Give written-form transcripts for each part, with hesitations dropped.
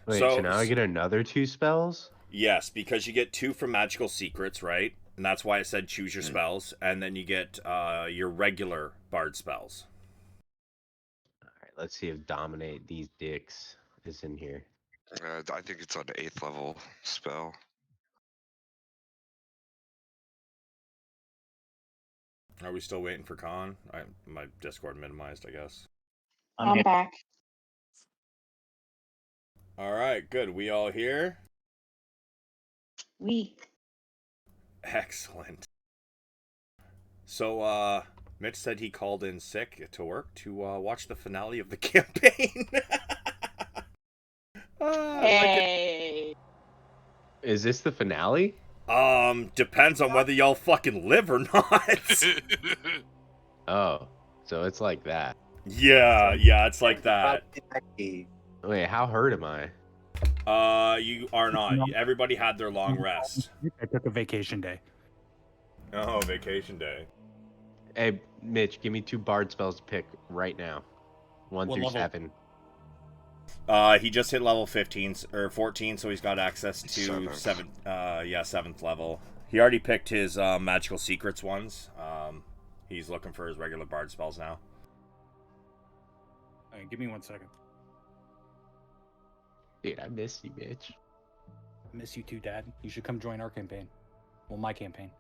Wait, so now I get another 2 spells? Yes, because you get 2 from magical secrets, right? And that's why I said choose your spells, and then you get your regular bard spells. Alright, let's see if Dominate These Dicks is in here. I think it's on the 8th level spell. Are we still waiting for Khan? My Discord minimized, I guess. I'm back. All right, good. We all here? We. Excellent. So, Mitch said he called in sick to work to watch the finale of the campaign. Hey. Is this the finale? Depends on whether y'all fucking live or not. Oh, so it's like that. Yeah, it's like that. Wait, how hurt am I? You are not. Everybody had their long rest. I took a vacation day. Oh, vacation day. Hey, Mitch, give me 2 bard spells to pick right now. 1 What through level? 7. He just hit level 15 or 14, so he's got access to 7th level. He already picked his magical secrets ones. He's looking for his regular bard spells now. Give me 1 second. Dude, I miss you, Mitch. Miss you too, Dad. You should come join our campaign. Well, my campaign.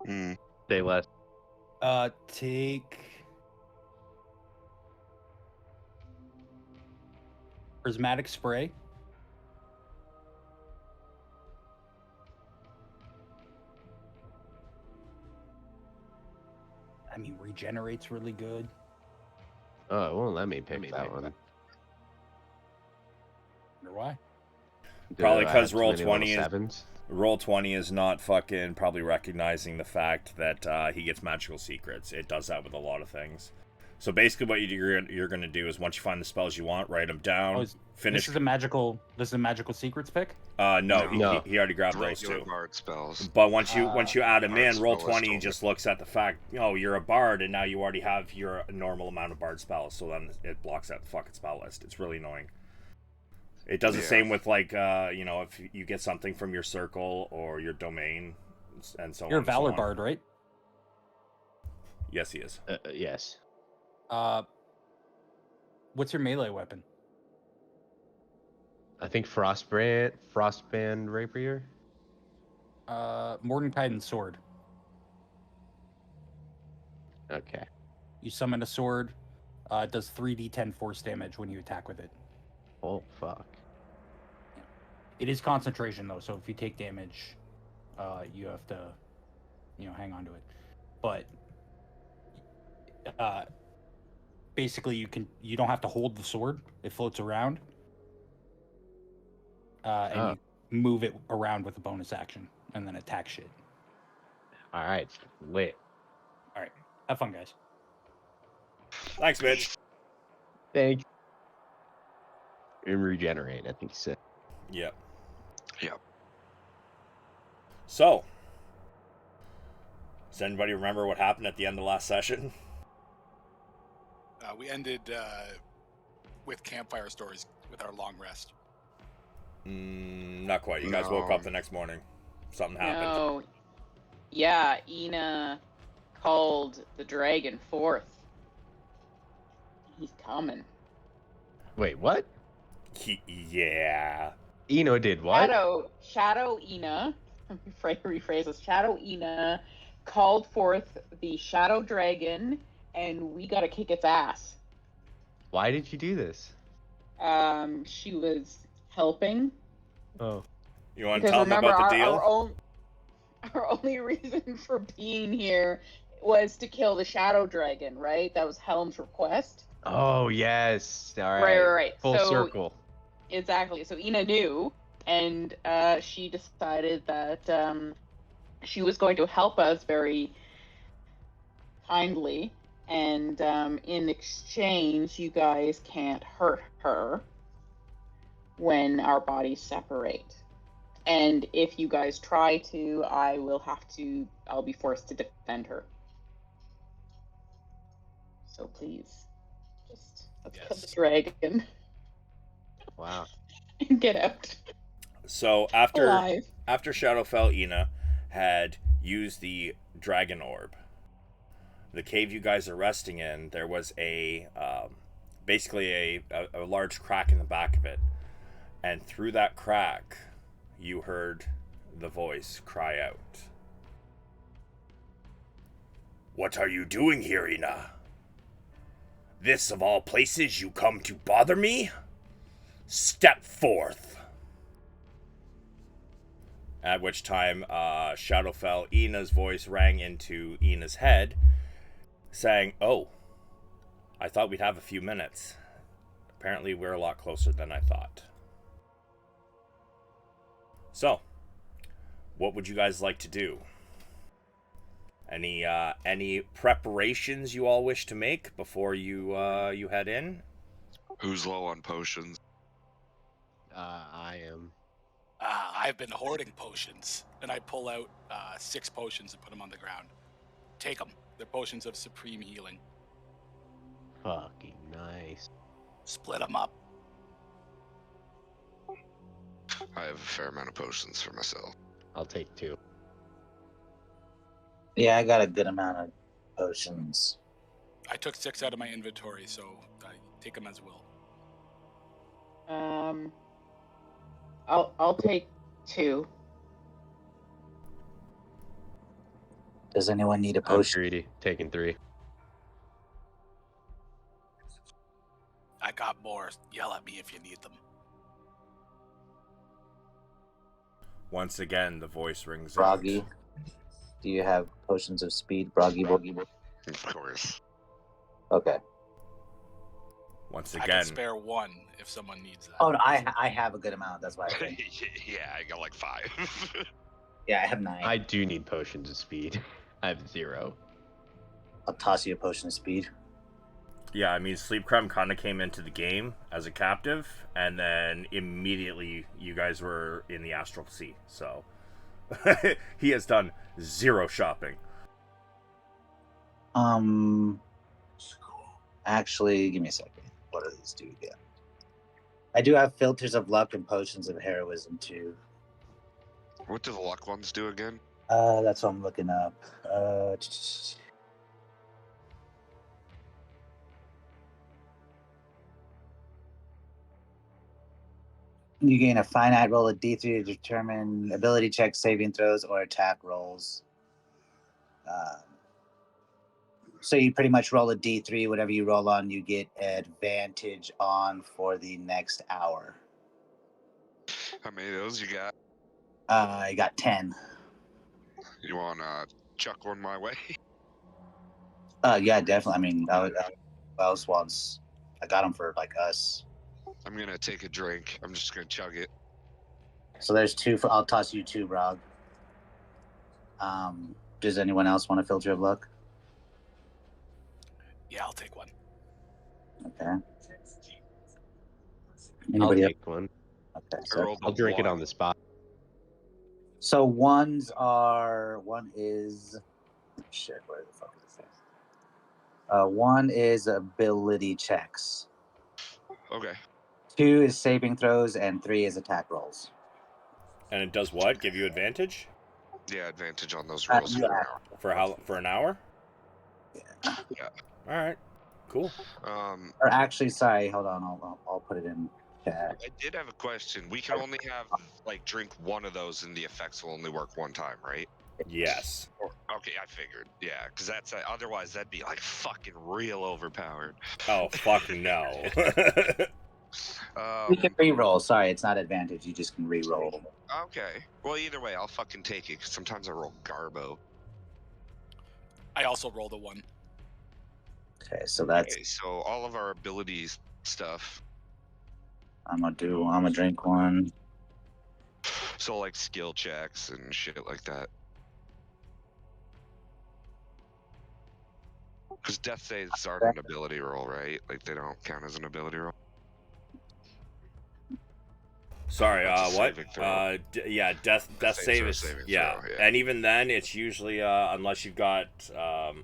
Say less. Take prismatic spray. I mean, regenerates really good. Oh, it won't let me pick that one. Wonder why? Probably because roll Roll 20 is not fucking probably recognizing the fact that he gets magical secrets. It does that with a lot of things. So basically, what you're going to do is once you find the spells you want, write them down. Finish. This is a magical secrets pick. No. He already grabbed those 2 bard spells. But once you add them in, roll 20 is just looks at the fact, you're a bard, and now you already have your normal amount of bard spells. So then it blocks out the fucking spell list. It's really annoying. It does the same with if you get something from your circle or your domain, and so on. You're a Valor bard, right? Yes, he is. Yes. What's your melee weapon? I think Frostband Rapier. Mordenkainen's sword. Okay. You summon a sword. It does 3d10 force damage when you attack with it. Oh fuck. It is concentration though, so if you take damage, you have to, hang on to it. But basically, you don't have to hold the sword; it floats around, and you move it around with a bonus action, and then attack shit. All right, lit. All right, have fun, guys. Thanks, Mitch. Thanks. And regenerate, I think you said. Yep. Yep. So, does anybody remember what happened at the end of the last session? We ended with campfire stories with our long rest. Not quite. You guys woke up the next morning. Something happened. No. Yeah, Ina called the dragon forth. He's coming. Wait, what? Yeah. Ino did what? Shadow Ina, rephrase this. Shadow Ina called forth the shadow dragon, and we gotta kick its ass. Why did you do this? She was helping. Oh. You want to tell them about the deal? Our only reason for being here was to kill the shadow dragon, right? That was Helm's request. Oh, yes. All right. Right. Full circle. Exactly. So Ina knew, and she decided that she was going to help us very kindly, and in exchange, you guys can't hurt her when our bodies separate. And if you guys try to, I'll be forced to defend her. So please, just let's kill the dragon. Wow. and get out So after alive. Shadowfell Ina had used the dragon orb, the cave you guys are resting in, there was basically a large crack in the back of it, and through that crack, you heard the voice cry out, "What are you doing here, Ina? This of all places you come to bother me? Step forth." At which time, Shadowfell Ina's voice rang into Ina's head, saying, "Oh, I thought we'd have a few minutes. Apparently, we're a lot closer than I thought." So, what would you guys like to do? Any preparations you all wish to make before you head in? Who's low on potions? I am. I've been hoarding potions, and I pull out 6 potions and put them on the ground. Take them. They're potions of supreme healing. Fucking nice. Split them up. I have a fair amount of potions for myself. I'll take 2. Yeah, I got a good amount of potions. I took 6 out of my inventory, so I take them as will. I'll take 2. Does anyone need a I'm potion? greedy. Taking 3. I got more. Yell at me if you need them. Once again, the voice rings Broggy, out. do you have potions of speed? Broggy. Of course. Okay. Once I again, can spare 1 if someone needs that. Oh, no, I have a good amount. That's why. Yeah, I got like 5. Yeah, I have 9. I do need potions of speed. I have 0. I'll toss you a potion of speed. yeah, I mean, Sleep Crumb kind of came into the game as a captive, and then immediately you guys were in the Astral Sea. So he has done 0 shopping. Actually, give me a second. What do these do again? I do have filters of luck and potions of heroism too. What do the luck ones do again? That's what I'm looking up. You gain a finite roll of D3 to determine ability checks, saving throws, or attack rolls. So you pretty much roll a D3. Whatever you roll on, you get advantage on for the next hour. How many of those you got? I got 10. You want to chuck one my way? Yeah, definitely. I mean, who else wants? I got them for like us. I'm going to take a drink. I'm just going to chug it. So there's 2 for. I'll toss you 2, Brog. Does anyone else want a filter of luck? Yeah, I'll take 1. Okay. I'll Anybody else? take 1. Okay. I So, rolled a I'll drink it 1. on the spot. so ones are. One is. Shit. Where the fuck is this? One is ability checks. Okay. 2 is saving throws, and 3 is attack rolls. And it does what? Give you advantage? Yeah, advantage on those rolls yeah. for an hour. For an hour? Yeah. All right. Cool. Or actually, sorry. Hold on. I'll put it in chat. I did have a question. We can only have, like, drink one of those and the effects will only work one time, right? Yes. Okay, I figured. Yeah, because that's otherwise that'd be like fucking real overpowered. Oh, fuck no. We can re-roll. Sorry, it's not advantage. You just can re-roll. Okay. Well, either way, I'll fucking take it because sometimes I roll garbo. I also rolled a 1. Okay, so that's. Okay, so all of our abilities stuff. I'm gonna drink 1. So like skill checks and shit like that. Because death saves aren't an ability roll, right? Like they don't count as an ability roll. Sorry, That's a what? saving throw. Yeah, death Saves save or is saving yeah. throw, yeah. And even then, it's usually unless you've got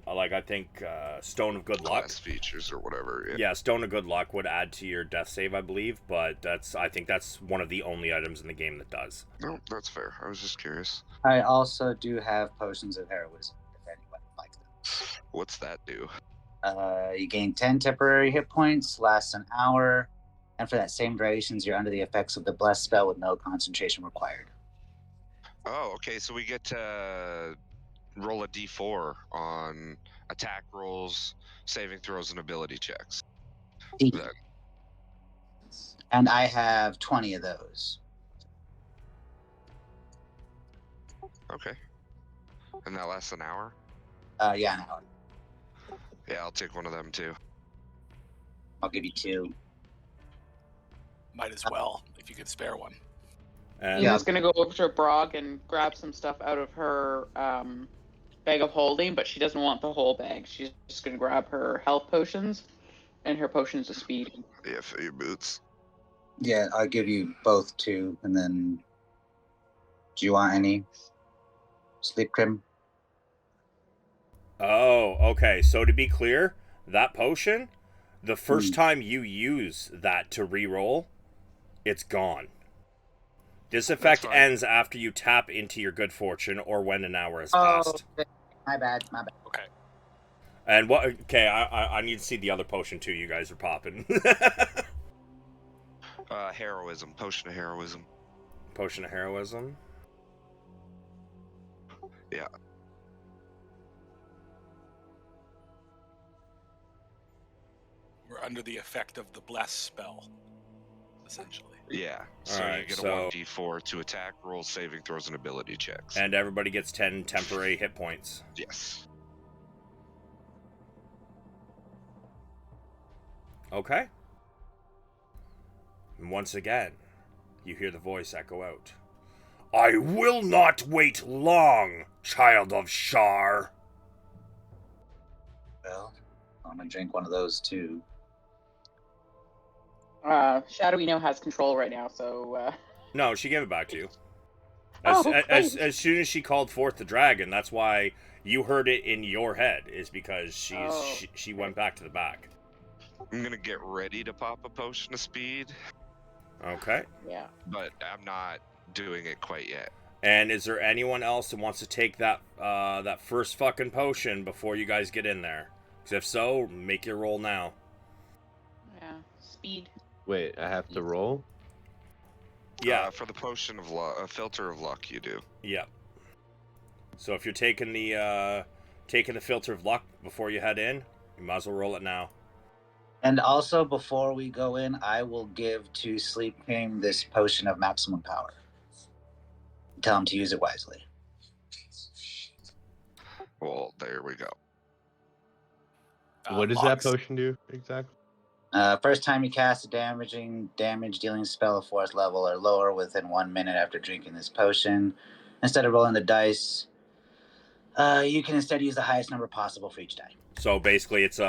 like I think Stone of Good Luck. Class features or whatever. Yeah. Yeah, Stone of Good Luck would add to your death save, I believe, but I think that's one of the only items in the game that does. No, that's fair. I was just curious. I also do have potions of heroism, if anyone likes them. What's that do? You gain 10 temporary hit points, lasts an hour, and for that same durations, you're under the effects of the blessed spell with no concentration required. Oh, okay. So we get to roll a d4 on attack rolls, saving throws, and ability checks. Then. And I have 20 of those. Okay. And that lasts an hour? Yeah, an hour. Yeah, I'll take one of them too. I'll give you 2. Might as well, if you could spare one. And Ina's gonna go over to Brog and grab some stuff out of her bag of holding, but she doesn't want the whole bag. She's just gonna grab her health potions and her potions of speed. Yeah, for your boots. Yeah, I'll give you both 2, and then do you want any sleep crim? oh, okay. So to be clear, that potion, the first time you use that to reroll, it's gone. This effect fine. ends after you tap into your good fortune or when an hour has passed. My bad. Okay. And what? Okay, I need to see the other potion too. You guys are popping. Heroism. Potion of heroism. Potion of heroism. Yeah. We're under the effect of the bless spell, essentially. Yeah. So Alright, you get so- a 1d4 to attack rolls, saving throws, and ability checks. And everybody gets 10 temporary hit points. yes. Okay. And once again, you hear the voice echo out. I will not wait long, child of Shar. Well, I'm gonna drink one of those too. Shadowy now has control right now, so No, she gave it back to you. Oh, As soon as she called forth the dragon, that's why you heard it in your head, is because she went back to the back. I'm gonna get ready to pop a potion of speed, Okay. yeah. but I'm not doing it quite yet. And is there anyone else that wants to take that that first fucking potion before you guys get in there? Because if so, make your roll now. Yeah. Speed. Wait, I have to roll? Yeah. For the potion of luck, a filter of luck, you do. Yeah. So if you're taking the filter of luck before you head in, you might as well roll it now. And also, before we go in, I will give to Sleep Cream this potion of maximum power. Tell him to use it wisely. Well, there we go. What does Locks. that potion do exactly? First time you cast a damage dealing spell of 4th level or lower within 1 minute after drinking this potion, instead of rolling the dice, you can instead use the highest number possible for each die. So basically, it's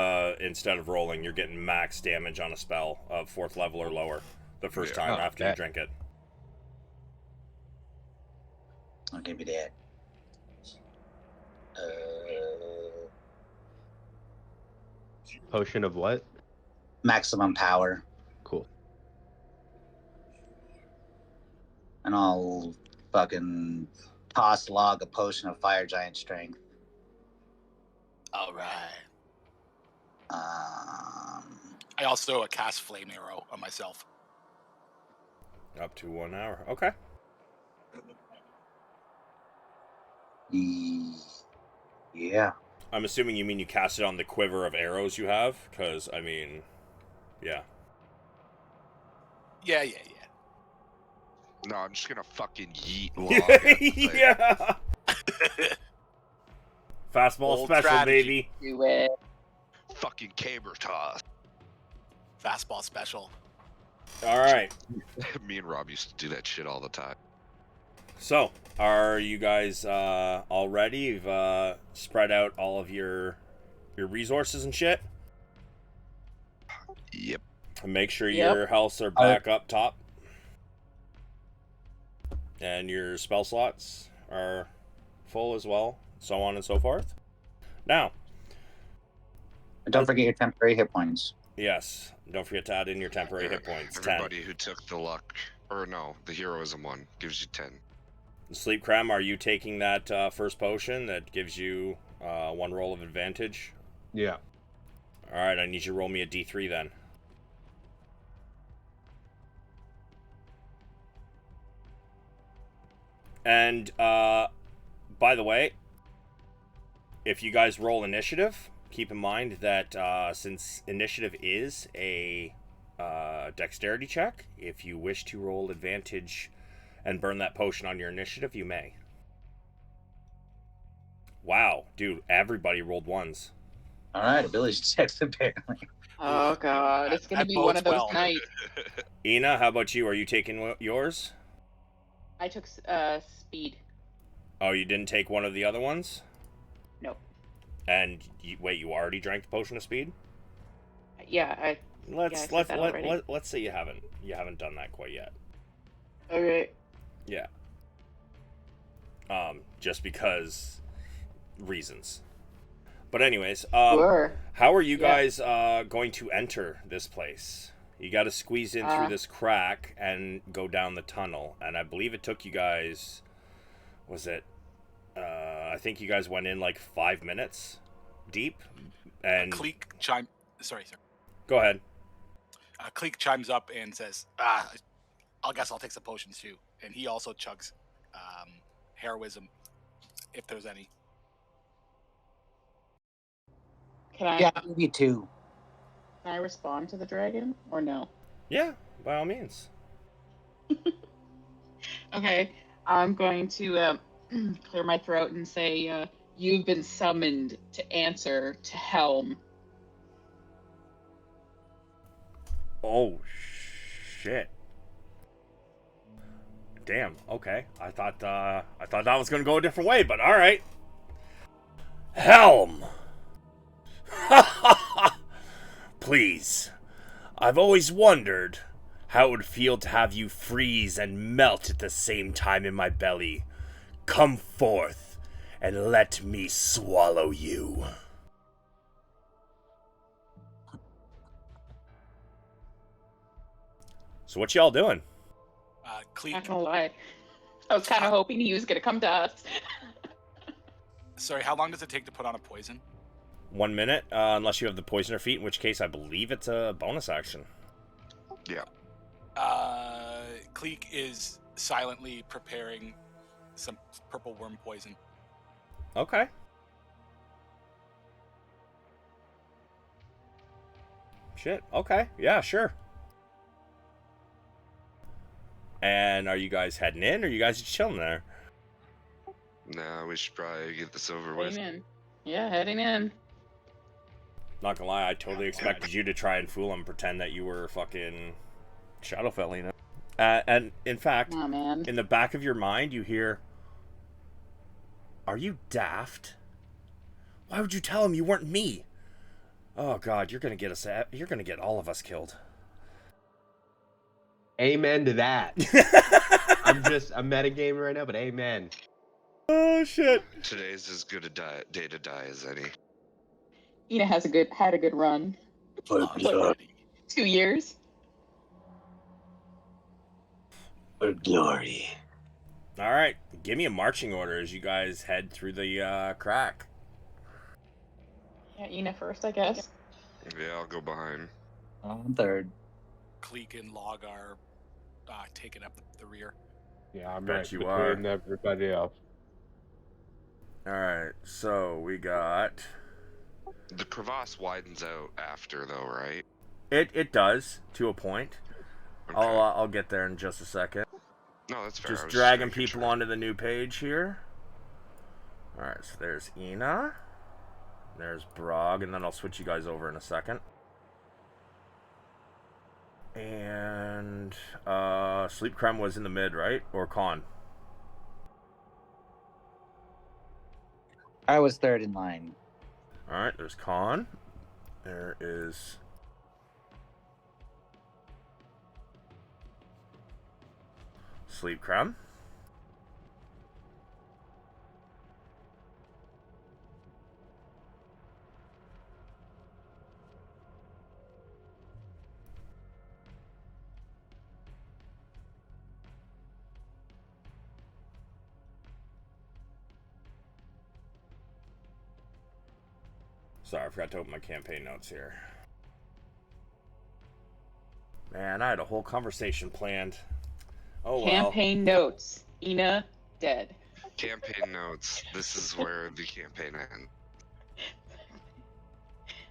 instead of rolling, you're getting max damage on a spell of 4th level or lower the first Yeah. time Oh, after you okay. drink it. I'll give you that. Potion of what? Maximum power. Cool. And I'll fucking toss log a potion of fire giant strength. All right. I Um, also cast flame arrow on myself. Up to 1 hour. Okay. yeah. I'm assuming you mean you cast it on the quiver of arrows you have? Because, I mean, yeah. Yeah. No, I'm just gonna fucking yeet log at the thing. Yeah. Fastball Old special, strategy. baby. Do it. Fucking caber toss. Fastball special. All right. Me and Rob used to do that shit all the time. So, are you guys all ready? You've spread out all of your resources and shit? Yep. And make sure Yep. your healths are back up top. And your spell slots are full as well, so on and so forth. Now, And don't forget your temporary hit points. yes, don't forget to add in your temporary hit points. 10. Everybody who took the luck, or no, the heroism one gives you 10. Sleep Cram, are you taking that first potion that gives you 1 roll of advantage? Yeah. Alright, I need you to roll me a d3 then. And, by the way, if you guys roll initiative, keep in mind that since initiative is a dexterity check, if you wish to roll advantage and burn that potion on your initiative, you may. Wow, dude, everybody rolled 1s. All right, ability checks apparently. Oh god, it's gonna That be one bodes of those well. nights. Ina, how about you? Are you taking yours? I took speed. Oh, you didn't take one of the other ones? Nope. And wait, you already drank the potion of speed? Yeah, I said that already. Let's say you haven't done that quite yet. Okay. Yeah. Just because reasons. But anyways, Sure. how are you guys going to enter this place? You got to squeeze in through this crack and go down the tunnel. And I believe it took you guys, was it? I think you guys went in like 5 minutes deep. And Cleek chime. Sorry, sir. Go ahead. Cleek chimes up and says, I guess I'll take some potions too. And he also chugs heroism, if there's any. Can I? Yeah, maybe 2. Can I respond to the dragon or no? Yeah, by all means. Okay, I'm going to clear my throat and say, "You've been summoned to answer to Helm." Oh shit. Damn, okay. I thought that was gonna go a different way, but alright. Helm! Please. I've always wondered how it would feel to have you freeze and melt at the same time in my belly. Come forth and let me swallow you. So what y'all doing? Cleek, Not gonna lie, I was kind of hoping he was gonna come to us. sorry, how long does it take to put on a poison? 1 minute, unless you have the poisoner feat, in which case I believe it's a bonus action. Yeah. Cleek is silently preparing some purple worm poison. Okay. Shit, okay. Yeah, sure. And are you guys heading in, or are you guys just chilling there? Nah, we should probably get this over with. Heading in. Yeah, heading in. Not gonna lie, I totally expected you to try and fool him, pretend that you were fucking Shadowfell, you know? And in fact, Oh man. in the back of your mind, you hear, "Are you daft? Why would you tell him you weren't me? Oh god, you're gonna get all of us killed." Amen to that. I'm metagaming right now, but amen. Oh shit. Today's as good a day to die as any. Ina had a good run. For glory. 2 years. For glory. Alright, give me a marching order as you guys head through the crack. Yeah, Ina first, I guess. Yeah, I'll go behind. I'm 3rd. Cleek and Log are taking up the rear. Yeah, I'm Bet right you between everybody else. Alright, so we got... The crevasse widens out after, though, right? It does, to a point. Okay. I'll get there in just a second. No, that's fair. Just dragging people onto the new page here. Alright, so there's Ina. There's Brog, and then I'll switch you guys over in a second. And Sleep Creme was in the mid, right? Or Con? I was 3rd in line. Alright, there's Con. There is Sleep Creme. Sorry, I forgot to open my campaign notes here. Man, I had a whole conversation planned. Oh well. Campaign notes. Ina dead. Campaign notes. This is where the campaign ends.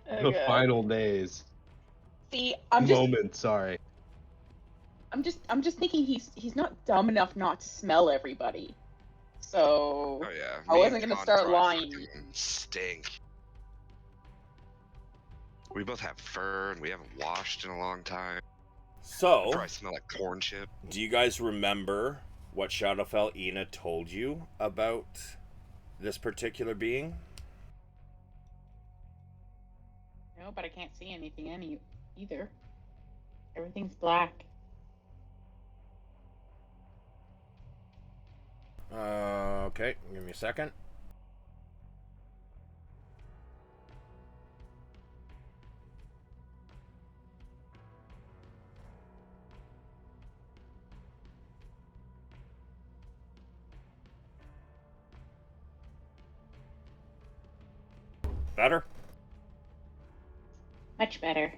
Oh, The God. final days. See, Moment, sorry. I'm just thinking he's not dumb enough not to smell everybody. So Oh yeah. I me wasn't and gonna Con start probably lying. fucking stink. We both have fur and we haven't washed in a long time. So, Probably smell like corn chip. do you guys remember what Shadowfell Ina told you about this particular being? No, but I can't see anything either. Everything's black. Okay, give me a second. Better? Much better.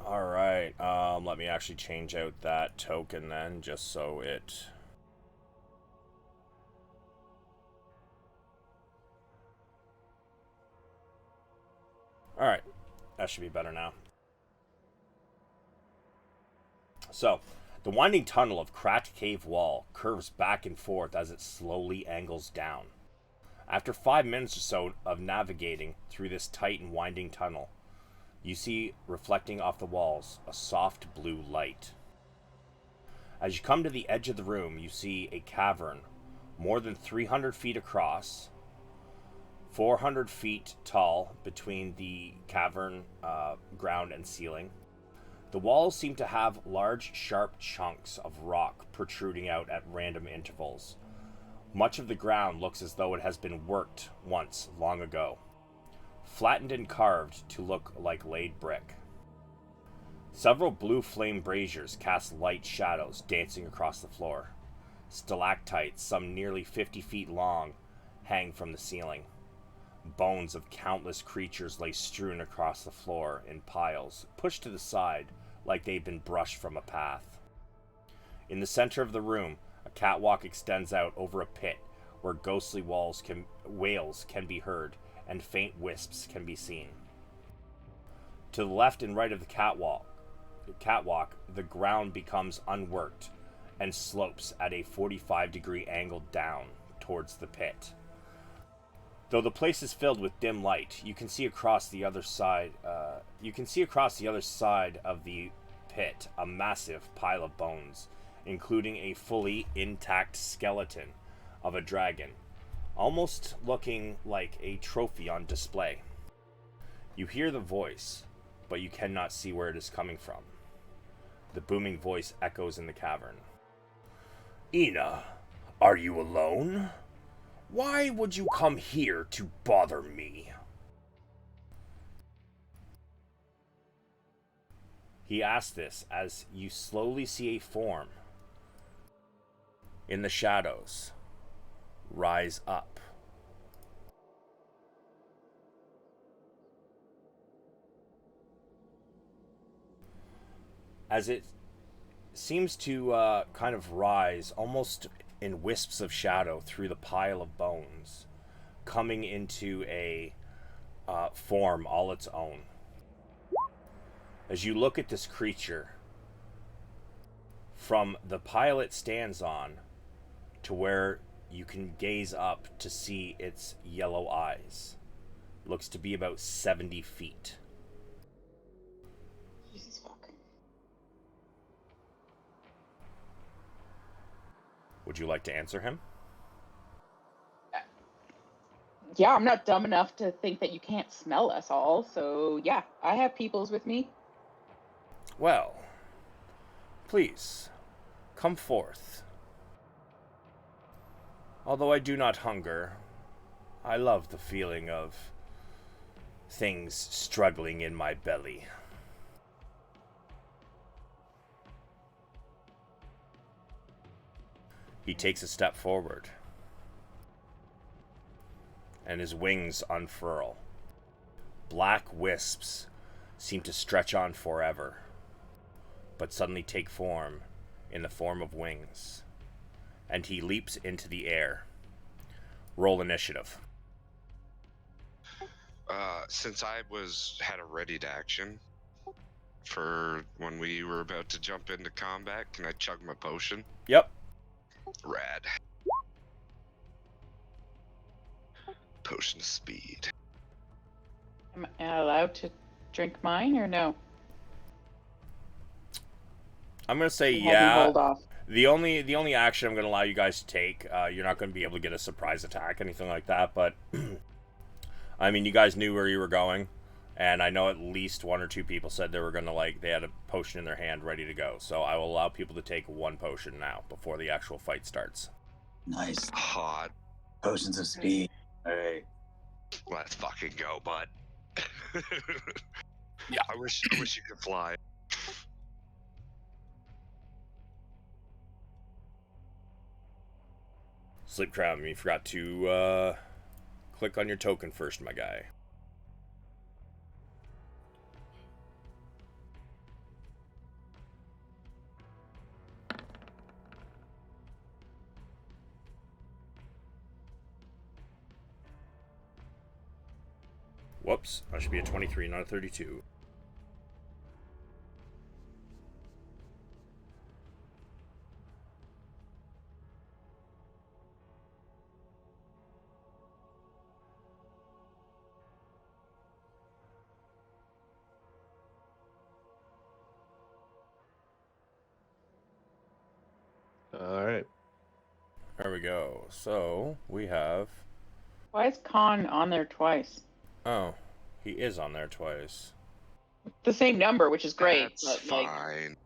Alright, let me actually change out that token then, just so it... Alright, that should be better now. So, the winding tunnel of cracked cave wall curves back and forth as it slowly angles down. After 5 minutes or so of navigating through this tight and winding tunnel, you see, reflecting off the walls, a soft blue light. As you come to the edge of the room, you see a cavern more than 300 feet across, 400 feet tall between the cavern ground and ceiling. The walls seem to have large, sharp chunks of rock protruding out at random intervals. Much of the ground looks as though it has been worked once, long ago, flattened and carved to look like laid brick. Several blue flame braziers cast light shadows dancing across the floor. Stalactites, some nearly 50 feet long, hang from the ceiling. Bones of countless creatures lay strewn across the floor in piles, pushed to the side like they'd been brushed from a path. In the center of the room, a catwalk extends out over a pit where ghostly wails can be heard and faint wisps can be seen. To the left and right of the catwalk, the ground becomes unworked and slopes at a 45-degree angle down towards the pit. Though the place is filled with dim light, you can see across the other side. Of the pit a massive pile of bones, including a fully intact skeleton of a dragon, almost looking like a trophy on display. You hear the voice, but you cannot see where it is coming from. The booming voice echoes in the cavern. Ina, are you alone? Why would you come here to bother me? He asks this as you slowly see a form in the shadows rise up. As it seems to kind of rise almost in wisps of shadow through the pile of bones, coming into a form all its own. As you look at this creature, from the pile it stands on to where you can gaze up to see its yellow eyes, looks to be about 70 feet. Jesus fuck. Would you like to answer him? Yeah, I'm not dumb enough to think that you can't smell us all, so yeah, I have peoples with me. Well, please, come forth. Although I do not hunger, I love the feeling of things struggling in my belly. He takes a step forward, and his wings unfurl, black wisps seem to stretch on forever, but suddenly take form in the form of wings, and he leaps into the air. Roll initiative. Since I had a ready to action for when we were about to jump into combat, can I chug my potion? Yep. Rad. Potion of speed. Am I allowed to drink mine or no? I'm gonna say Have him yeah. hold off. The only action I'm gonna allow you guys to take, you're not gonna be able to get a surprise attack, anything like that. But I mean, you guys knew where you were going, and I know at least one or two people said they were gonna they had a potion in their hand ready to go. So I will allow people to take one potion now before the actual fight starts. Nice. Hot. Potions of speed. All right. Let's fucking go, bud. Yeah. I wish you could fly. Sleep Crown, you forgot to click on your token first, my guy. Whoops, I should be a 23, not a 32. All right. There we go. So, we have... Why is Khan on there twice? Oh, he is on there twice. The same number, which is great. That's but, like, fine.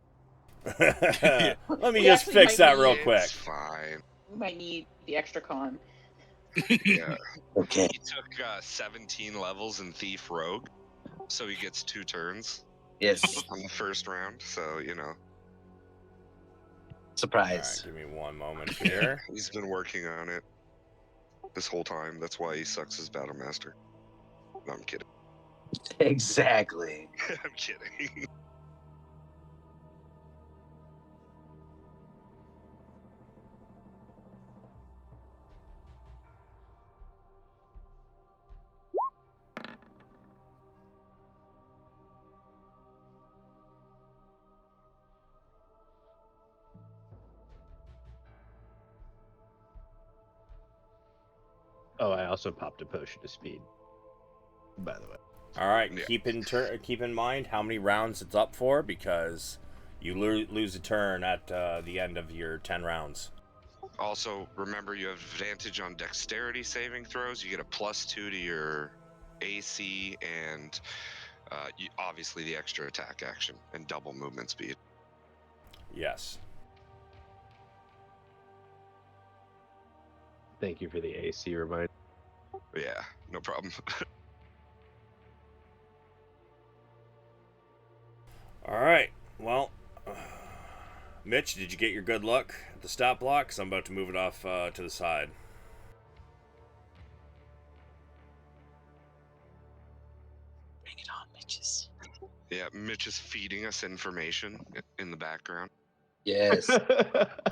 Let me We just actually fix might that need real it. quick. It's fine. we might need the extra Khan. Yeah. Okay. He took 17 levels in Thief Rogue, so he gets 2 turns Yes. on the first round. So Surprise. Alright, give me one moment here. he's been working on it this whole time. That's why he sucks as Battle Master. No, I'm kidding. Exactly. I'm kidding. Oh, I also popped a potion of speed, by the way. Alright, Yeah. keep in mind how many rounds it's up for, because you lose a turn at the end of your 10 rounds. Also, remember you have advantage on dexterity saving throws. You get a +2 to your AC and obviously the extra attack action and double movement speed. Yes. Thank you for the AC reminder. Yeah, no problem. Alright, well... Mitch, did you get your good luck at the stop block? 'Cause I'm about to move it off to the side. Bring it on, bitches. Yeah, Mitch is feeding us information in the background. Yes.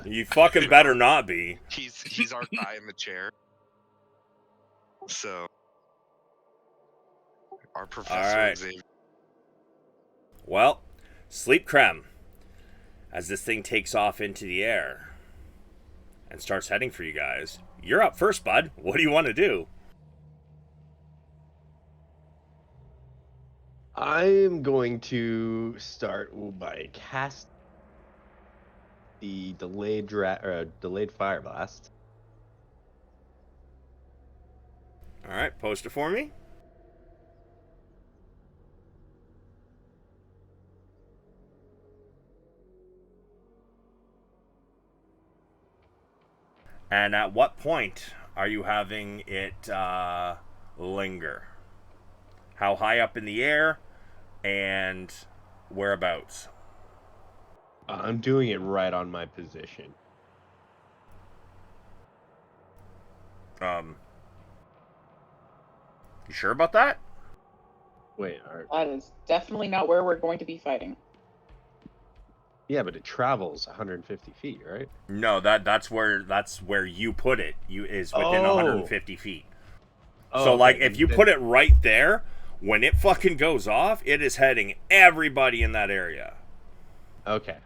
You fucking better not be. He's our guy in the chair. So our Professor Alright. Xavier. Well, Sleep Creme, as this thing takes off into the air and starts heading for you guys. You're up first, bud. What do you want to do? I'm going to start by cast the delayed fire blast. Alright, post it for me. And at what point are you having it linger? How high up in the air and whereabouts? I'm doing it right on my position. You sure about that? Wait, That is definitely not where we're going to be fighting. yeah, but it travels 150 feet, right? No, that's where you put it. You is within 150 feet. So, okay, like, if you put it right there, when it fucking goes off, it is heading everybody in that area. Okay.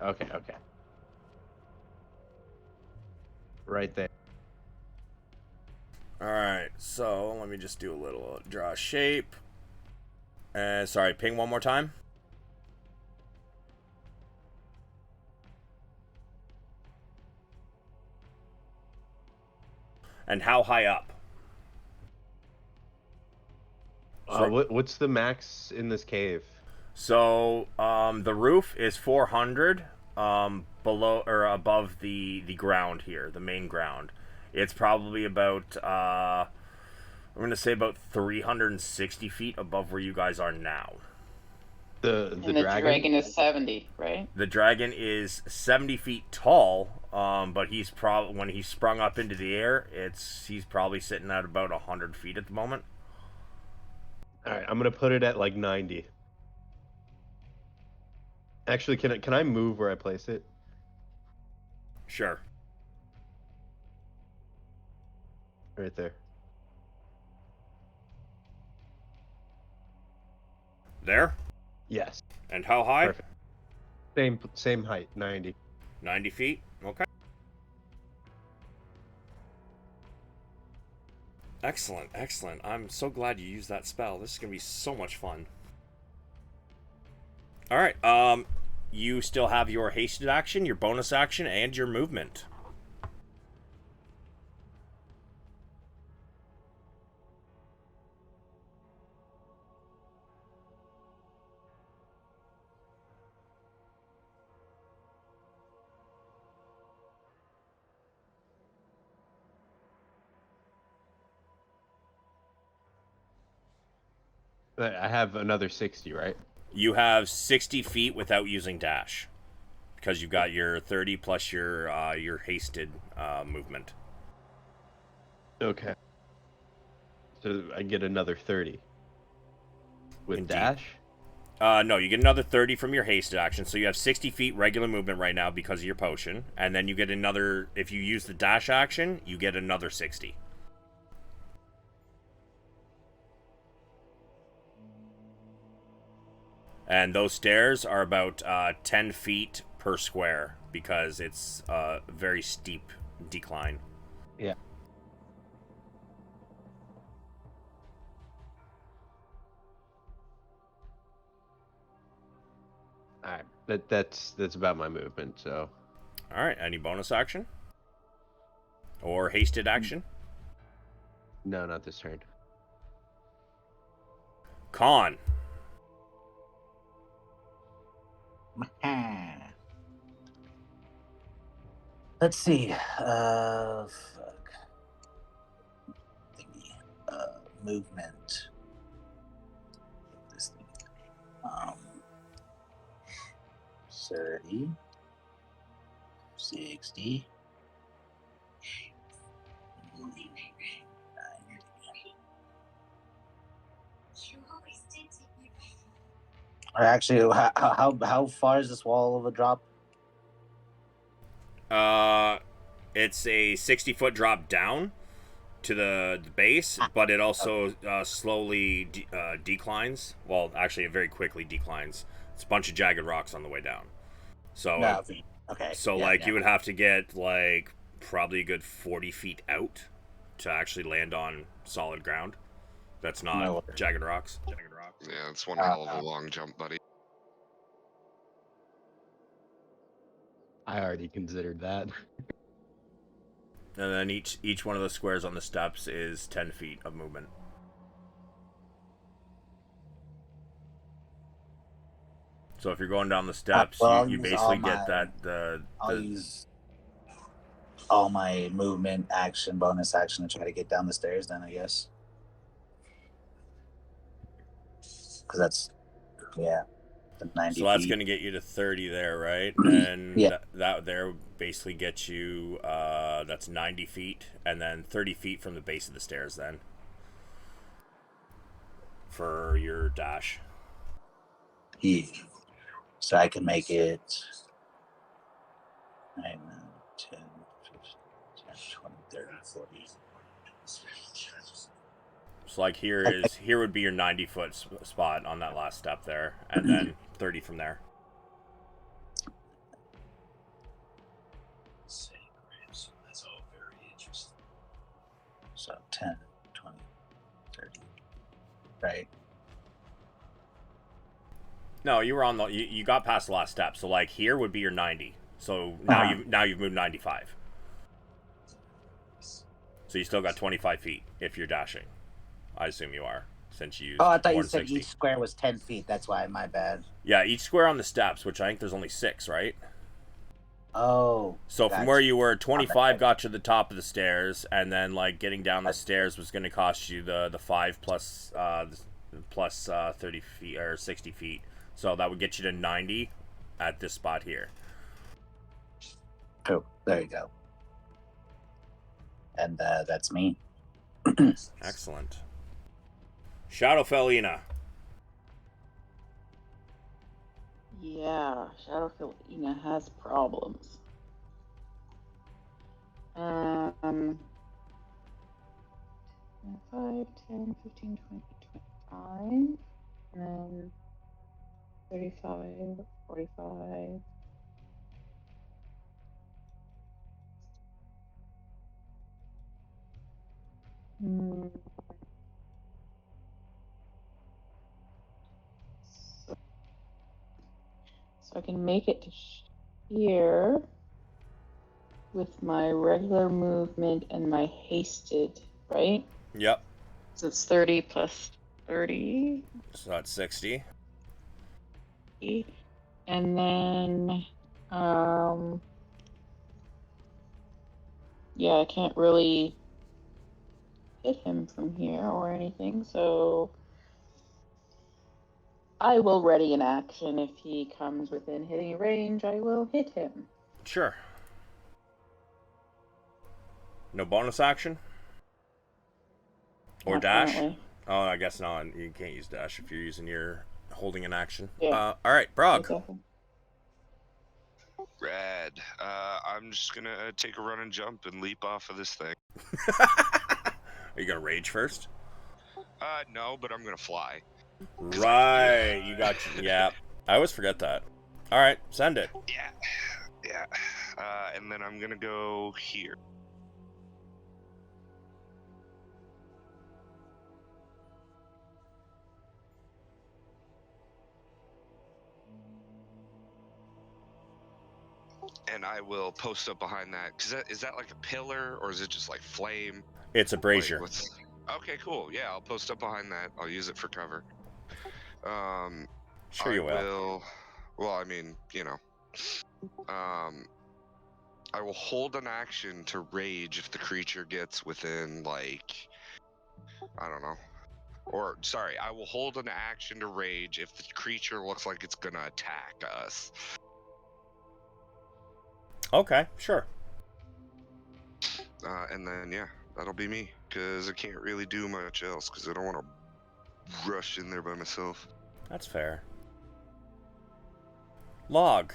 Right there. Alright, so let me just do a little draw shape. Sorry, ping one more time. And how high up? What's the max in this cave? So, the roof is 400 below or above the ground here, the main ground. It's probably about I'm gonna say about 360 feet above where you guys are now. The And the dragon is 70, right? The dragon is 70 feet tall, but he's probably when he sprung up into the air, he's probably sitting at about 100 feet at the moment. All right, I'm gonna put it at like 90. Actually, can I move where I place it? Sure. Right there. There? Yes. And how high? Perfect. Same height, 90. 90 feet? Okay. Excellent, excellent. I'm so glad you used that spell. This is going to be so much fun. Alright, you still have your hasted action, your bonus action, and your movement. I have another 60, right? You have 60 feet without using dash. Because you've got your 30 plus your hasted movement. Okay. So I get another 30. With Indeed. dash? No, you get another 30 from your hasted action, so you have 60 feet regular movement right now because of your potion, and then you get another, if you use the dash action, you get another 60. And those stairs are about 10 feet per square because it's a very steep decline. Yeah. All right. That's about my movement, so. All right, any bonus action? Or hasted action? No, not this turn. Con. Let's see. Fuck. Thingy. Movement. This thing. 30. 60. 90. Actually, how far is this wall of a drop? It's a 60-foot drop down to the base, but it also slowly declines. Well, actually, it very quickly declines. It's a bunch of jagged rocks on the way down. So, No, okay. So, yeah, like, yeah. you would have to get, like, probably a good 40 feet out to actually land on solid ground. That's not jagged rocks. Yeah, it's one hell of a long jump, buddy. I already considered that. And then each one of the squares on the steps is 10 feet of movement. So if you're going down the steps, you basically get I'll use all my movement, action, bonus action to try to get down the stairs. Then I guess, because that's the 90. So that's feet. going to get you to 30 there, right? And Yeah. that there basically gets you that's 90 feet, and then 30 feet from the base of the stairs then for your dash. Yeah. So I can make it 9, 10, 15, 20, 30, 40. So like here would be your 90-foot spot on that last step there, and then 30 from there. That's all very interesting. So 10, 20, 30. Right. No, you were on the you got past the last step. So like here would be your 90. So now you've moved 95. So you still got 25 feet if you're dashing. I assume you are, since you used Oh, I thought you more than said 60. each square was 10 feet. That's why, my bad. Yeah, each square on the steps, which I think there's only 6, right? Oh. So from gotcha. where you were, 25 got you to the top of the stairs, and then like getting down the stairs was going to cost you the 5 plus 30 feet or 60 feet. So that would get you to 90 at this spot here. Cool. There you go. And that's me. Excellent. Shadowfellina. Yeah, Shadowfellina has problems. 5, 10, 15, 20, 25, and then 35, 45. So I can make it to here with my regular movement and my hasted, right? Yep. So it's 30 plus 30. So that's 60. And then, yeah, I can't really hit him from here or anything, so I will ready an action. If he comes within hitting range, I will hit him. Sure. No bonus action? Or Not dash? currently. Oh, I guess not. You can't use dash if you're using your holding an action. Yeah. Alright, Brog. Exactly. Rad. I'm just gonna take a run and jump and leap off of this thing. Are you gonna rage first? No, but I'm gonna fly. Right, you got you. Yeah, I always forget that. Alright, send it. Yeah. And then I'm gonna go here. And I will post up behind that. Cause is that like a pillar or is it just like flame? It's a brazier. Like, okay, cool. Yeah, I'll post up behind that. I'll use it for cover. Sure you will. Well, I mean, you know. I will hold an action to rage if the creature gets within, like, I don't know. Or, sorry, I will hold an action to rage if the creature looks like it's gonna attack us. Okay, sure. And then, yeah, that'll be me. Because I can't really do much else, because I don't want to rush in there by myself. That's fair. Log.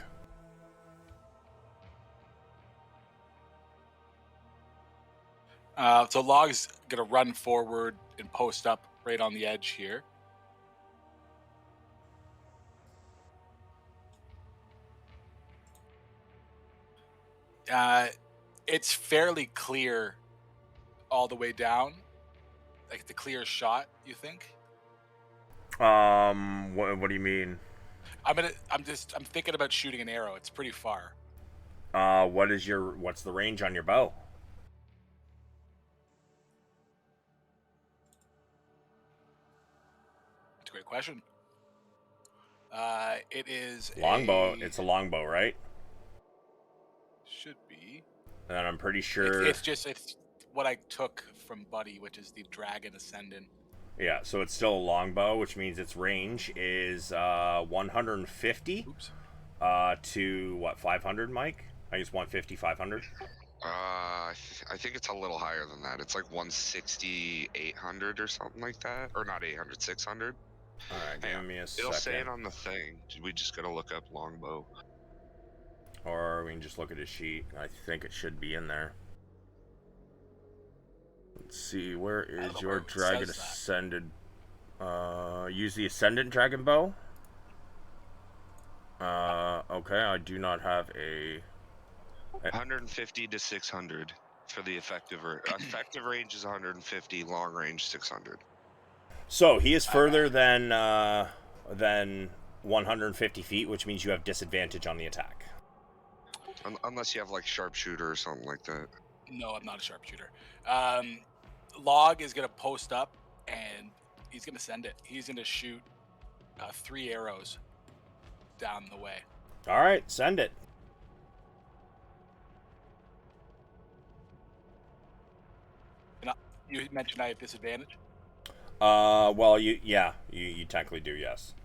So Log's gonna run forward and post up right on the edge here. It's fairly clear all the way down, like the clear shot. You think? What do you mean? I'm thinking about shooting an arrow. It's pretty far. What's the range on your bow? That's a great question. It is Longbow. It's a longbow, right? Should be. And I'm pretty sure It's what I took from Buddy, which is the Dragon Ascendant. Yeah, so it's still a longbow, which means its range is 150 to what, 500, Mike? I think it's 150, 500. I think it's a little higher than that. It's like 160, 800 or something like that. Or not 800, 600. All right, Hang give on. me a It'll say second. it on the thing. We just gotta look up longbow. Or we can just look at his sheet. I think it should be in there. Let's see, where I don't is know your where it dragon says that. ascended? Use the ascendant dragon bow. Okay, I do not have a. 150 to 600 for the effective range. Effective range is 150. Long range 600. So he is further than 150 feet, which means you have disadvantage on the attack. Unless you have like sharpshooter or something like that. No, I'm not a sharpshooter. Log is gonna post up and he's gonna send it. He's gonna shoot 3 arrows down the way. All right, send it. You mentioned I have disadvantage. Well, you technically do, yes.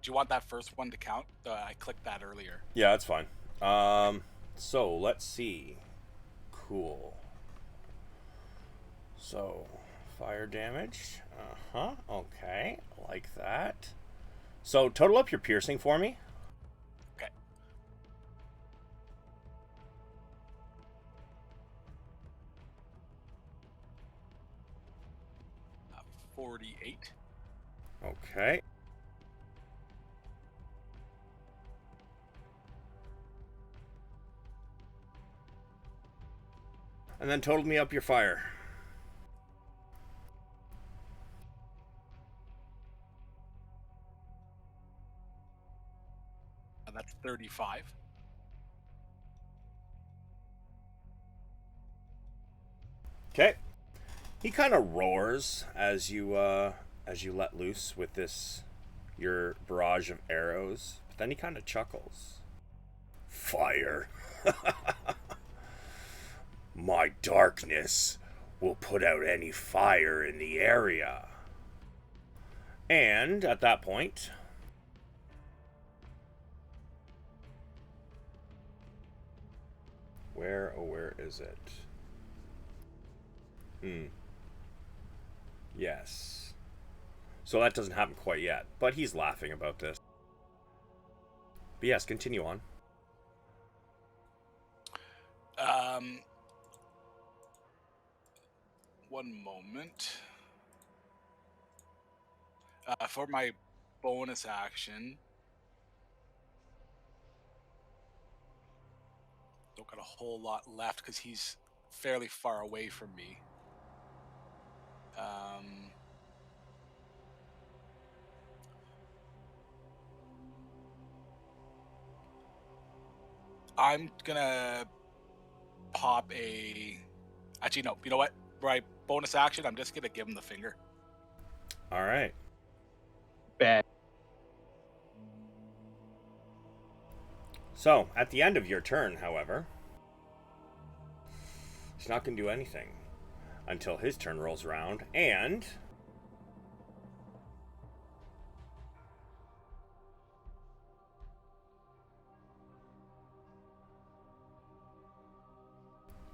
Do you want that first one to count? I clicked that earlier. Yeah, that's fine. So let's see. Cool. So, fire damage. Okay, like that. So total up your piercing for me. Okay. 48. Okay. And then total me up your fire. That's 35. Okay. He kind of roars as you let loose with your barrage of arrows. But then he kind of chuckles. Fire. My darkness will put out any fire in the area. And at that point, where is it? Yes. So that doesn't happen quite yet, but he's laughing about this. But yes, continue on. One moment. For my bonus action, don't got a whole lot left because he's fairly far away from me. I'm gonna pop a. Actually, no. You know what? Right, bonus action. I'm just gonna give him the finger. All right. Bad. So, at the end of your turn, however, he's not going to do anything until his turn rolls around, and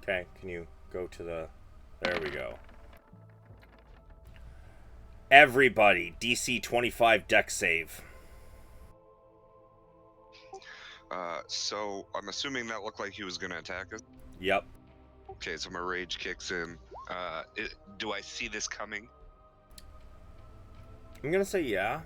okay, can you go to the... There we go. Everybody, DC 25 dex save. So I'm assuming that looked like he was gonna attack us. Yep. Okay, so my rage kicks in. Do I see this coming? I'm gonna say yeah,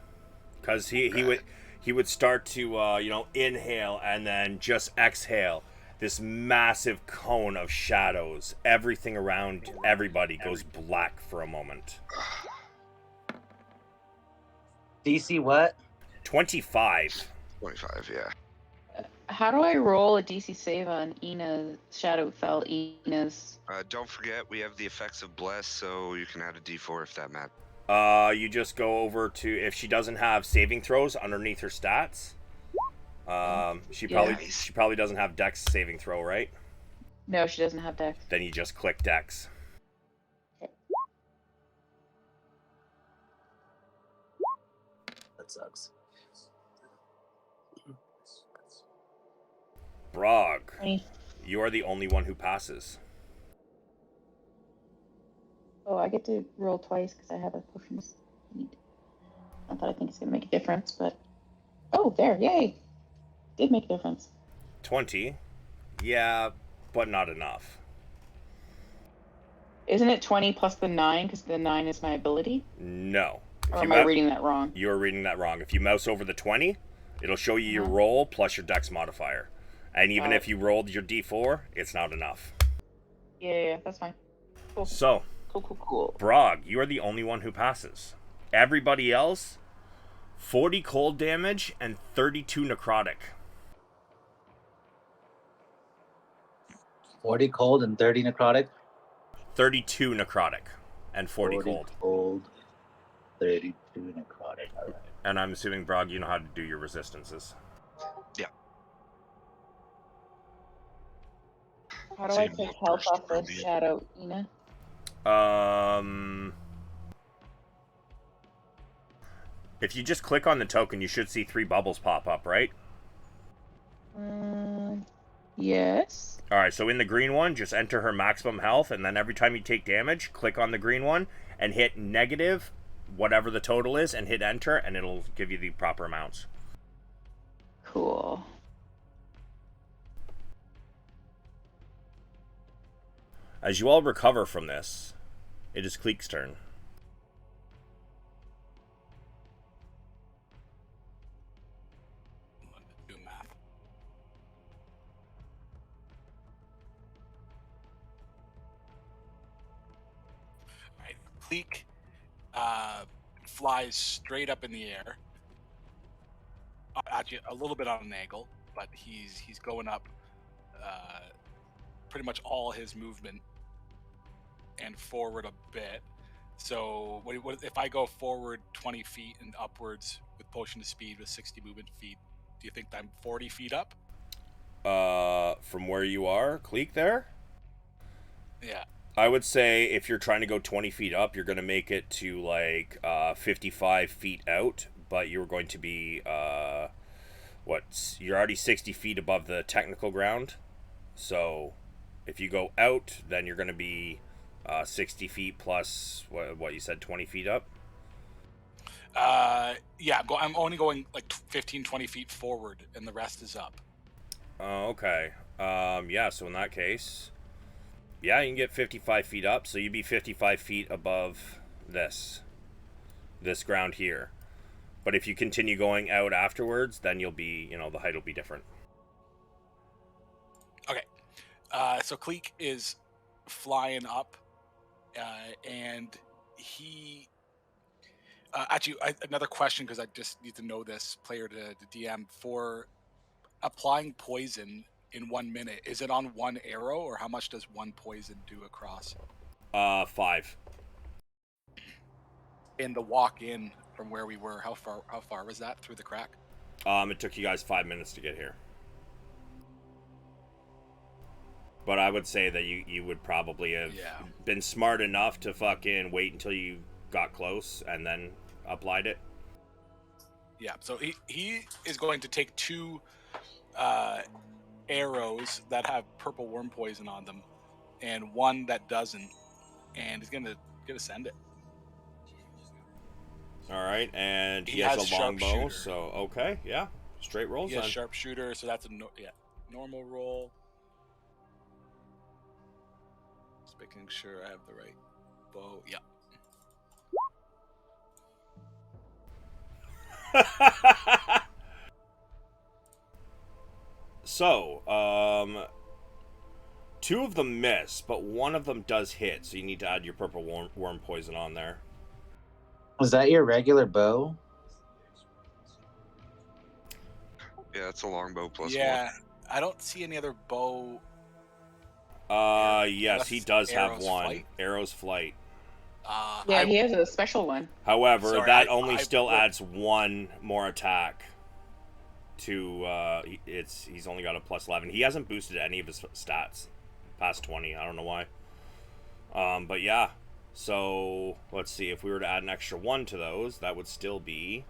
because he would start to inhale and then just exhale. This massive cone of shadows. Everything around everybody goes black for a moment. DC what? 25. 25, yeah. How do I roll a DC save on Ina's Shadowfell? Ina's. Don't forget, we have the effects of Bless, so you can add a D4 if that matters. You just go over to, if she doesn't have saving throws underneath her stats. She probably doesn't have Dex saving throw, right? No, she doesn't have Dex. Then you just click Dex. That sucks. Brog, 20. you are the only one who passes. Oh, I get to roll twice because I have a potion of speed. Not that I think it's going to make a difference, but... Oh, there, yay! Did make a difference. 20. Yeah, but not enough. Isn't it 20 plus the 9, because the 9 is my ability? No. Or am I reading that wrong? You're reading that wrong. If you mouse over the 20, it'll show you your roll plus your dex modifier. And even if you rolled your d4, it's not enough. Yeah, that's fine. Cool. So, Cool. Brog, you are the only one who passes. Everybody else, 40 cold damage and 32 necrotic. 40 cold and 30 necrotic. 32 necrotic and 40 cold. Cold, 32 necrotic. All right. And I'm assuming, Brog, you know how to do your resistances. Yeah. How do So I you take more health burst off from the the- shadow, Ina? If you just click on the token, you should see 3 bubbles pop up, right? Yes. Alright, so in the green one, just enter her maximum health, and then every time you take damage, click on the green one, and hit negative, whatever the total is, and hit enter, and it'll give you the proper amounts. Cool. As you all recover from this, it is Cleek's turn. Do math. Right. Cleek flies straight up in the air. Actually, a little bit on an angle, but he's going up pretty much all his movement and forward a bit. So what if I go forward 20 feet and upwards with potion of speed with 60 movement feet? Do you think I'm 40 feet up? From where you are, Cleek there? Yeah. I would say if you're trying to go 20 feet up, you're going to make it to like 55 feet out, but you're going to be, you're already 60 feet above the technical ground. So if you go out, then you're going to be 60 feet plus, what you said, 20 feet up? Yeah, I'm only going like 15, 20 feet forward, and the rest is up. Oh, okay. Yeah, so in that case, yeah, you can get 55 feet up, so you'd be 55 feet above this ground here. But if you continue going out afterwards, then you'll be, the height will be different. Okay. So Cleek is flying up, and he... actually, another question, because I just need to know this, player to DM, for applying poison in 1 minute, is it on one arrow, or how much does one poison do across? 5. In the walk in from where we were, how far was that through the crack? It took you guys 5 minutes to get here. But I would say that you would probably have been smart enough to fucking wait until you got close and then applied it. Yeah, so he is going to take 2 arrows that have purple worm poison on them, and 1 that doesn't, and he's gonna send it. All right, and he has has a longbow, sharpshooter. so okay, yeah, straight rolls. He has then. sharpshooter, so that's a normal roll. Just making sure I have the right bow. Yeah. So, 2 of them miss, but 1 of them does hit, so you need to add your purple worm poison on there. Was that your regular bow? Yeah, it's a longbow plus Yeah, I don't see any other bow. Yes, he does have Arrow's 1. flight? Arrow's flight. Yeah, he has a special one. However, Sorry, that I only still looked- adds 1 more attack to, he's only got a plus 11. He hasn't boosted any of his stats past 20. I don't know why. But yeah. So, let's see. If we were to add an extra 1 to those, that would still be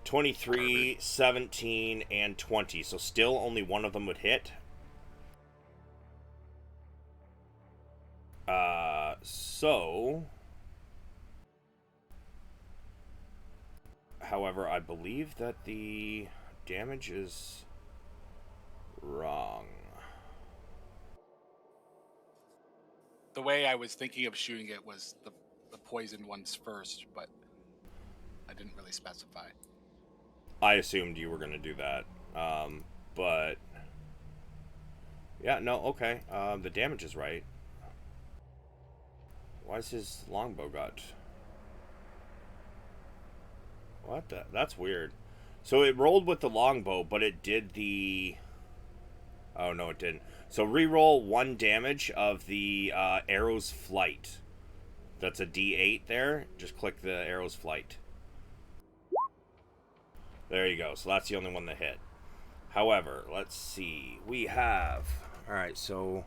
23, 17, and 20. So still only 1 of them would hit. So However, I believe that the damage is wrong. The way I was thinking of shooting it was the poisoned ones first, but I didn't really specify. I assumed you were going to do that. But yeah, no, okay. The damage is right. Why is his longbow got... What the... That's weird. So it rolled with the longbow, but it did the... Oh, no, it didn't. So re-roll 1 damage of the arrow's flight. That's a D8 there. Just click the arrow's flight. There you go. So that's the only one that hit. However, let's see. We have... Alright, so...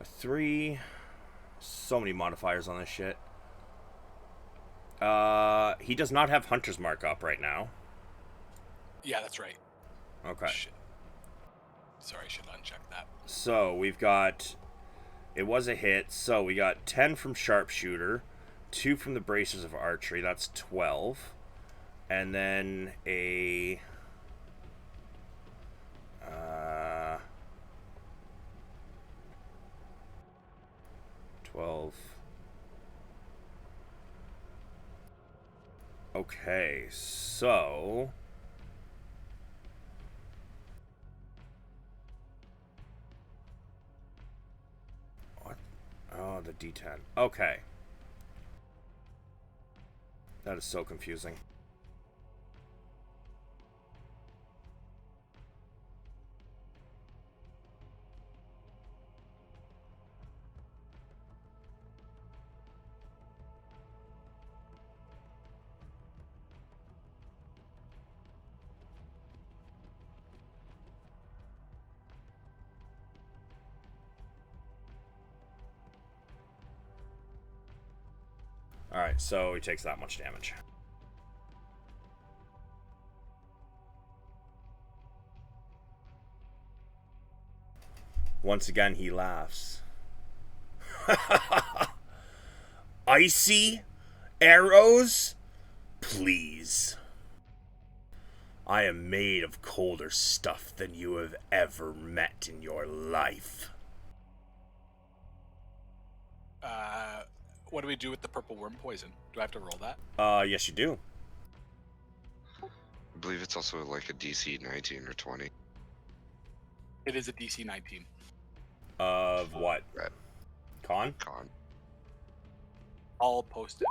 A 3... So many modifiers on this shit. He does not have Hunter's Mark up right now. Yeah, that's right. Okay. Shit. Sorry, I should uncheck that. So we've got... It was a hit. So we got 10 from Sharpshooter, 2 from the Bracers of Archery. That's 12. And then a... 12. Okay, so... What? Oh, the D10. Okay. That is so confusing. Alright, so he takes that much damage. Once again, he laughs. Icy arrows? Please. I am made of colder stuff than you have ever met in your life. What do we do with the purple worm poison? Do I have to roll that? Yes you do. I believe it's also like a DC 19 or 20. It is a DC 19. Of what? Right. Con? Con. I'll post it.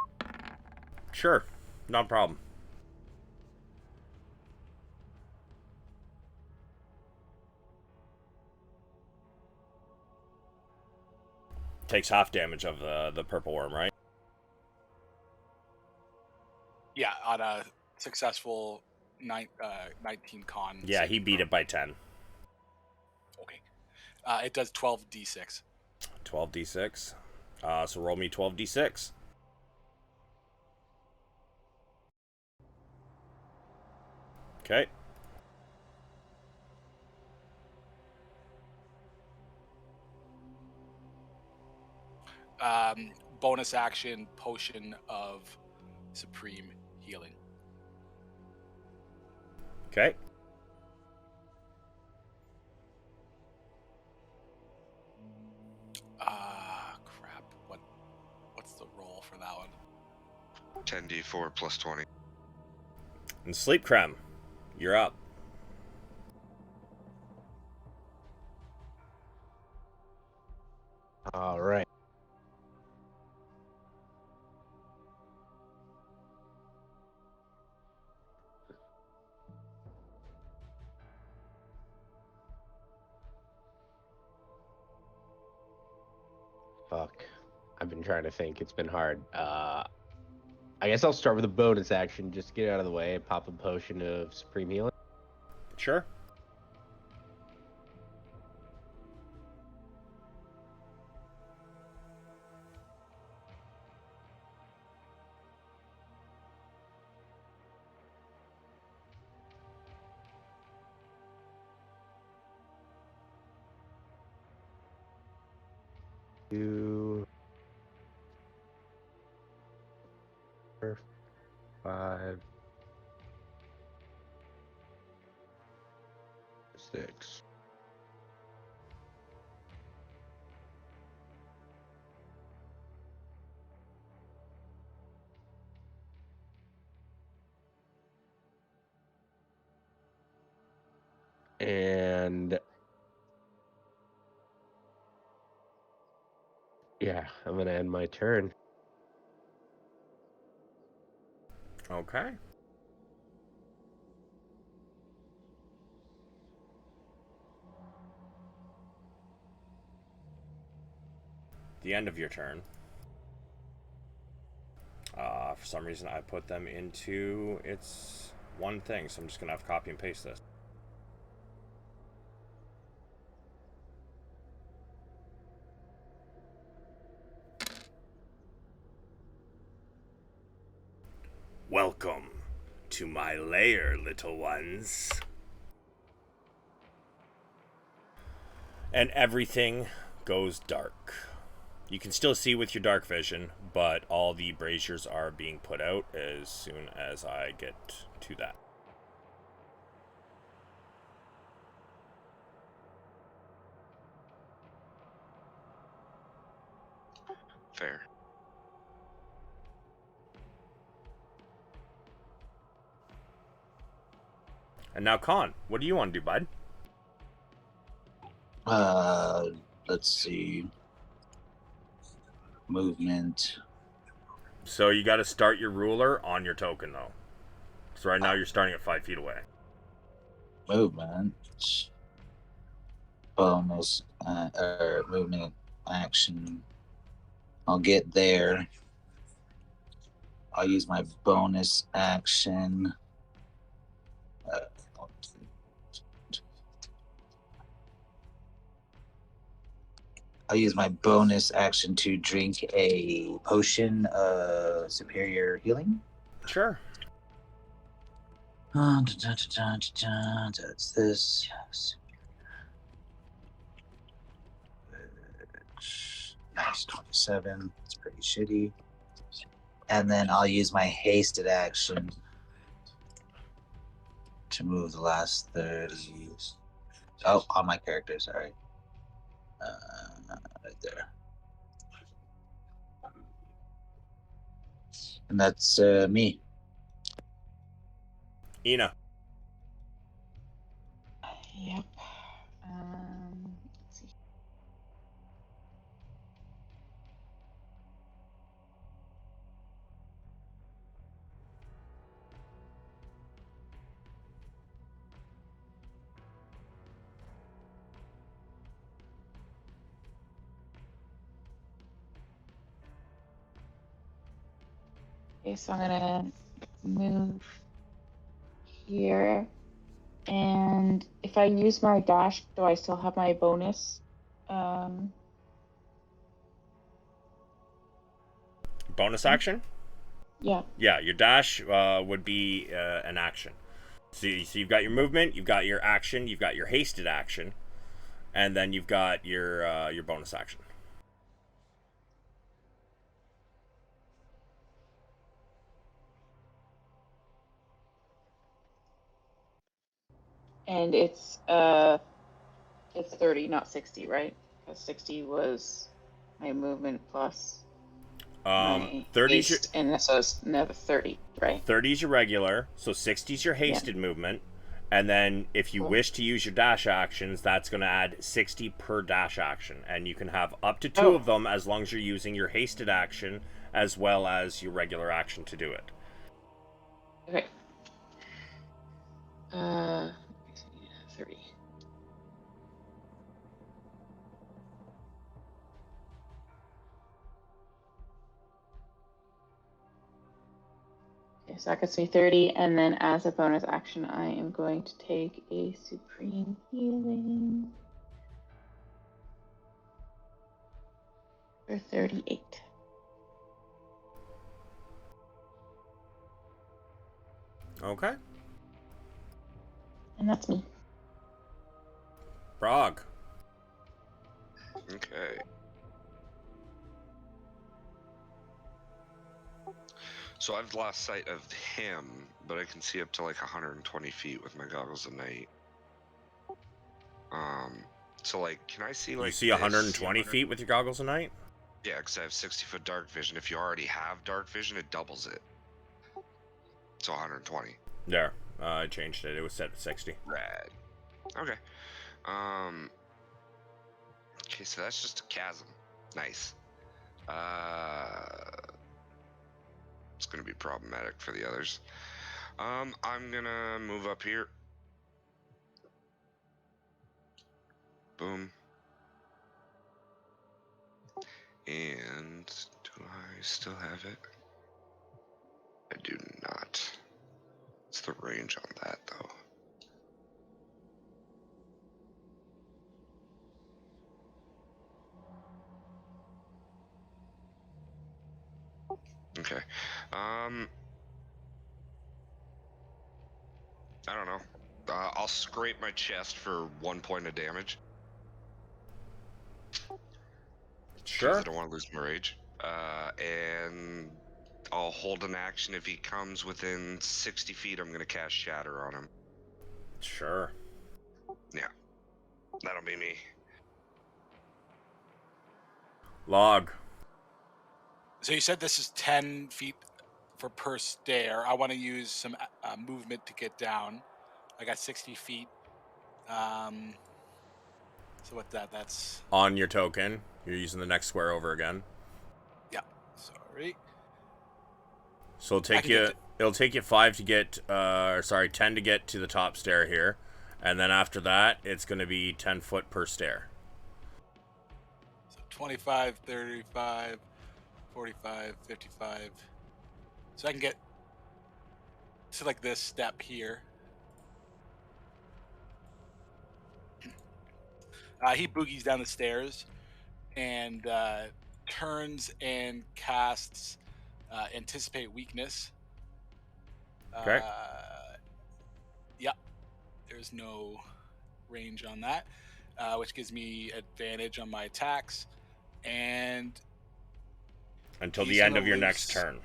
Sure. Not a problem. Takes half damage of the purple worm, right? Yeah, on a successful 19 con. Yeah, he saving beat throw. it by 10. Okay. It does 12d6. 12d6. So roll me 12d6. Okay. Bonus action potion of supreme healing. Okay. Crap. What's the roll for that one? 10d4 plus 20. And Sleep Creme, you're up. All right. Fuck. I've been trying to think. It's been hard. I guess I'll start with a bonus action. Just get out of the way and pop a potion of supreme healing. Sure. Two, 4, 5, 6. And yeah, I'm gonna end my turn. Okay. The end of your turn. For some reason, I put them into its one thing, so I'm just gonna have to copy and paste this. Welcome to my lair, little ones. And everything goes dark. You can still see with your dark vision, but all the braziers are being put out as soon as I get to that. Fair. And now, Con, what do you want to do, bud? Let's see. Movement. So you got to start your ruler on your token, though. So right now you're starting at 5 feet away. Movement. Bonus. Or movement action. I'll get there. I'll use my bonus action. I'll use my bonus action to drink a potion of superior healing. Sure. That's this. Nice, 27. It's pretty shitty. And then I'll use my hasted action to move the last 30. Oh, on my character, sorry. Right there. And that's me. Ina. Yep. Let's see. Okay, so I'm gonna move here, and if I use my dash, do I still have my bonus? Bonus action? Yeah. Yeah, your dash would be an action. So you've got your movement, you've got your action, you've got your hasted action, and then you've got your bonus action. And it's 30, not 60, right? Because 60 was my movement plus my 30 is your, haste, and so it's another 30, right? 30 is your regular, so 60 is your hasted movement, and then if you wish to use your dash actions, that's going to add 60 per dash action, and you can have up to 2 of them as long as you're using your hasted action as well as your regular action to do it. Okay. 30. Okay, so that gets me 30, and then as a bonus action, I am going to take a supreme healing for 38. Okay. And that's me. Frog. Okay. So I've lost sight of him, but I can see up to like 120 feet with my goggles of night. So like, can I see like? You see this? 120 feet with your goggles of night? Yeah, because I have 60-foot dark vision. If you already have dark vision, it doubles it. So 120. There. I changed it. It was set at 60. Rad. Okay. Okay, so that's just a chasm. Nice. It's gonna be problematic for the others. I'm gonna move up here. Boom. And do I still have it? I do not. What's the range on that though? Okay. I don't know. I'll scrape my chest for 1 point of damage. Sure. Because I don't want to lose my rage. And I'll hold an action if he comes within 60 feet. I'm gonna cast Shatter on him. Sure. Yeah, that'll be me. Log. So you said this is 10 feet for per stair. I want to use some movement to get down. I got 60 feet. So what's that? That's On your token. You're using the next square over again. yeah. Sorry. So it'll take you 5 to get, 10 to get to the top stair here. And then after that, it's going to be 10 foot per stair. So 25, 35, 45, 55. So I can get to like this step here. He boogies down the stairs and turns and casts Anticipate Weakness. Okay. Yep. There's no range on that, which gives me advantage on my attacks. And Until he's the end gonna of your lose- next turn.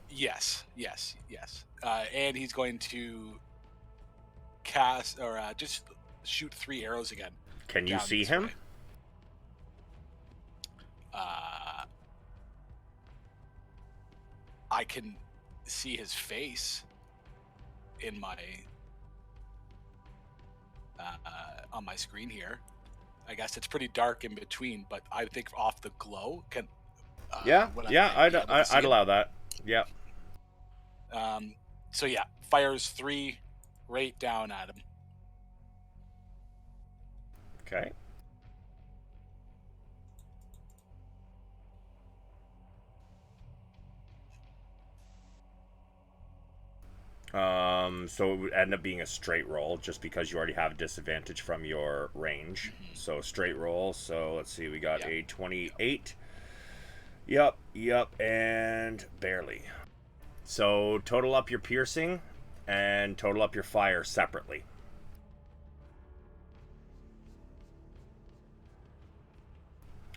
Yes. And he's going to cast or just shoot 3 arrows again. Can you down see this him? way. I can see his face in my on my screen here. I guess it's pretty dark in between, but I think off the glow can. I'd allow that. Yeah. So yeah, fires 3 right down at him. Okay. So it would end up being a straight roll just because you already have disadvantage from your range. Mm-hmm. So straight roll. So let's see, we got Yep. a 28. Yep, and barely. So total up your piercing and total up your fire separately.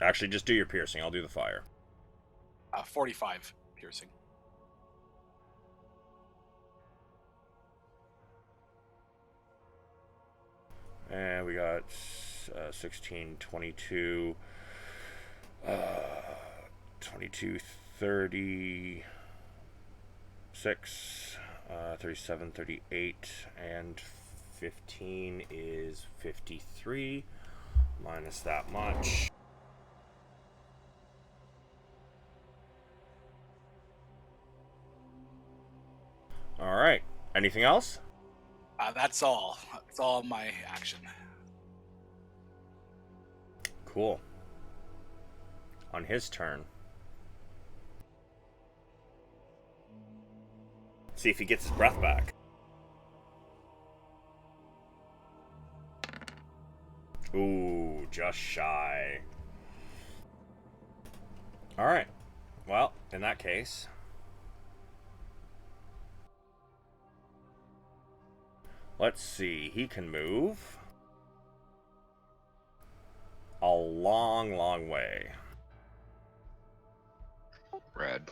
Actually, just do your piercing. I'll do the fire. 45 piercing. And we got 16, 22, 22, 36, 37, 38, and 15 is 53, minus that much. All right. Anything else? That's all. That's all my action. Cool. On his turn. See if he gets his breath back. Ooh, just shy. Alright. Well, in that case... let's see. He can move... a long, long way. Red.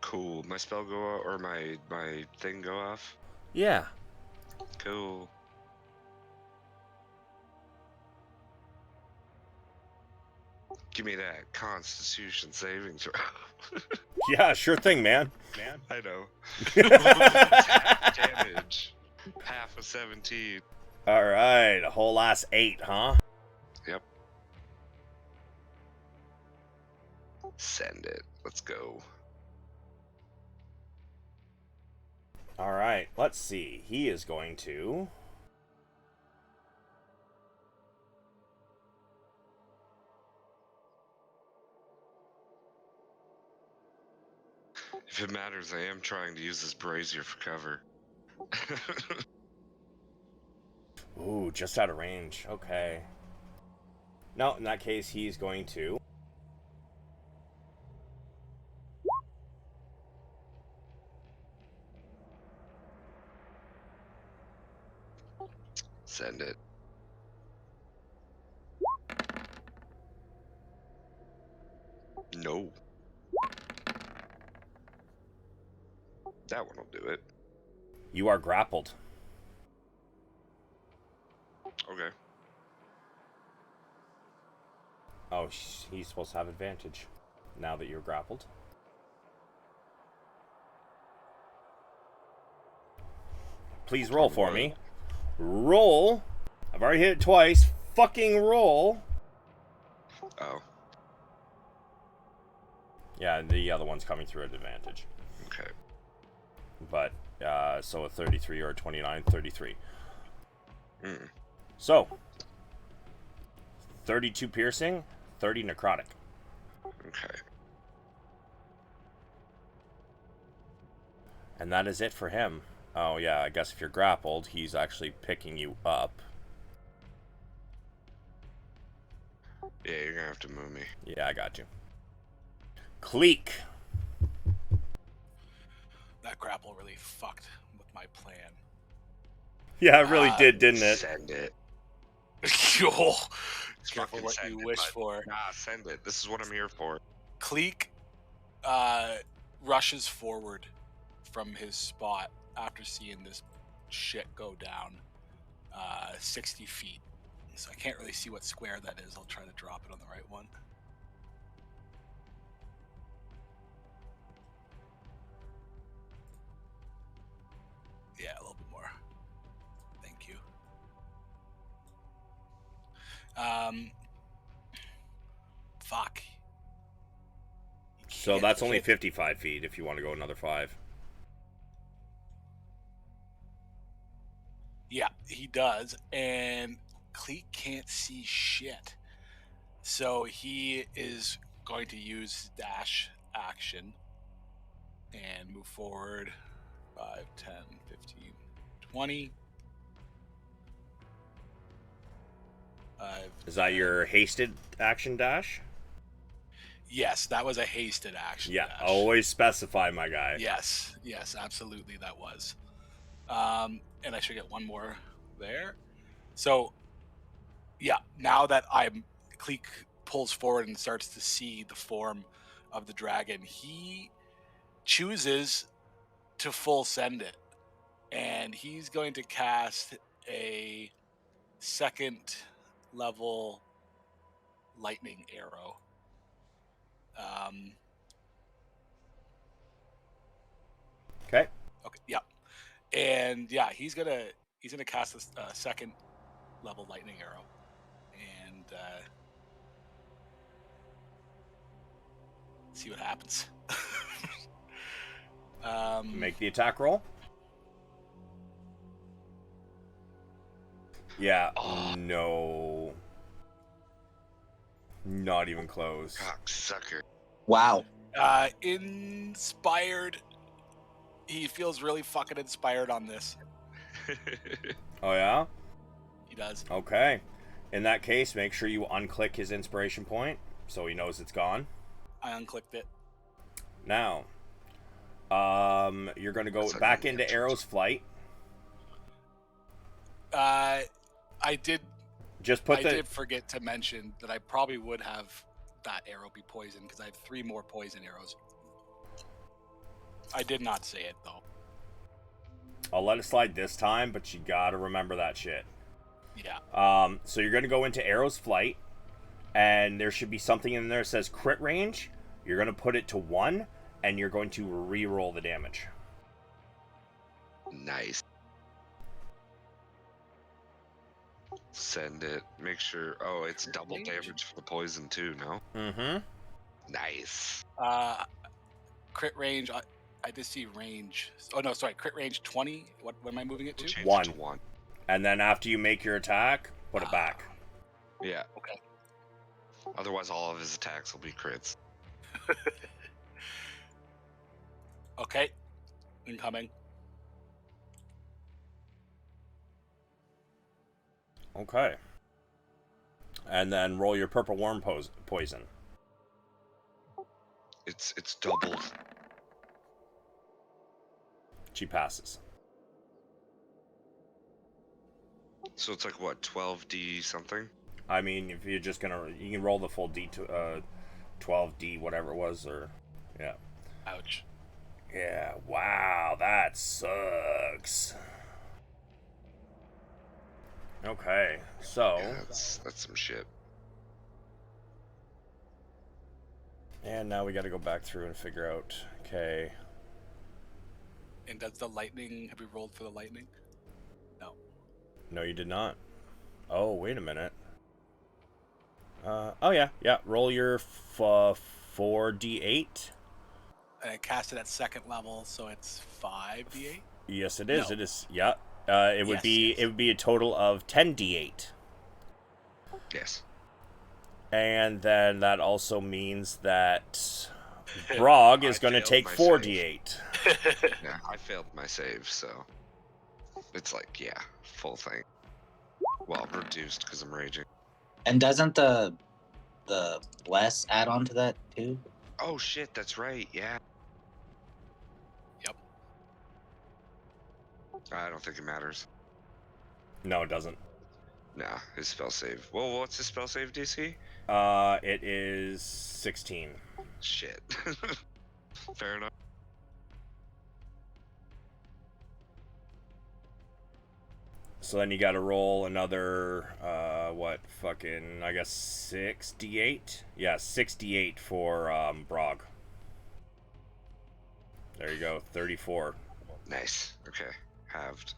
Cool. My spell go off, or my thing go off? Yeah. Cool. Give me that Constitution saving throw. Yeah, sure thing, man. I know. Attack damage. Half of 17. All right, a whole last 8, huh? Yep. Send it. Let's go. All right, let's see. He is going to... If it matters, I am trying to use this brazier for cover. Ooh, just out of range. Okay. No, in that case, he's going to... Send it. No. That one will do it. You are grappled. Okay. Oh, he's supposed to have advantage now that you're grappled. Please roll for me. Roll. I've already hit it twice. Fucking roll. Oh, Yeah, the other one's coming through at advantage. okay. But, so a 33 or a 29, 33. Mm. So, 32 piercing, 30 necrotic. Okay. And that is it for him. Oh, yeah, I guess if you're grappled, he's actually picking you up. Yeah, you're gonna have to move me. Yeah, I got you. Cleek. That grapple really fucked with my plan. Yeah, it really did, didn't it? Send it. Yo, Just careful fucking what send you it, wish bud. for. Nah, send it. This is what I'm here for. Cleek rushes forward from his spot after seeing this shit go down 60 feet. So I can't really see what square that is. I'll try to drop it on the right one. Yeah, a little bit more. Thank you. Fuck. You So can't that's only hit. 55 feet if you want to go another 5. Yeah, he does, and Cleek can't see shit. So he is going to use dash action and move forward 5, 10, 15, 20. Is that your hasted action dash? Yes, that was a hasted action. Yeah, dash. always specify, my guy. Yes, absolutely, that was. And I should get one more there. So, yeah, now that Cleek pulls forward and starts to see the form of the dragon, he chooses to full send it. And he's going to cast a 2nd level lightning arrow. Okay. Okay, yeah. And yeah, he's gonna cast this 2nd level lightning arrow, and see what happens. Make the attack roll. Yeah. Oh. No. Not even close. Cocksucker. Wow. Inspired. He feels really fucking inspired on this. Oh, yeah? He does. Okay. In that case, make sure you unclick his inspiration point so he knows it's gone. I unclicked it. Now, you're going to go That's back like- into Arrow's flight. I did. Just put I the... did forget to mention that I probably would have that arrow be poisoned because I have 3 more poison arrows. I did not say it though. I'll let it slide this time, but you gotta remember that shit. Yeah. So you're gonna go into Arrow's Flight, and there should be something in there that says crit range. You're gonna put it to 1, and you're going to re-roll the damage. Nice. Send it. Make sure. Oh, it's double damage for the poison too. No. Mm-hmm. Nice. Crit range. I did see range. Oh no, sorry. Crit range 20. What am I moving it to? Change 1. it to 1. And then after you make your attack, put it back. Yeah. Okay. Otherwise, all of his attacks will be crits. Okay. Incoming. Okay. And then roll your purple worm poison. It's doubled. She passes. So it's like what, 12d something? I mean, if you're just gonna, you can roll the full D to 12d whatever it was, or yeah. Ouch. Yeah. Wow, that sucks. Okay, so Yeah, that's some shit. and now we got to go back through and figure out. Okay. And does the lightning? Have we rolled for the lightning? No. No, you did not. Oh, wait a minute. Oh yeah. Roll your 4d8. And I cast it at second level, so it's 5d8. Yes, it is. No. It is. Yeah. It would Yes, be. yes. It would be a total of 10d8. Yes. And then that also means that Brog is I going to failed take my 4d8. Yeah, I failed my save, so it's like, yeah, full thing. Well, reduced because I'm raging. And doesn't the bless add on to that too? Oh shit, that's right. Yeah. Yep. I don't think it matters. No, it doesn't. Nah, his spell save. Well, what's his spell save DC? It is 16. Shit. Fair enough. So then you got to roll another, I guess 6d8? Yeah, 6d8 for Brog. There you go, 34. Nice. Okay. Halved.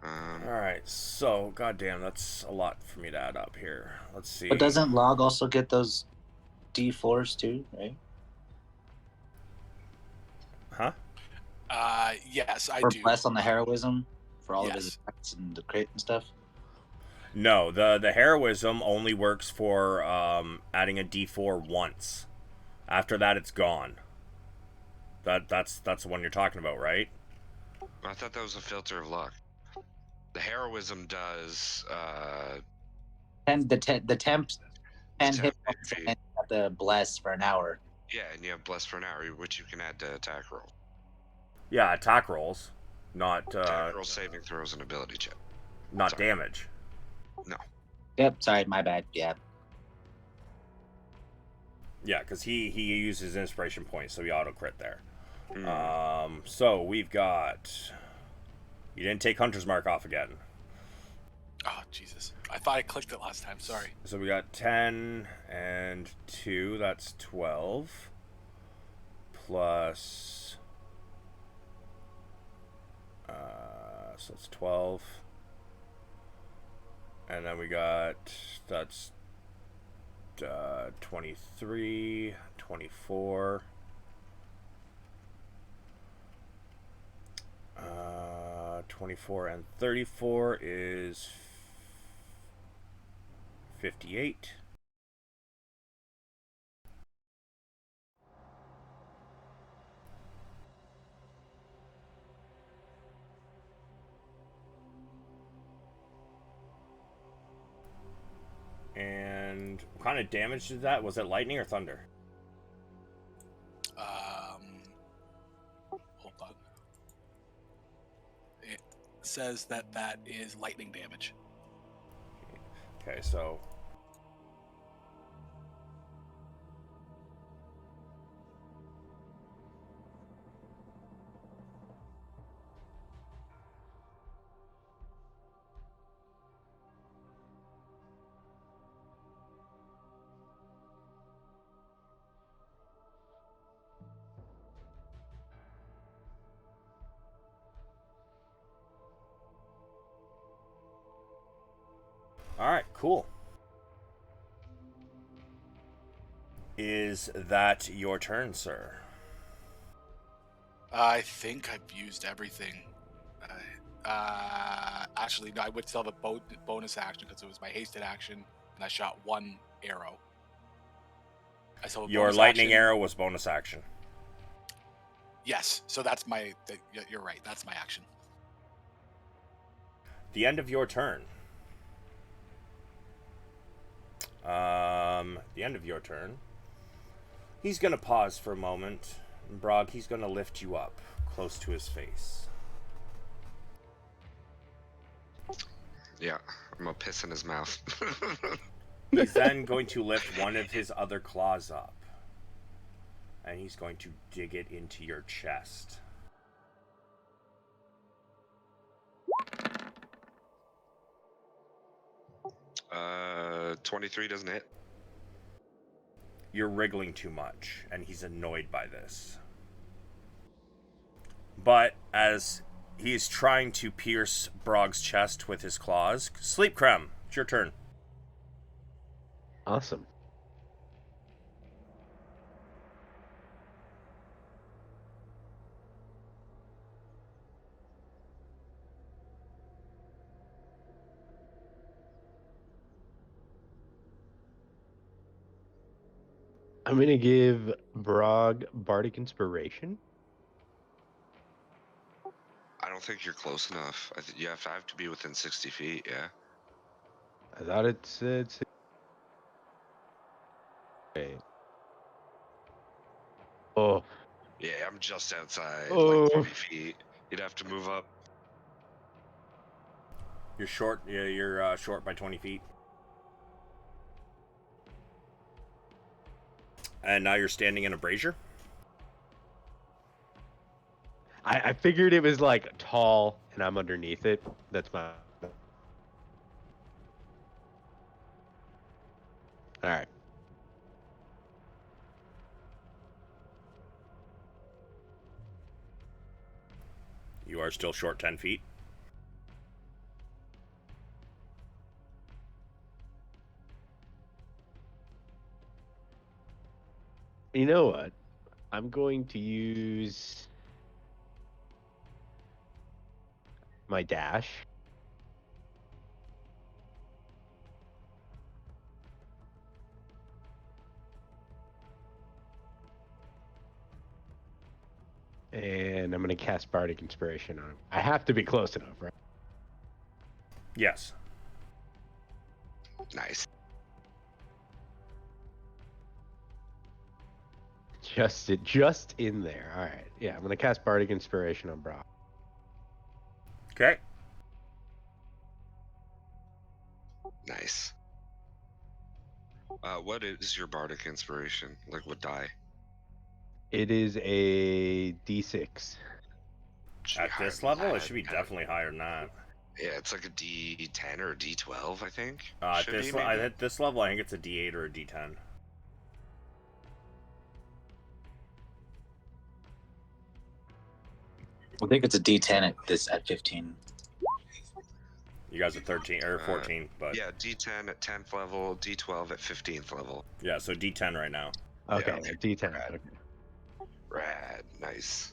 Alright, so, goddamn, that's a lot for me to add up here. Let's see. But doesn't Log also get those D4s too, right? Huh? Yes, I Or do. bless on the heroism for all of his Yes. attacks and the crit and stuff. No, the heroism only works for adding a d4 once. After that, it's gone. That's the one you're talking about, right? I thought that was a filter of luck. The heroism does And the temp the and hit temp points HP. and you have to bless for an hour. Yeah, and you have bless for an hour, which you can add to attack roll. Yeah, attack rolls, not Attack roll, saving throws, and ability check. not Sorry. damage. No. Yep, sorry, my bad. Yeah. Yeah, because he uses inspiration points, so he auto crit there. Mm. So we've got. You didn't take Hunter's Mark off again. Oh Jesus! I thought I clicked it last time. Sorry. So we got 10 and 2. That's 12. Plus. So it's 12. And then we got. That's 23, 24. 24 and 34 is 58. And what kind of damage did that? Was it lightning or thunder? Hold on. It says that is lightning damage. Okay, so All right, cool. Is that your turn, sir? I think I've used everything. Actually, no, I would still have a bonus action because it was my hasted action, and I shot one arrow. I still have a Your bonus lightning action. arrow was bonus action. Yes, so that's my. You're right. That's my action. The end of your turn. The end of your turn. He's gonna pause for a moment. And Brog, he's gonna lift you up close to his face. Yeah, I'm gonna piss in his mouth. He's then going to lift one of his other claws up. And he's going to dig it into your chest. Uh, 23 doesn't hit. You're wriggling too much, and he's annoyed by this. But as he's trying to pierce Brog's chest with his claws, Sleep Creme, it's your turn. Awesome. I'm gonna give Brog Bardic Inspiration. I don't think you're close enough. You have to be within 60 feet. Yeah. I thought it said. Wait. Oh. Yeah, I'm just outside, Oh. like 30 feet. You'd have to move up. You're short. Yeah, you're short by 20 feet. And now you're standing in a brazier. I figured it was like tall, and I'm underneath it. That's my. All right. You are still short 10 feet. You know what? I'm going to use my dash. And I'm going to cast Bardic Inspiration on him. I have to be close enough, right? Yes. Nice. Just in there. All right. Yeah, I'm going to cast Bardic Inspiration on Brock. Okay. Nice. What is your bardic inspiration? Like what die? It is a D6. Should be At higher this than level, that. it should be definitely higher than that. Yeah, it's like a D10 or a D12, I think. At Should this, be, maybe. at this level, I think it's a D8 or a D10. I think it's a D10 at 15. You guys are 13 or 14, but Yeah, D10 at 10th level, D12 at 15th level. yeah, so D10 right now. Okay, okay. D10. Rad. Okay. Rad, nice.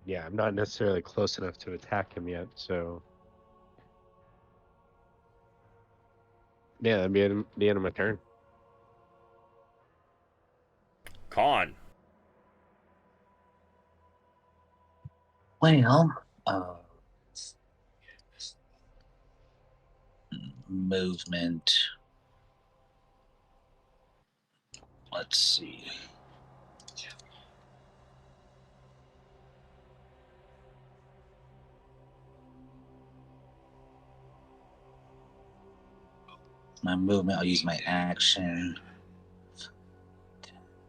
Yeah, I'm not necessarily close enough to attack him yet, so. Yeah, that'd be the end of my turn. Con. Well, movement. Let's see. My movement, I'll use my action.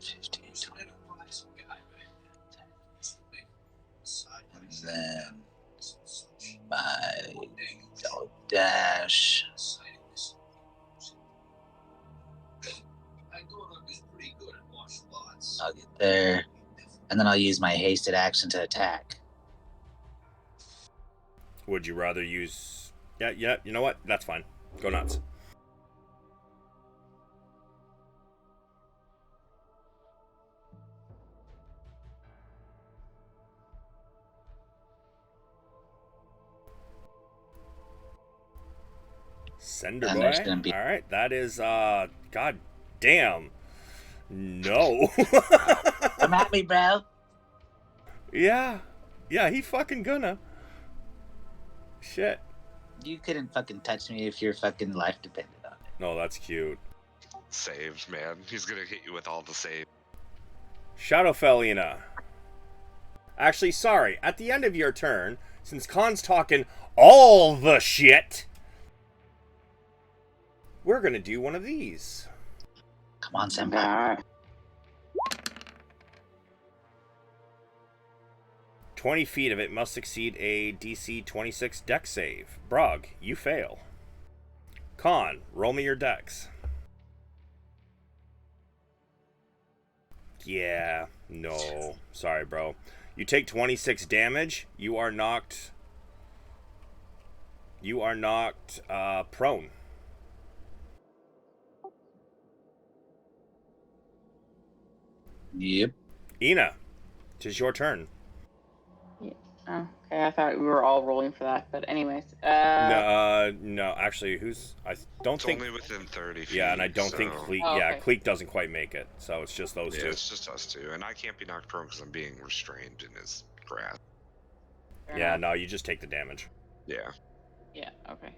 15, 20. And then my dash. I'll get there. And then I'll use my hasted action to attack. Would you rather use... Yeah, you know what? That's fine. Go nuts. Sender And there's boy. gonna be- Alright, that is, god damn. No. Come at me, bro. Yeah, he fucking gonna. Shit. You couldn't fucking touch me if your fucking life depended on it. No, that's cute. Saved, man. He's gonna hit you with all the save. Shadowfellina. Actually, sorry. At the end of your turn, since Khan's talking all the shit, we're gonna do one of these. Come on, senpai. 20 feet of it must succeed a DC 26 dex save. Brog, you fail. Khan, roll me your dex. Yeah, no. Sorry, bro. You take 26 damage. You are knocked prone. Yep. Ina, 'tis your turn. Yeah. Oh, okay, I thought we were all rolling for that, but anyways. No, actually, I don't It's think. only within 30 feet. Yeah, and I don't think so- Cleek. Oh, Yeah, okay. Cleek doesn't quite make it, so it's just those Yeah, two. it's just us two, and I can't be knocked prone because I'm being restrained in his grasp. Fair Yeah, enough. no, you just take the damage. Yeah. Yeah, okay.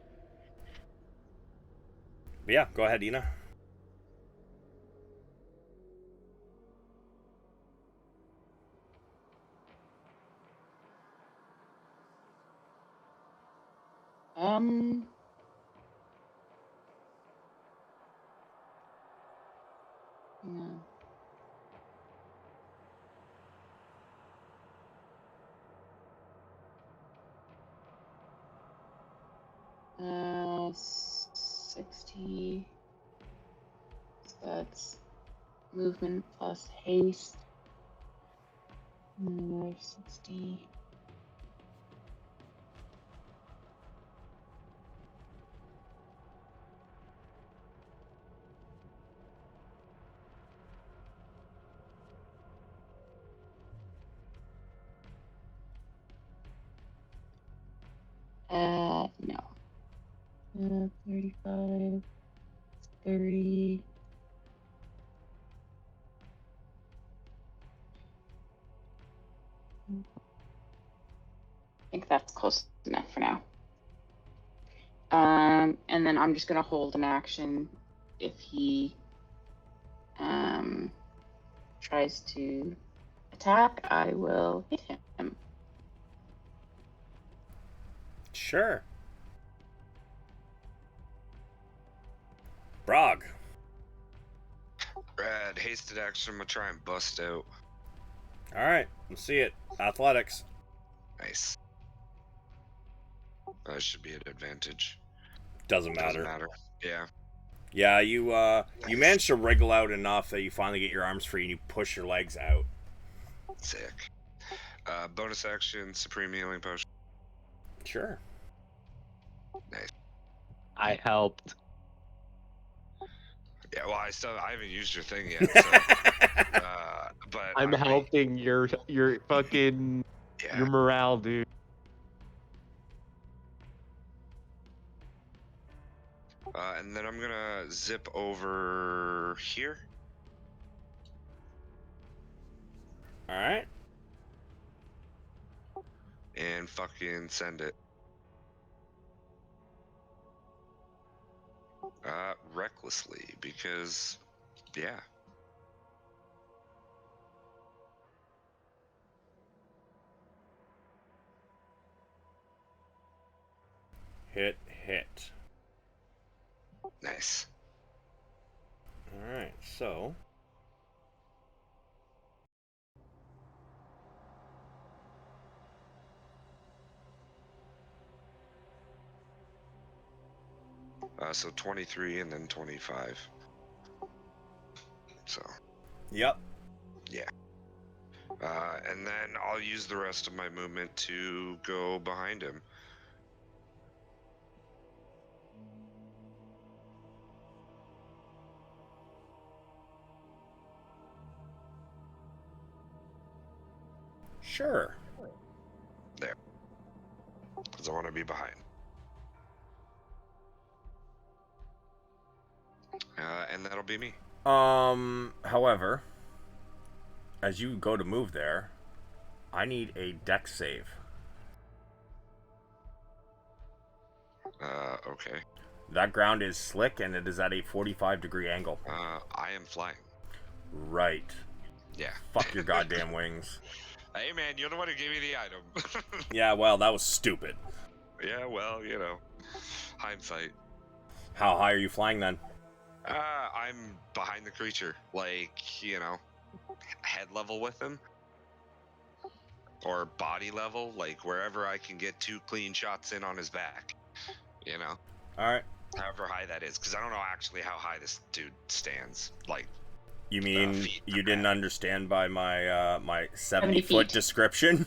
But yeah, go ahead, Ina. No. Uh, 60. So that's movement plus haste. Another 60. No. 35, 30. I think that's close enough for now. And then I'm just gonna hold an action if he tries to attack. I will hit him. Sure. Brog. Rad, hasted action. I'm gonna try and bust out. All right, let's see it. Athletics. Nice. That should be an advantage. Doesn't Doesn't matter. matter. Yeah. Yeah, you managed to wriggle out enough that you finally get your arms free and you push your legs out. Sick. Bonus action, Supreme Healing Potion. Sure. I helped. Yeah, well, I haven't used your thing yet. So, but I'm I mean, helping your fucking Yeah. your morale, dude. And then I'm gonna zip over here. All right. And fucking send it. Recklessly, because, yeah. Hit. Nice. All right, so. So 23 and then 25. So, Yep. and then I'll use the rest of my movement to go behind him Sure. There. Because I want to be behind. And that'll be me. However, as you go to move there, I need a dex save. Okay. That ground is slick and it is at a 45-degree angle. I am flying. Right. Yeah. Fuck your goddamn wings. Hey, man, you're the one who gave me the item. Yeah, well, that was stupid. Yeah, well, you know, hindsight. How high are you flying then? I'm behind the creature, like, you know, head level with him. Or body level, like wherever I can get 2 clean shots in on his back. You know? Alright. However high that is, because I don't know actually how high this dude stands. Like, You mean feet you from didn't that. understand by my my 70 70-foot feet. description?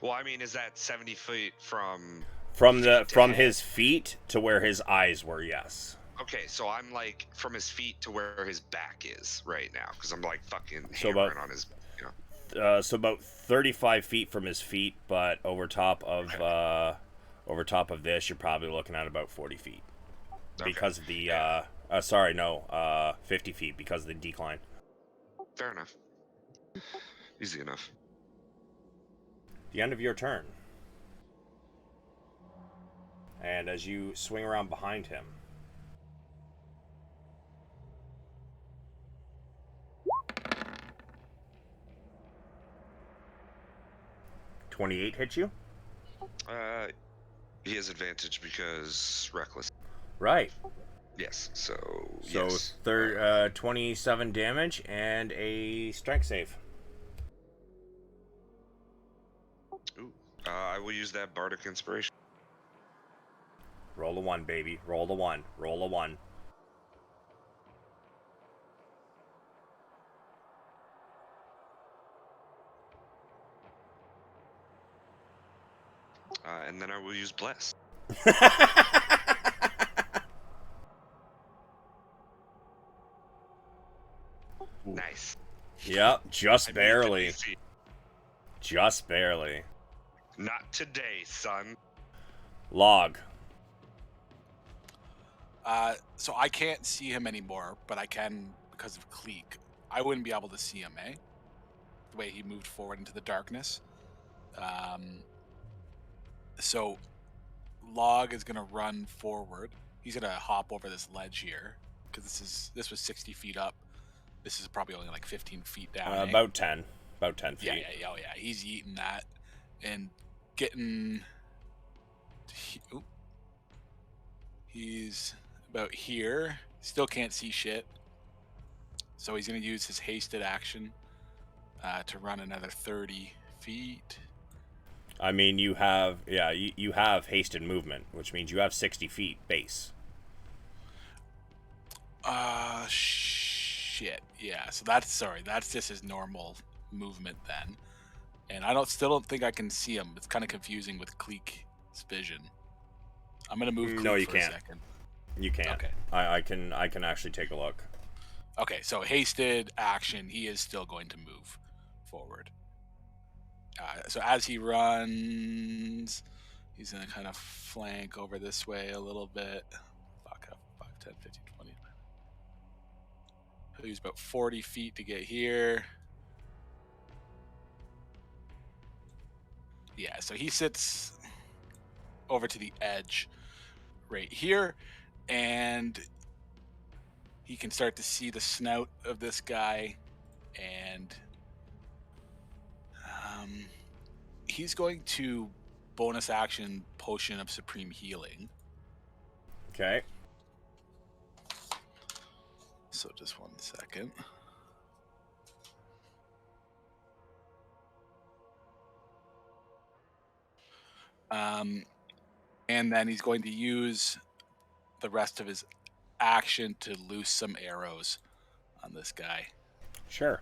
Well, I mean, is that 70 feet from... From feet to head? his feet to where his eyes were, yes. Okay, so I'm like from his feet to where his back is right now, because I'm like fucking So hammering about- on his, you know. So about 35 feet from his feet, but over top of this, you're probably looking at about 40 feet Okay. because of the 50 feet because of the decline. Fair enough. Easy enough. The end of your turn. And as you swing around behind him, .28 hits you? He has advantage because reckless. Right. Yes, so So yes. 27 damage and a strength save. I will use that bardic inspiration. Roll a 1, baby. Roll a 1. Roll a 1. And then I will use bless. Nice. Yep, just I made it barely. easy. Just barely. Not today, son. Log. So I can't see him anymore, but I can because of Cleek. I wouldn't be able to see him, eh? The way he moved forward into the darkness. So Log is gonna run forward. He's gonna hop over this ledge here because this was 60 feet up. This is probably only like 15 feet down. Eh? About 10 feet. Yeah. He's eating that and getting. He's about here. Still can't see shit. So he's gonna use his hasted action to run another 30 feet. I mean, you have hasted movement, which means you have 60 feet base. Shit. Yeah. So that's just his normal movement then. And I still don't think I can see him. It's kind of confusing with Cleek's vision. I'm gonna move Cleek No, you for can't. a second. You can't. Okay. I can actually take a look. Okay, so hasted action, he is still going to move forward. So as he runs, he's going to kind of flank over this way a little bit. Fuck, 10, 15, 20. He'll use about 40 feet to get here. Yeah, so he sits over to the edge right here, and he can start to see the snout of this guy, and he's going to bonus action Potion of Supreme Healing. Okay. So just 1 second. And then he's going to use the rest of his action to loose some arrows on this guy. Sure.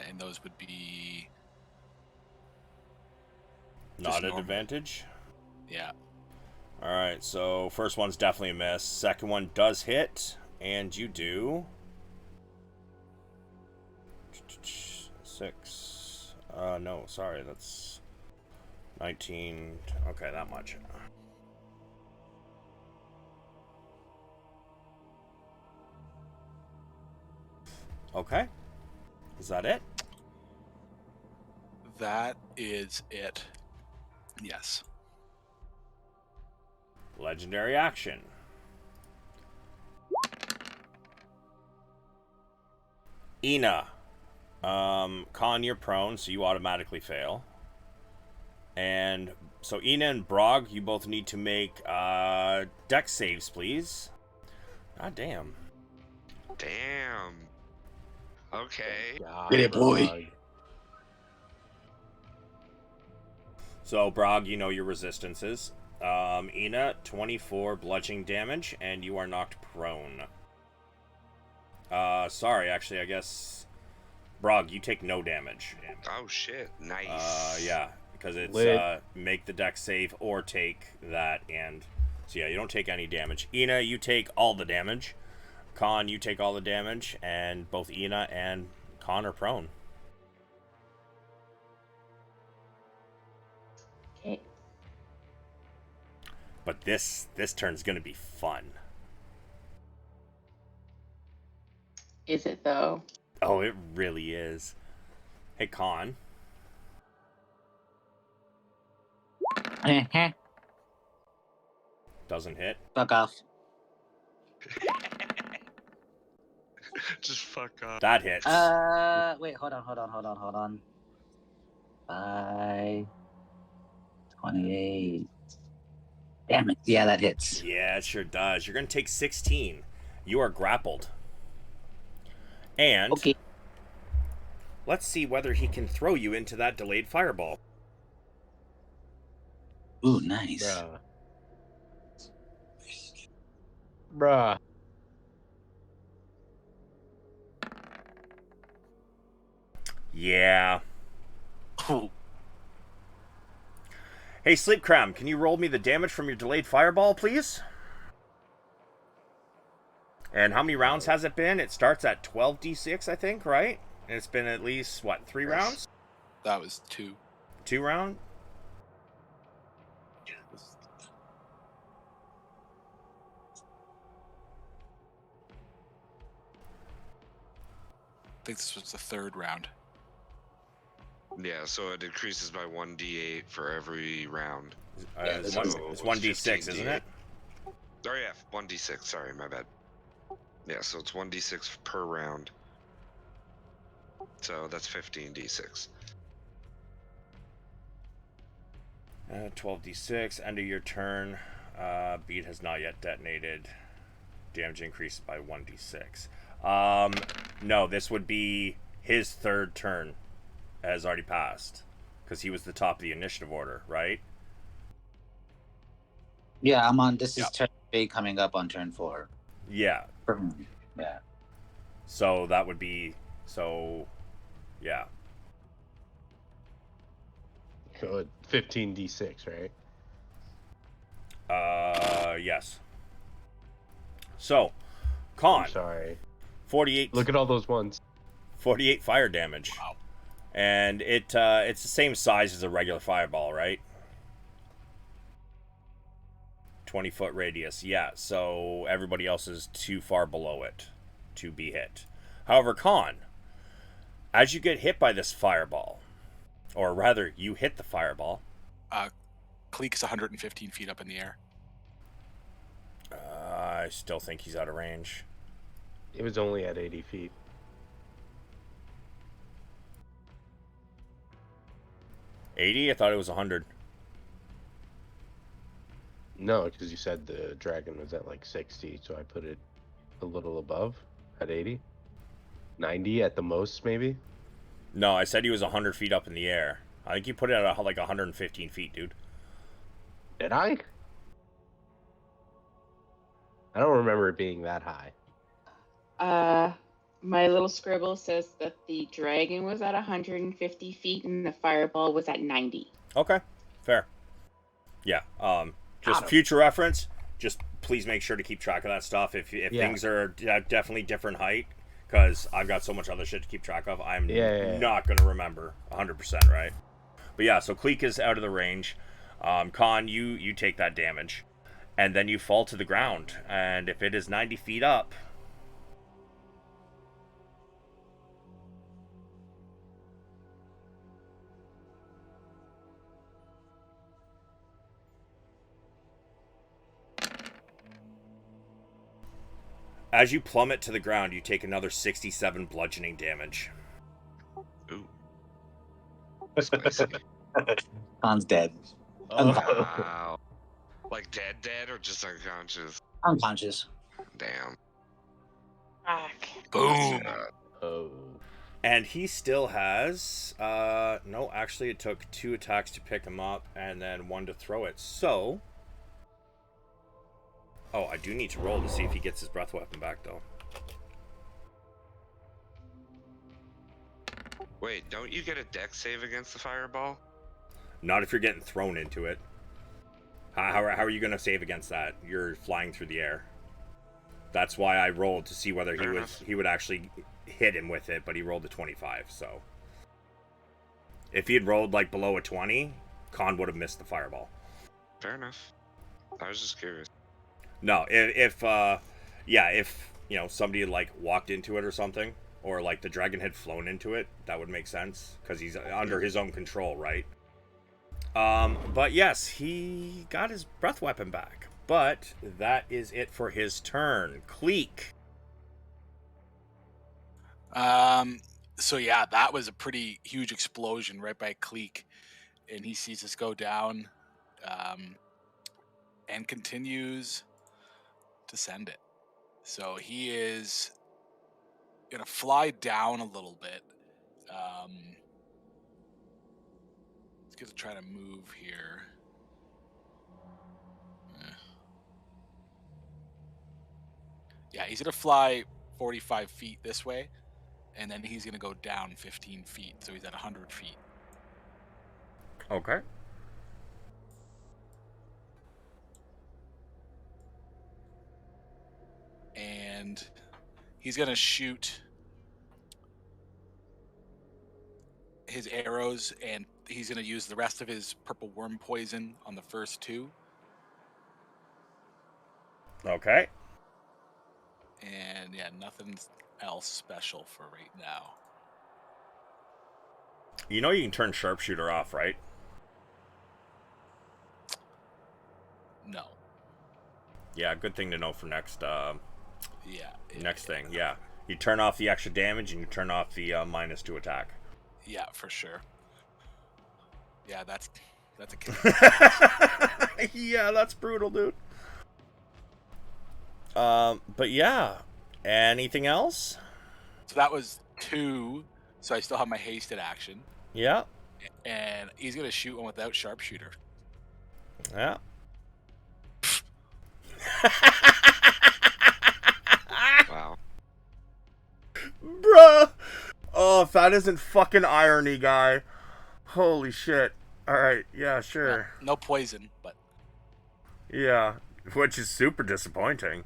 And those would be Not at normal. advantage. Yeah. All right. So first one's definitely a miss. Second one does hit, And you do 6. No, sorry, that's 19. Okay, that much. Okay. Is that it? That is it. Yes. Legendary action. Ina. Con, you're prone, so you automatically fail. And so Ina and Brog, you both need to make dex saves, please. God damn. Damn. Okay. God, Get it, boy. dog. So Brog, you know your resistances. Ina, 24 bludgeoning damage, and you are knocked prone. Sorry, actually, I guess Brog, you take no damage. Oh shit. Nice. Yeah, because it's Lit. make the dex save or take that, and so yeah, you don't take any damage. Ina, you take all the damage. Con, you take all the damage, and both Ina and Con are prone. Okay. But this turn's gonna be fun. Is it though? Oh, it really is. Hey, Con. Doesn't hit. Fuck off. Just fuck off. That hits. Wait, hold on. 5, 28. Damn it. Yeah, that hits. Yeah, it sure does. You're gonna take 16. You are grappled. And Okay. let's see whether he can throw you into that delayed fireball. Ooh, nice. Bruh. Bruh. Yeah. Ooh. Hey, Sleep Cram, can you roll me the damage from your delayed fireball, please? And how many rounds has it been? It starts at 12d6, I think, right? And it's been at least, what, 3 rounds? That was 2. 2 round? I think this was the 3rd round. Yeah, so it increases by 1d8 for every round. It's so it's 1d6, isn't it? Oh yeah, 1d6. Sorry, my bad. Yeah, so it's 1d6 per round. So that's 15d6. 12d6. End of your turn. Beat has not yet detonated. Damage increased by 1d6. No, this would be his 3rd turn. Has already passed. Because he was the top of the initiative order, right? Yeah, I'm on. This Yep. is turn 3 coming up on turn 4. Yeah. Yeah. So that would be... So... Yeah. Good. 15d6, right? Yes. So, Con, I'm sorry. 48. Look at all those ones. 48 fire damage. Wow. And it's the same size as a regular fireball, right? 20-foot radius. Yeah, so everybody else is too far below it to be hit. However, Con, as you get hit by this fireball, or rather, you hit the fireball. Cleek is 115 feet up in the air. I still think he's out of range. It was only at 80 feet. I thought it was 100. No, because you said the dragon was at like 60, so I put it a little above at 80. 90 at the most, maybe? No, I said he was 100 feet up in the air. I think you put it at like 115 feet, dude. Did I? I don't remember it being that high. My little scribble says that the dragon was at 150 feet and the fireball was at 90. Okay, fair. Yeah, just Got him. future reference, just please make sure to keep track of that stuff. If Yeah. things are definitely different height, because I've got so much other shit to keep track of, I'm not going to remember 100%, right? But yeah, so Cleek is out of the range. Con, you take that damage. And then you fall to the ground. And if it is 90 feet up... As you plummet to the ground, you take another 67 bludgeoning damage. Ooh. Spicy. Khan's dead. Wow. Like dead, or just unconscious? Unconscious. Damn. Fuck. Boom. Oh. And he still has... no, actually it took 2 attacks to pick him up, and then 1 to throw it. So... Oh, I do need to roll to see if he gets his breath weapon back, though. Wait, don't you get a dex save against the fireball? Not if you're getting thrown into it. How are you going to save against that? You're flying through the air. That's why I rolled to see whether he would actually hit him with it, but he rolled a 25, so... If he had rolled, like, below a 20, Khan would have missed the fireball. Fair enough. I was just curious. No, if you know, somebody had, like, walked into it or something, or, like, the dragon had flown into it, that would make sense, because he's under his own control, right? But yes, he got his breath weapon back. But that is it for his turn. Cleek. So yeah, that was a pretty huge explosion right by Cleek, and he sees us go down, and continues to send it. So he is gonna fly down a little bit. He's gonna try to move here. Yeah, he's gonna fly 45 feet this way, and then he's gonna go down 15 feet, so he's at 100 feet. Okay. And he's gonna shoot his arrows, and he's gonna use the rest of his purple worm poison on the first 2. Okay. And yeah, nothing else special for right now. You know you can turn sharpshooter off, right? No. Yeah, good thing to know for next Next thing. Yeah. You turn off the extra damage and you turn off the -2 attack. Yeah, for sure. Yeah, that's a kill. Yeah, that's brutal, dude. But yeah. Anything else? So that was 2. So I still have my hasted action. Yeah. And he's gonna shoot one without sharpshooter. Yeah. Wow. Bruh. Oh, if that isn't fucking irony, guy. Holy shit. Alright, yeah, sure. No poison, but Yeah, which is super disappointing.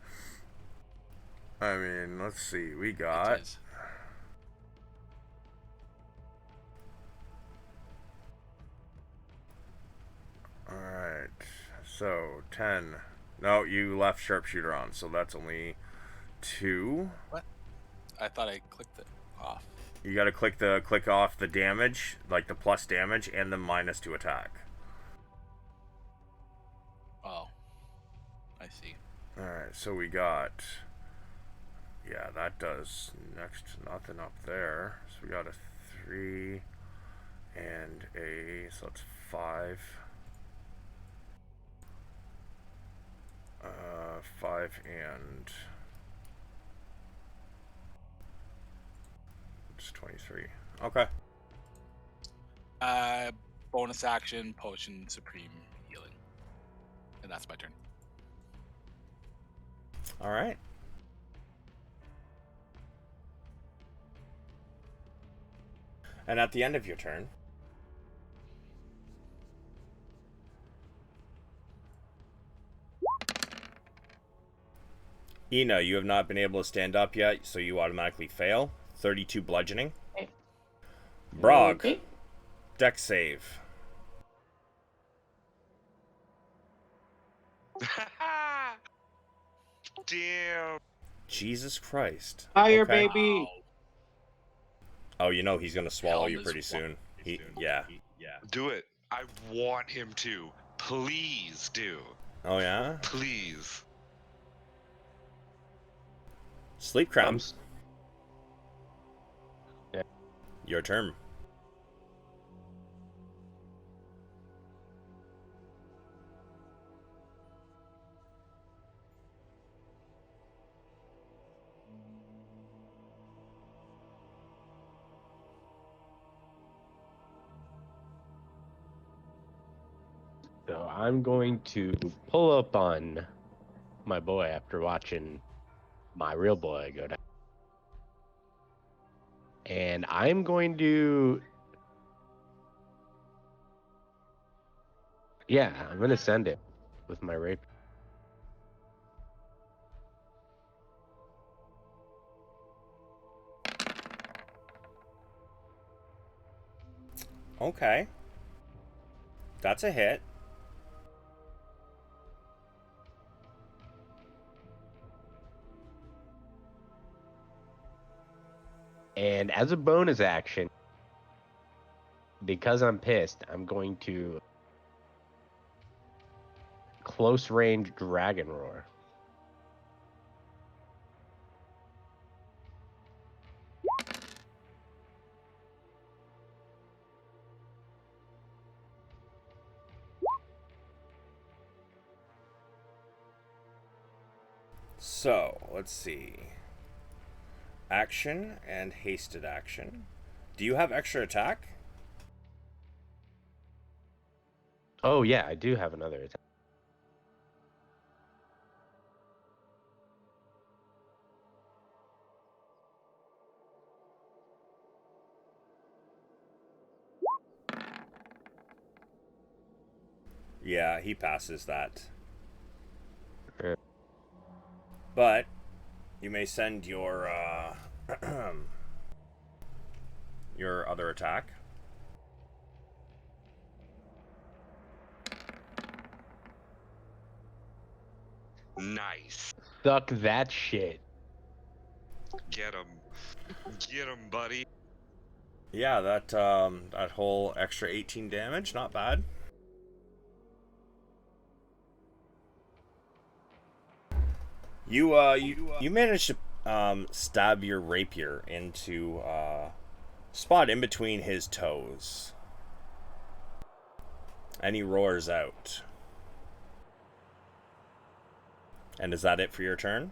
I mean, let's see. We got... it is. Alright, so 10. No, you left sharpshooter on, so that's only 2. What? I thought I clicked it off. You gotta click off the damage, like the plus damage, and the -2 attack. Oh. I see. Alright, so we got... Yeah, that does next nothing up there. So we got a 3 and a... So that's 5. 5 and... It's 23. Okay. Bonus action, potion, supreme healing. And that's my turn. Alright. And at the end of your turn, Ina, you have not been able to stand up yet, so you automatically fail. 32 bludgeoning. Okay. Brog, Okay. dex save. Damn. Jesus Christ. Fire, Okay. baby. Oh, you know he's gonna swallow Helm you is pretty soon. Yeah. Do it. I want him to. Please do. Oh yeah. Please. Sleep I'm cramps. Your turn. So I'm going to pull up on my boy after watching my real boy go down. And I'm going to... Yeah, I'm going to send it with my rape. Okay. That's a hit. And as a bonus action, because I'm pissed, I'm going to close range dragon roar. So, let's see. Action and hasted action. Do you have extra attack? Oh yeah, I do have another attack. Yeah, he passes that. Okay. But you may send your your other attack. Nice. Suck that shit. Get him. Get him, buddy. Yeah, that that whole extra 18 damage, not bad. You managed to stab your rapier into spot in between his toes. And he roars out. And is that it for your turn?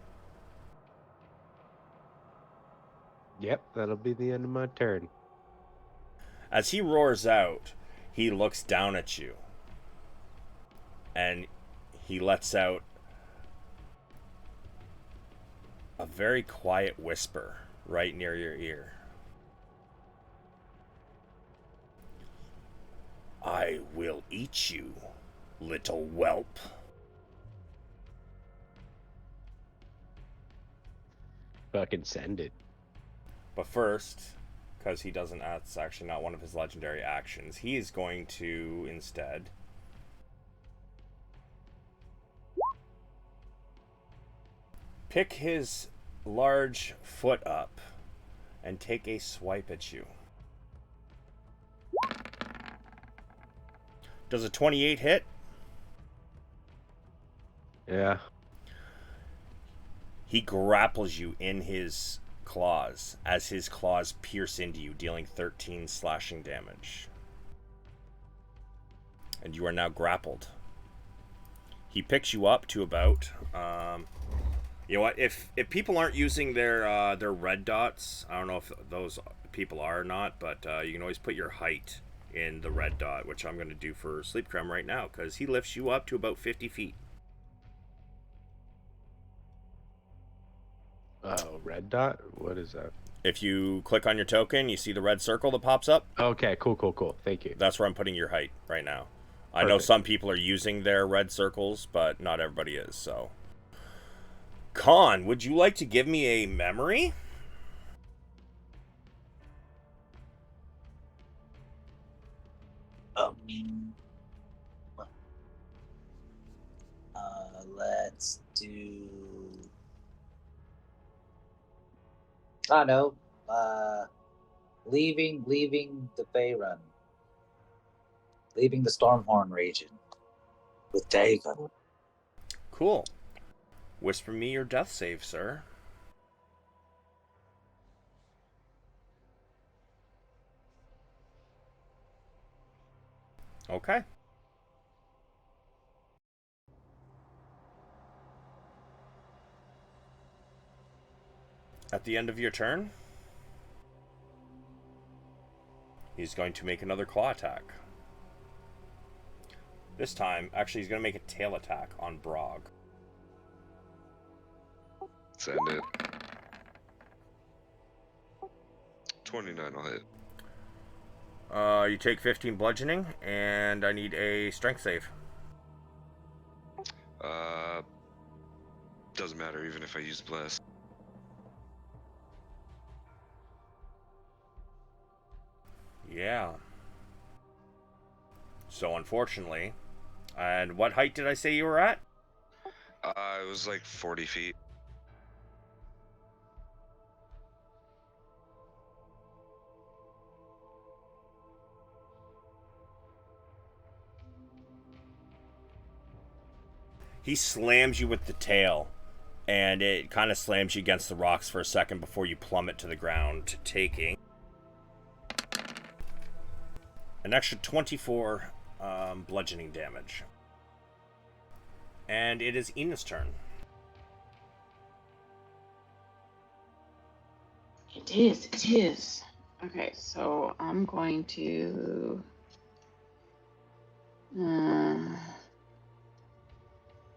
Yep, that'll be the end of my turn. As he roars out, he looks down at you. And he lets out a very quiet whisper right near your ear. I will eat you, little whelp. Fucking send it. But first, because he doesn't, that's actually not one of his legendary actions, he is going to instead pick his large foot up and take a swipe at you. Does a 28 hit? Yeah. He grapples you in his claws as his claws pierce into you, dealing 13 slashing damage. And you are now grappled. He picks you up to about... you know what? If people aren't using their red dots, I don't know if those people are or not, but you can always put your height in the red dot, which I'm going to do for Sleep Crumb right now, because he lifts you up to about 50 feet. Oh, red dot? What is that? If you click on your token, you see the red circle that pops up? Okay, cool. Thank you. That's where I'm putting your height right now. I know Perfect. some people are using their red circles, but not everybody is, so... Khan, would you like to give me a memory? Let's do. I know. Leaving the Faerun. Leaving the Stormhorn region with Dagon. Cool. Whisper me your death save, sir. Okay. At the end of your turn, he's going to make another claw attack. This time, actually, he's going to make a tail attack on Brog. Send it. 29 will hit. You take 15 bludgeoning, and I need a strength save. Doesn't matter even if I use bless. Yeah. So unfortunately, and what height did I say you were at? It was like 40 feet. He slams you with the tail, and it kind of slams you against the rocks for a second before you plummet to the ground, taking an extra 24 bludgeoning damage. And it is Ina's turn. It is. Okay, so I'm going to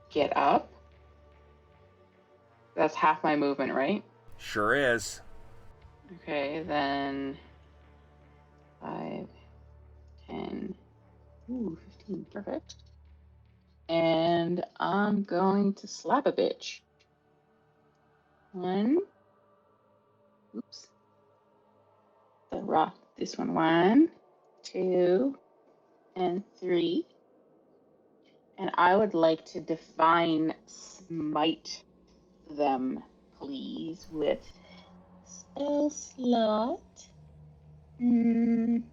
get up. That's half my movement, right? Sure is. Okay, then 5, 10, 15, perfect. And I'm going to slap a bitch. 1. Oops. The rock. This one. 1, 2, and 3. And I would like to divine smite them, please, with spell slot 3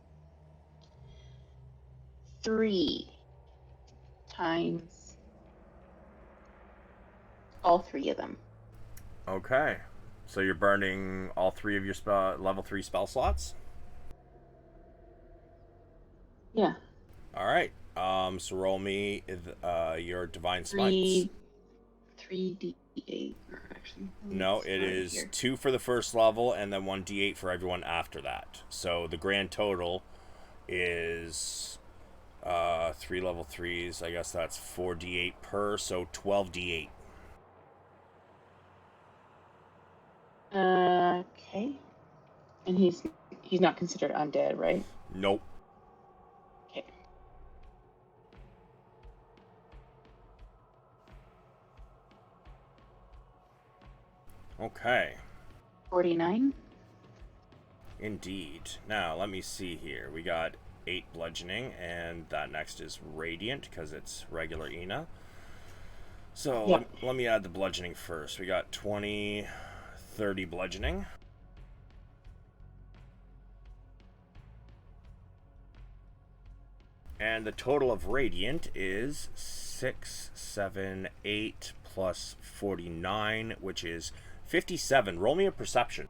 times all 3 of them. Okay. So you're burning all 3 of your level 3 spell slots? Yeah. Alright. So roll me your divine smites. 3d8. Actually, No, it is here. 2 for the first level and then 1d8 for everyone after that. So the grand total is 3 level 3s. I guess that's 4d8 per, so 12d8. Okay. And he's not considered undead, right? Nope. Okay. Okay. 49. Indeed. Now, let me see here. We got 8 bludgeoning, and that next is radiant, because it's regular Ina. So, Yeah. let me add the bludgeoning first. We got 20, 30 bludgeoning. And the total of radiant is 6, 7, 8, plus 49, which is 57. Roll me a perception.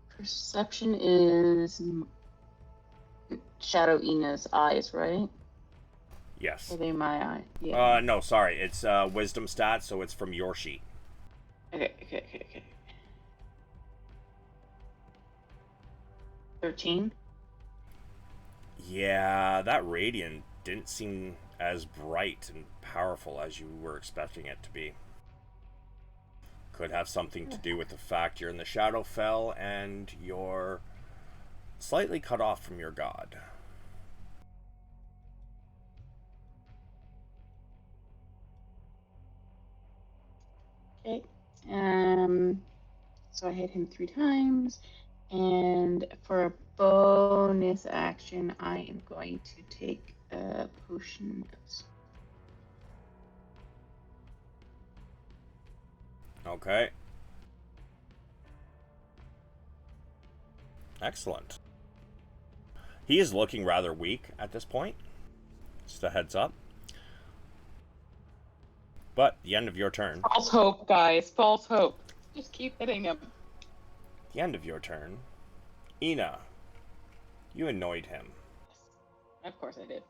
Perception is Shadow Ina's eyes, right? Yes. Are they my eye? Yeah. No, sorry. It's wisdom stat, so it's from your sheet. Okay. 13. Yeah, that radiant didn't seem as bright and powerful as you were expecting it to be. Could have something to do with the fact you're in the Shadowfell and you're slightly cut off from your god. Okay. So I hit him 3 times, and for a bonus action, I am going to take a potion. Okay. Excellent. He is looking rather weak at this point. Just a heads up. But the end of your turn. False hope, guys. False hope. Just keep hitting him. The end of your turn. Ina, you annoyed him. Of course I did.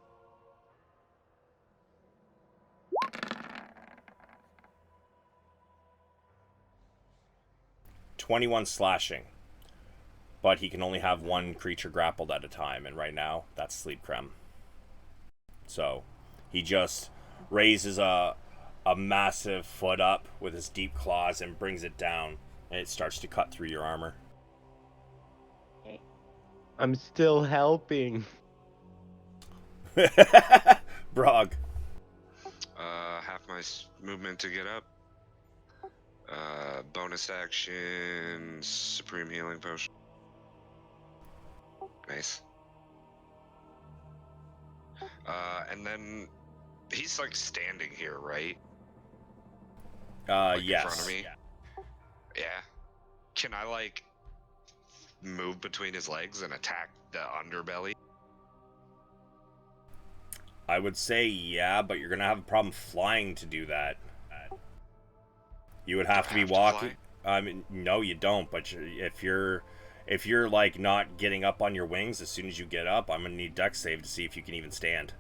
"21 slashing. But he can only have one creature grappled at a time, and right now, that's Sleep Creme. So, he just raises a massive foot up with his deep claws and brings it down, and it starts to cut through your armor. Okay. I'm still helping. Brog. Half my movement to get up. Bonus action, Supreme Healing Potion. Nice. And then he's like standing here, right? Like Yes. in front of me. Yeah. Can I like move between his legs and attack the underbelly? I would say yeah, but you're gonna have a problem flying to do that. You would have to be walking. I mean, no, you don't. But if you're like not getting up on your wings as soon as you get up, I'm gonna need Dex save to see if you can even stand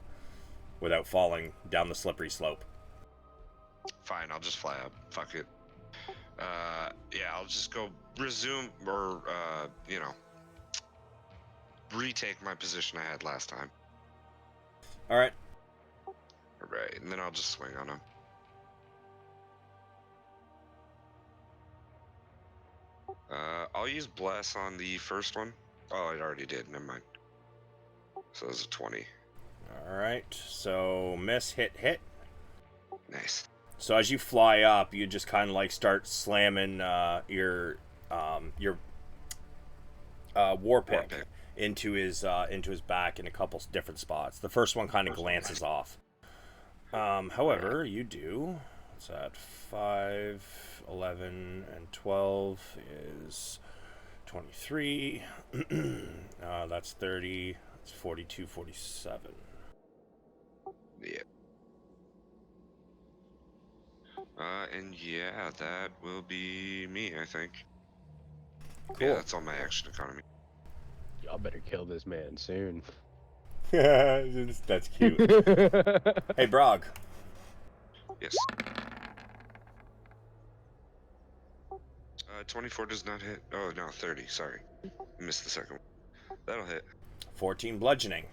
without falling down the slippery slope. Fine, I'll just fly up. Fuck it. Yeah, I'll just go resume or retake my position I had last time. All right. Alright, and then I'll just swing on him. I'll use Bless on the first one. Oh, it already did. Never mind. So it's a 20. All right. So miss, hit. Nice. So as you fly up, you just kind of like start slamming your war pick into his back in a couple different spots. The first one kind of glances off. However, you do. What's that? 5, 11, and 12 is 23. That's 30. That's 42, 47. Yeah. And yeah, that will be me, I think. Cool. Yeah, that's all my action economy. Y'all better kill this man soon. That's cute. Hey, Brog. Yes. 24 does not hit. Oh, no, 30. Sorry. Missed the second one. That'll hit. 14 bludgeoning.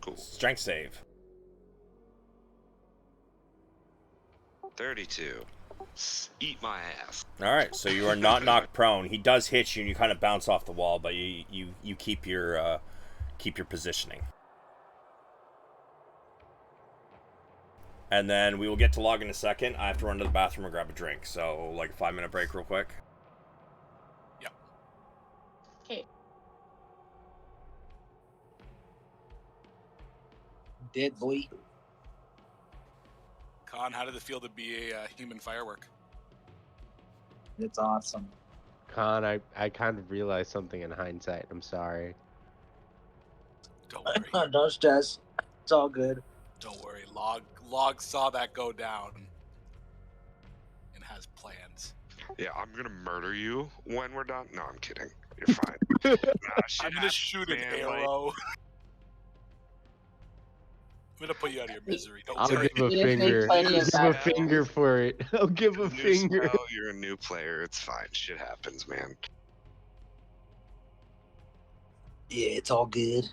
Cool. Strength save. 32. Eat my ass. All right, so you are not knocked prone. He does hit you, and you kind of bounce off the wall, but you keep your positioning. And then we will get to log in a second. I have to run to the bathroom and grab a drink, so like a 5-minute break real quick. Yep. Okay. Dead boy. Con, how did it feel to be a human firework? It's awesome. Khan, I kind of realized something in hindsight. I'm sorry. Don't worry. Don't stress. It's all good. Don't worry. Log saw that go down and has plans. Yeah, I'm gonna murder you when we're done. No, I'm kidding. You're fine. I'm gonna shoot an arrow. I'm gonna put you out of your misery. Don't I'll worry. give a You just make finger. plenty of Give a that. finger for it. I'll give a New finger. spell, you're a new player. It's fine. Shit happens, man. Yeah, it's all good.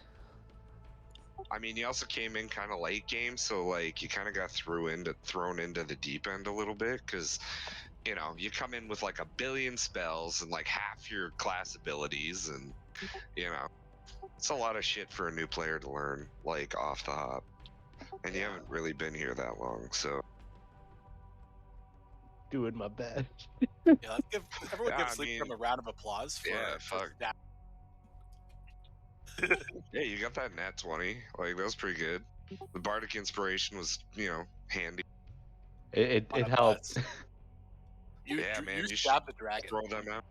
I mean, you also came in kind of late game, so like you kind of got thrown into the deep end a little bit, because you know you come in with like a billion spells and like half your class abilities, and you know it's a lot of shit for a new player to learn like off the hop, and you haven't really been here that long, so. doing my best. Yeah, let's give everyone Yeah, give I Sleepcram mean, a round of applause for, yeah, for fuck. that. Yeah, you got that nat 20. Like, that was pretty good. The Bardic Inspiration was, handy. It On a helped. bus. You Yeah, you, man, you you stabbed the dragon. Throw them out.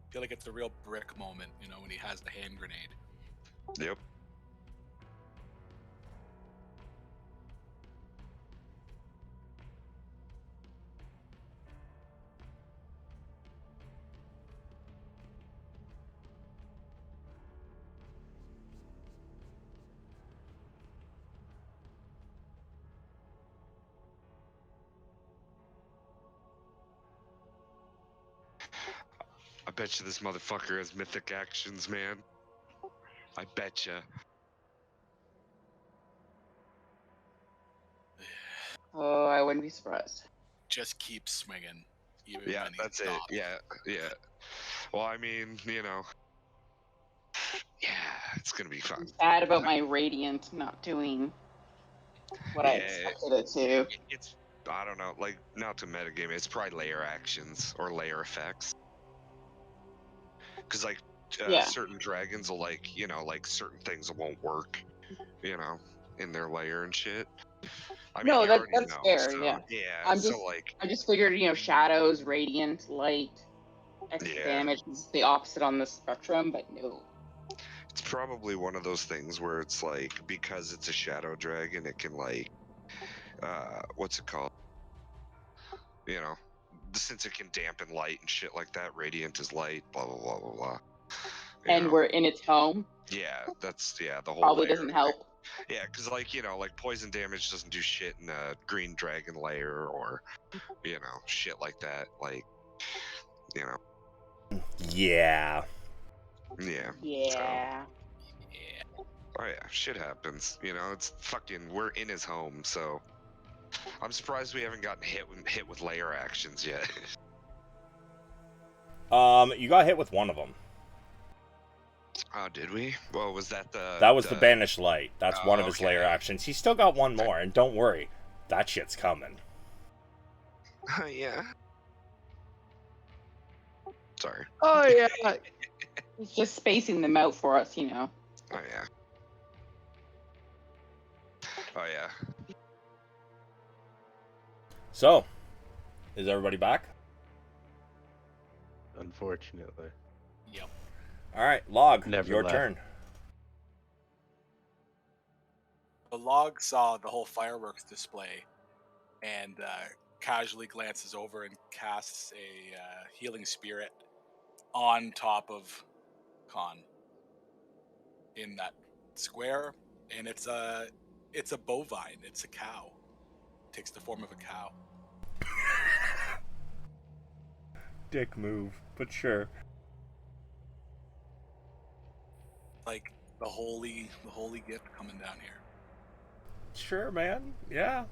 I feel like it's a real brick moment, when he has the hand grenade. Yep. I bet you this motherfucker has mythic actions, man. I bet you. Oh, I wouldn't be surprised. Just keep swinging, even Yeah, when he that's it. stops. Yeah. Well, I mean, yeah, it's gonna be fun. I'm sad about my radiant not doing what I Yeah, expected it to. it's, I don't know, like, not to metagame, it's probably layer actions or layer effects. Because, like, Yeah. certain dragons will, like, like, certain things won't work, in their layer and shit. I mean, No, you that's already know. fair. So, Yeah. yeah, so, like, I just figured, shadows, radiant, light, extra yeah. damage is the opposite on the spectrum, but no. It's probably one of those things where it's like, because it's a shadow dragon, it can, like, what's it called? Since it can dampen light and shit like that, radiant is light, blah blah blah blah blah. And we're in its home. Yeah, that's the whole Probably layer. doesn't help. Yeah, because, like, like, poison damage doesn't do shit in a green dragon layer or shit like that. Like, Yeah. yeah. Yeah. Oh yeah, shit happens. It's fucking, we're in his home, so I'm surprised we haven't gotten hit with layer actions yet. You got hit with one of them. Oh, did we? Well, was that the... That was the Banished Light. That's one of his okay. layer actions. He's still got one more, and don't worry. That shit's coming. Yeah. Sorry. Oh yeah. It's just spacing them out for us, Oh, yeah. Oh, yeah. So, is everybody back? Unfortunately. Yep. Alright, Log, Never your left. turn. The log saw the whole fireworks display and casually glances over and casts a healing spirit on top of Khan in that square, and it's a bovine. It's a cow. It takes the form of a cow. Dick move, but sure. Like the holy gift coming down here. Sure, man. Yeah.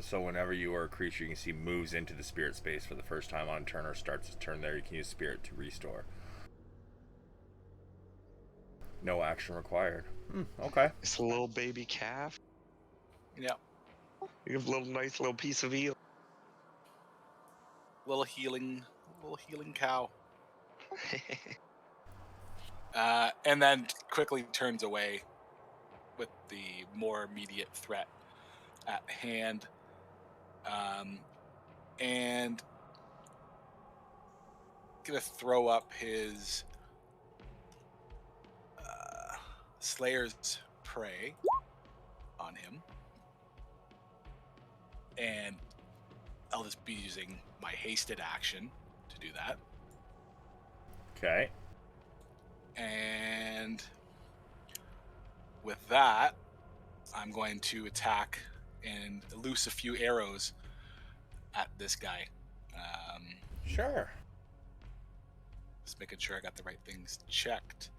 So whenever you or a creature you can see moves into the spirit space for the first time on turn or starts its turn there, you can use spirit to restore. No action required. Okay. It's a little baby calf. Yeah. You have a nice little piece of eel. Little healing cow. And then quickly turns away with the more immediate threat at hand. And gonna throw up his Slayer's Prey on him. And I'll just be using my hasted action to do that. Okay. And with that, I'm going to attack and loose a few arrows at this guy. Sure. Just making sure I got the right things checked.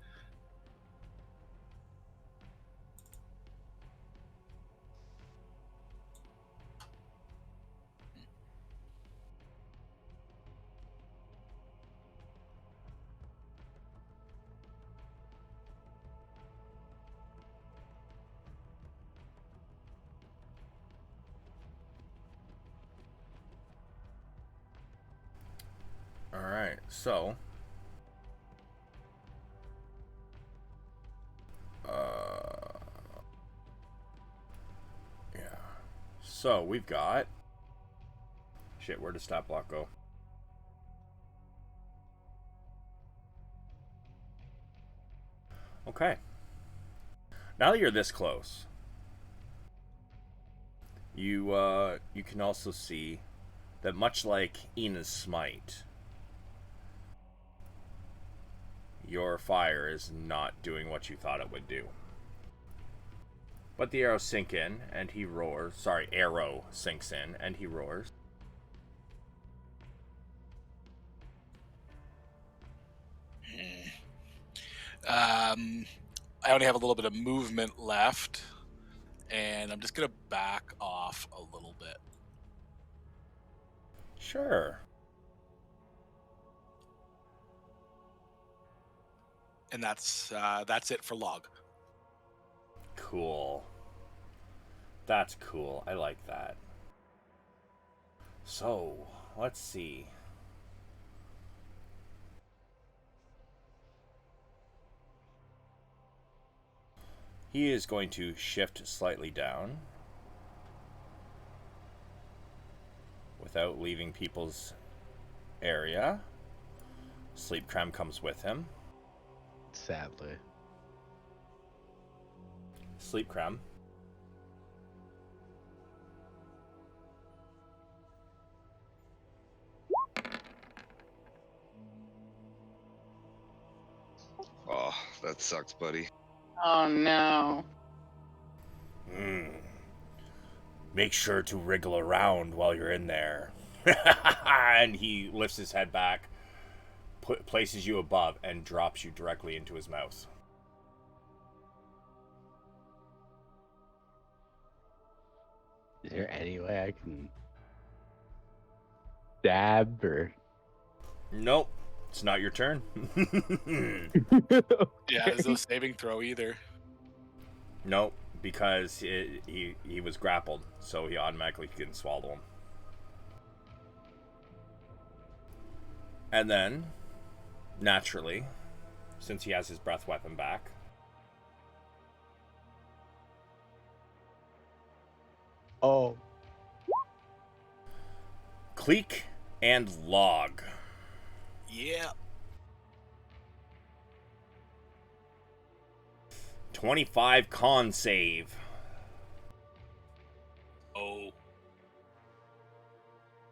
Alright, so... yeah. So, we've got... Shit, where does stat block go? Okay. Now that you're this close, you can also see that much like Ina's smite, your fire is not doing what you thought it would do. But the arrows sink in, and he roars. Sorry, arrow sinks in, and he roars. I only have a little bit of movement left, and I'm just gonna back off a little bit. Sure. And that's it for log. Cool. That's cool. I like that. So, let's see. He is going to shift slightly down without leaving people's area. Sleep Cram comes with him. Sadly. Sleep Cram. Oh, that sucks, buddy. Oh no. Make sure to wriggle around while you're in there. And he lifts his head back, places you above, and drops you directly into his mouth. Is there any way I can stab or? Nope, it's not your turn. Yeah, there's no saving throw either. Nope, because he was grappled, so he automatically can swallow him. And then, naturally, since he has his breath weapon back, Oh. Cleek and Log. Yeah. 25 con save. Oh.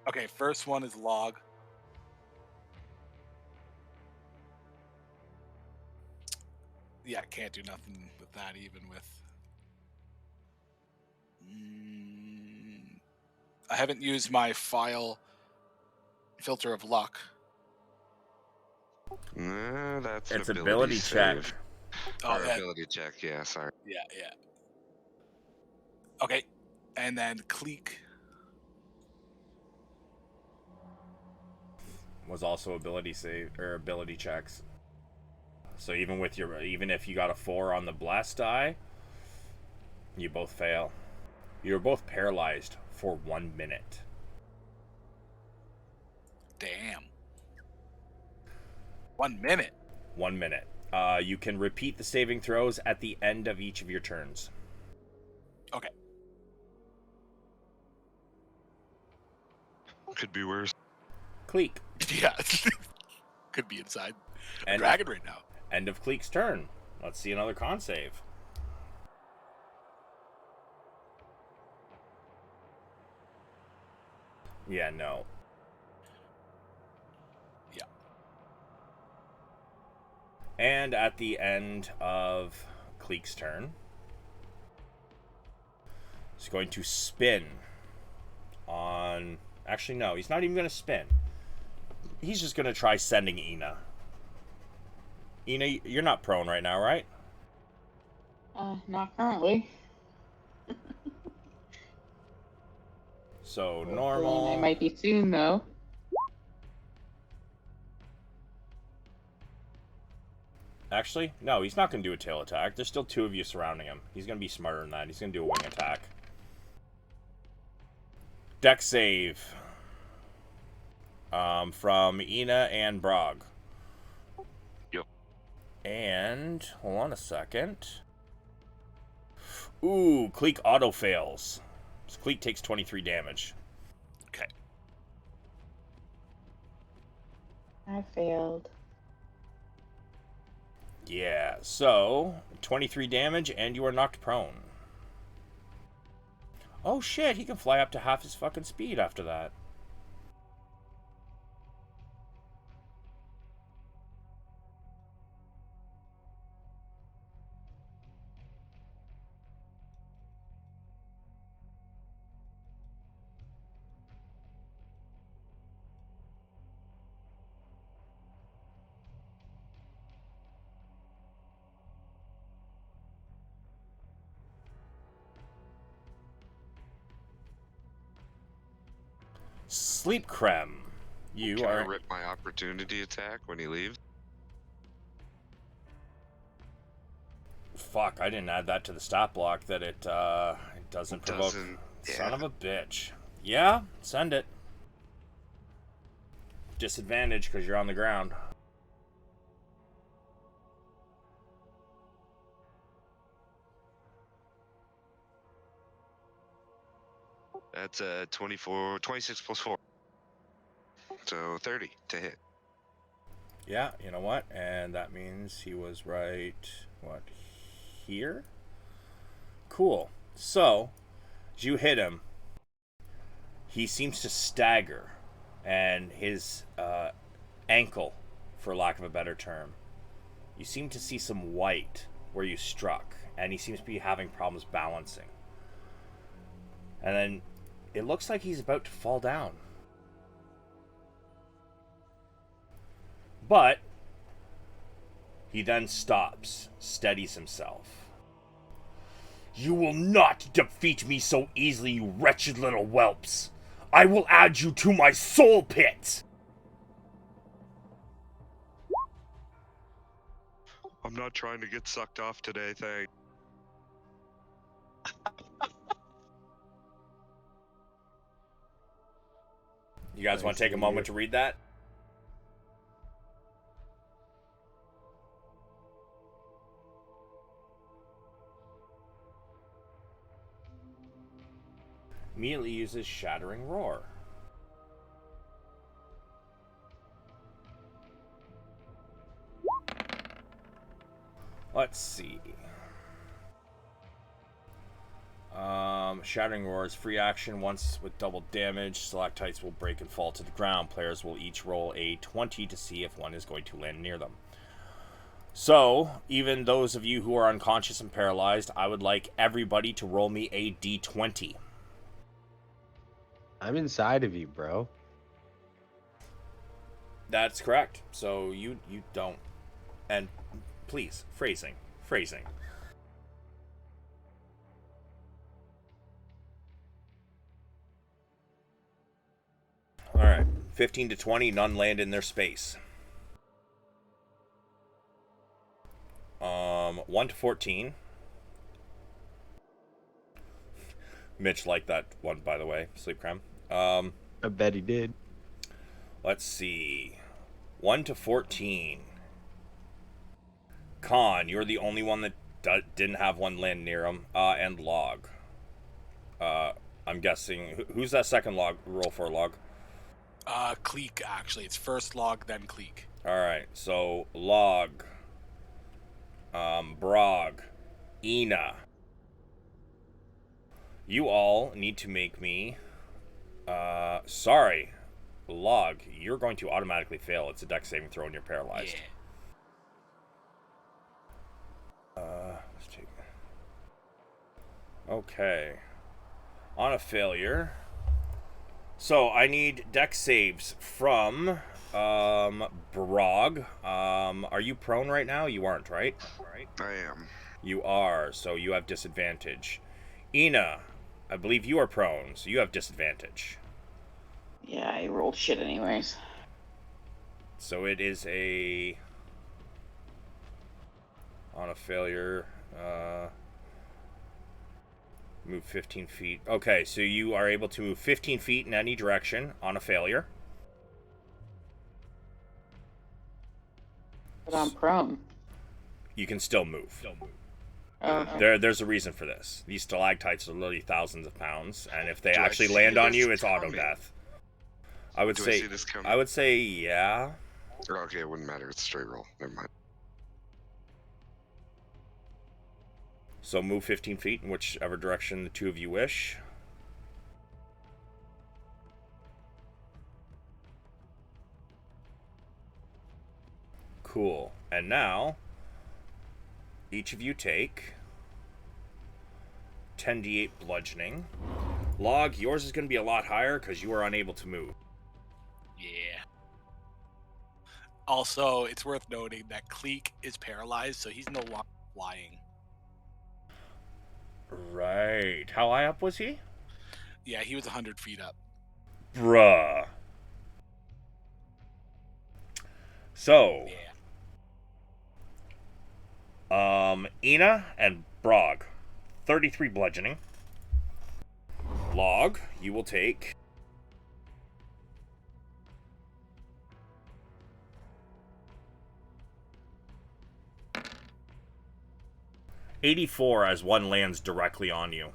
Okay, first one is log. Yeah, can't do nothing with that even with... I haven't used my file filter of luck. That's It's an ability check. save. Oh, Or yeah. ability check, yeah, sorry. Yeah, yeah. Okay, and then Cleek. Was also ability save or ability checks. So even if you got a 4 on the blast die, you both fail. You're both paralyzed for 1 minute. Damn. 1 minute. 1 minute. You can repeat the saving throws at the end of each of your turns. Okay. Could be worse. Cleek. Yeah. Could be inside a End dragon right now. End of Cleek's turn. Let's see another con save. Yeah, no. Yeah. And at the end of Cleek's turn, he's going to spin on... Actually, no, he's not even going to spin. He's just going to try sending Ina. Ina, you're not prone right now, right? Not currently. So, I normal... might be soon, though. Actually, no, he's not going to do a tail attack. There's still 2 of you surrounding him. He's going to be smarter than that. He's going to do a wing attack. Dex save. from Ina and Brog. Yep. And hold on a second. Ooh, Cleek auto fails. So Cleek takes 23 damage. Okay. I failed. Yeah, so 23 damage and you are knocked prone. Oh shit, he can fly up to half his fucking speed after that. Sleep Creme. You Can are... I rip my opportunity attack when he leaves? Fuck, I didn't add that to the stat block that it doesn't provoke. Doesn't- Son yeah. of a bitch. Yeah, send it. Disadvantage because you're on the ground. That's 26 plus 4. So 30 to hit. Yeah, you know what? And that means he was right, what, here? Cool. So, as you hit him, he seems to stagger, and his ankle, for lack of a better term, you seem to see some white where you struck, and he seems to be having problems balancing. And then it looks like he's about to fall down. But he then stops, steadies himself. You will not defeat me so easily, you wretched little whelps. I will add you to my soul pit. I'm not trying to get sucked off today, thanks. You guys want to take a moment to read that? Immediately uses Shattering Roar. Let's see. Shattering Roar is free action. Once with double damage, stalactites will break and fall to the ground. Players will each roll a 20 to see if one is going to land near them. So, even those of you who are unconscious and paralyzed, I would like everybody to roll me a d20. I'm inside of you, bro. That's correct. So you don't. And please, phrasing. Alright. 15 to 20, none land in their space. 1 to 14. Mitch liked that one, by the way. Sleep Creme. I bet he did. Let's see. 1 to 14. Con, you're the only one that didn't have one land near him. And Log. I'm guessing... Who's that second log? Roll for Log. Cleek, actually. It's first Log, then Cleek. Alright, so Log. Brog. Ina. You all need to make me... sorry. Log, you're going to automatically fail. It's a dex saving throw and you're paralyzed. Yeah. Let's take... Okay. On a failure. So, I need dex saves from... Brog. Are you prone right now? You aren't, right? I am. You are, so you have disadvantage. Ina, I believe you are prone, so you have disadvantage. Yeah, I rolled shit anyways. So it is a... On a failure, move 15 feet. Okay, so you are able to move 15 feet in any direction on a failure. But I'm prone. You can still move. Oh, okay. There's a reason for this. These stalactites are literally thousands of pounds, and if they Do I actually see land on this you, it's auto coming? death. I would Do I say. see this coming? I would say yeah. Okay, it wouldn't matter. It's straight roll. Never mind. So move 15 feet in whichever direction the two of you wish. Cool. And now, each of you take 10d8 bludgeoning. Log, yours is going to be a lot higher because you are unable to move. Yeah. Also, it's worth noting that Cleek is paralyzed, so he's no longer flying. Right. How high up was he? Yeah, he was 100 feet up. Bruh. So, Yeah. Ina and Brog, 33 bludgeoning. Log, you will take 84 as one lands directly on you.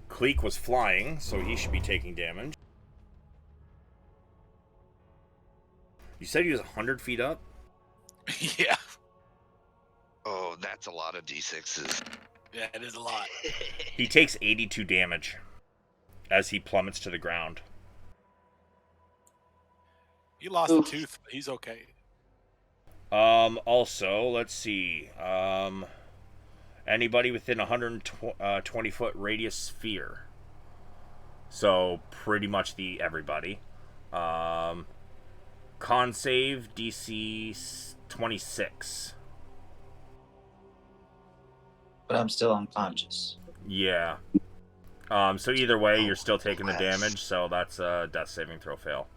Cleek was flying, so he should be taking damage. You said he was 100 feet up? Yeah. Oh, that's a lot of d6s. Yeah, it is a lot. He takes 82 damage as he plummets to the ground. He lost a tooth, but he's okay. Also, let's see. Anybody within 120 foot radius sphere. So, pretty much everybody. Con save, DC 26. But I'm still unconscious. Yeah. So either way, you're still taking the damage, so that's a death saving throw fail.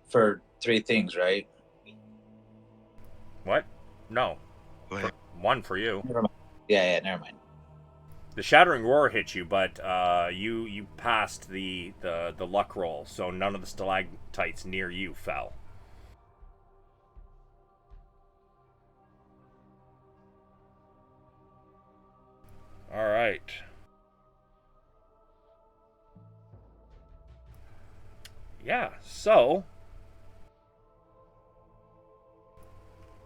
For 3 things, right? What? No. Wait. One for you. Never mind. Yeah, never mind. The Shattering Roar hit you, but you passed the luck roll, so none of the stalactites near you fell. All right. Yeah, so...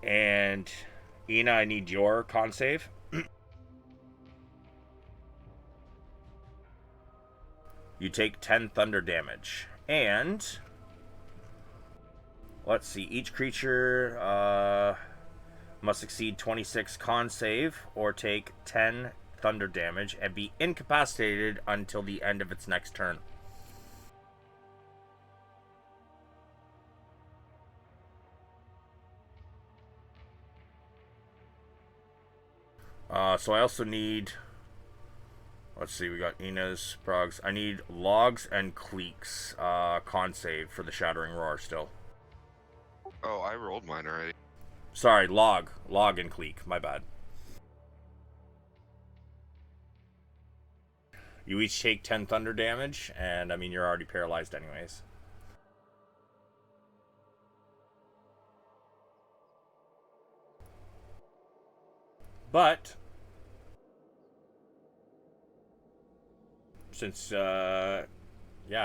And... Ina, I need your con save. You take 10 thunder damage. And... Let's see, each creature must exceed 26 con save or take 10 thunder damage and be incapacitated until the end of its next turn. So I also need... Let's see, we got Ina's, Progs. I need Logs and Cleek's con save for the Shattering Roar still. Oh, I rolled mine already. Sorry, Log and Cleek, my bad. You each take 10 thunder damage, and I mean, you're already paralyzed anyways. But... Since, yeah,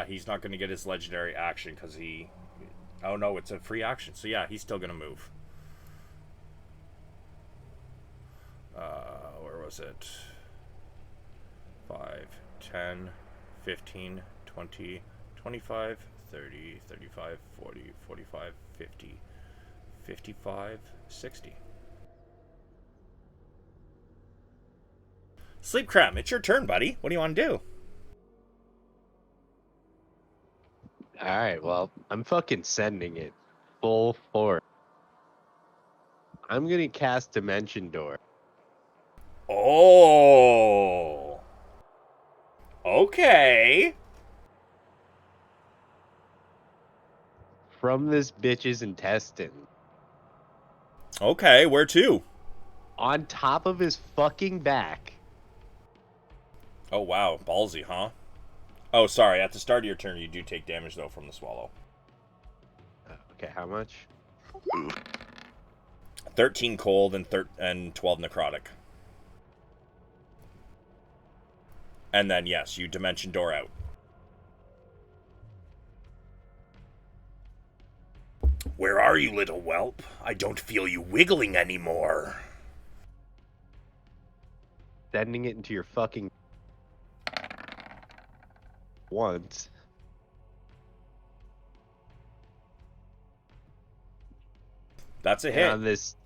he's not going to get his legendary action because he... Oh no, it's a free action. So yeah, he's still going to move. Where was it? 5, 10, 15, 20, 25, 30, 35, 40, 45, 50, 55, 60. Sleep Cram, it's your turn, buddy. What do you want to do? Alright, well, I'm fucking sending it. Full force. I'm gonna cast Dimension Door. Oh. Okay. From this bitch's intestine. Okay, where to? On top of his fucking back. Oh, wow. Ballsy, huh? Oh, sorry. At the start of your turn, you do take damage, though, from the swallow. Okay, how much? 13 cold and 12 necrotic. And then, yes, you dimension door out. Where are you, little whelp? I don't feel you wiggling anymore. Sending it into your fucking... once. That's a And hit. on this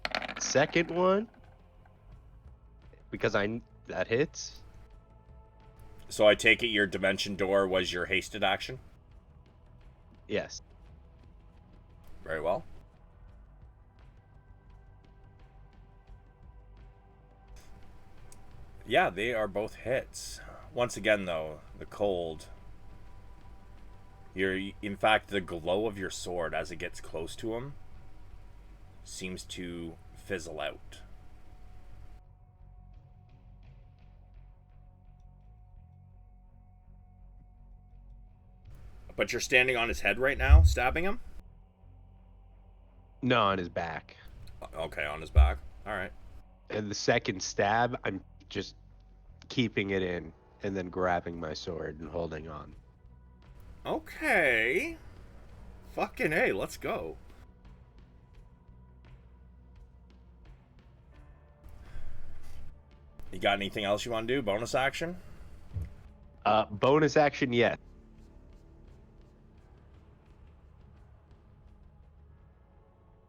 second one, because that hits. So I take it your dimension door was your hasted action? Yes. Very well. Yeah, they are both hits. Once again, though, the cold. In fact, the glow of your sword as it gets close to him seems to fizzle out. But you're standing on his head right now, stabbing him? No, on his back. Okay, on his back. All right. And the second stab, I'm just keeping it in and then grabbing my sword and holding on. Okay. Fucking A, let's go. You got anything else you want to do? Bonus action? Bonus action, yes.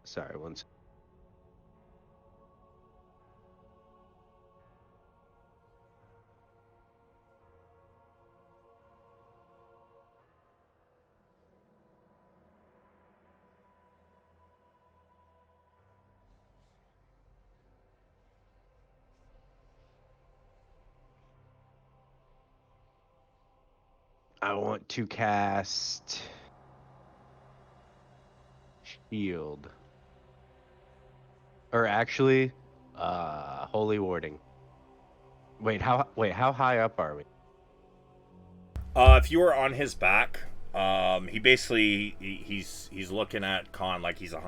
Sorry, one second. I want to cast Shield. Or actually, Holy Warding. Wait, how high up are we? If you were on his back, he basically he's looking at Khan like he's a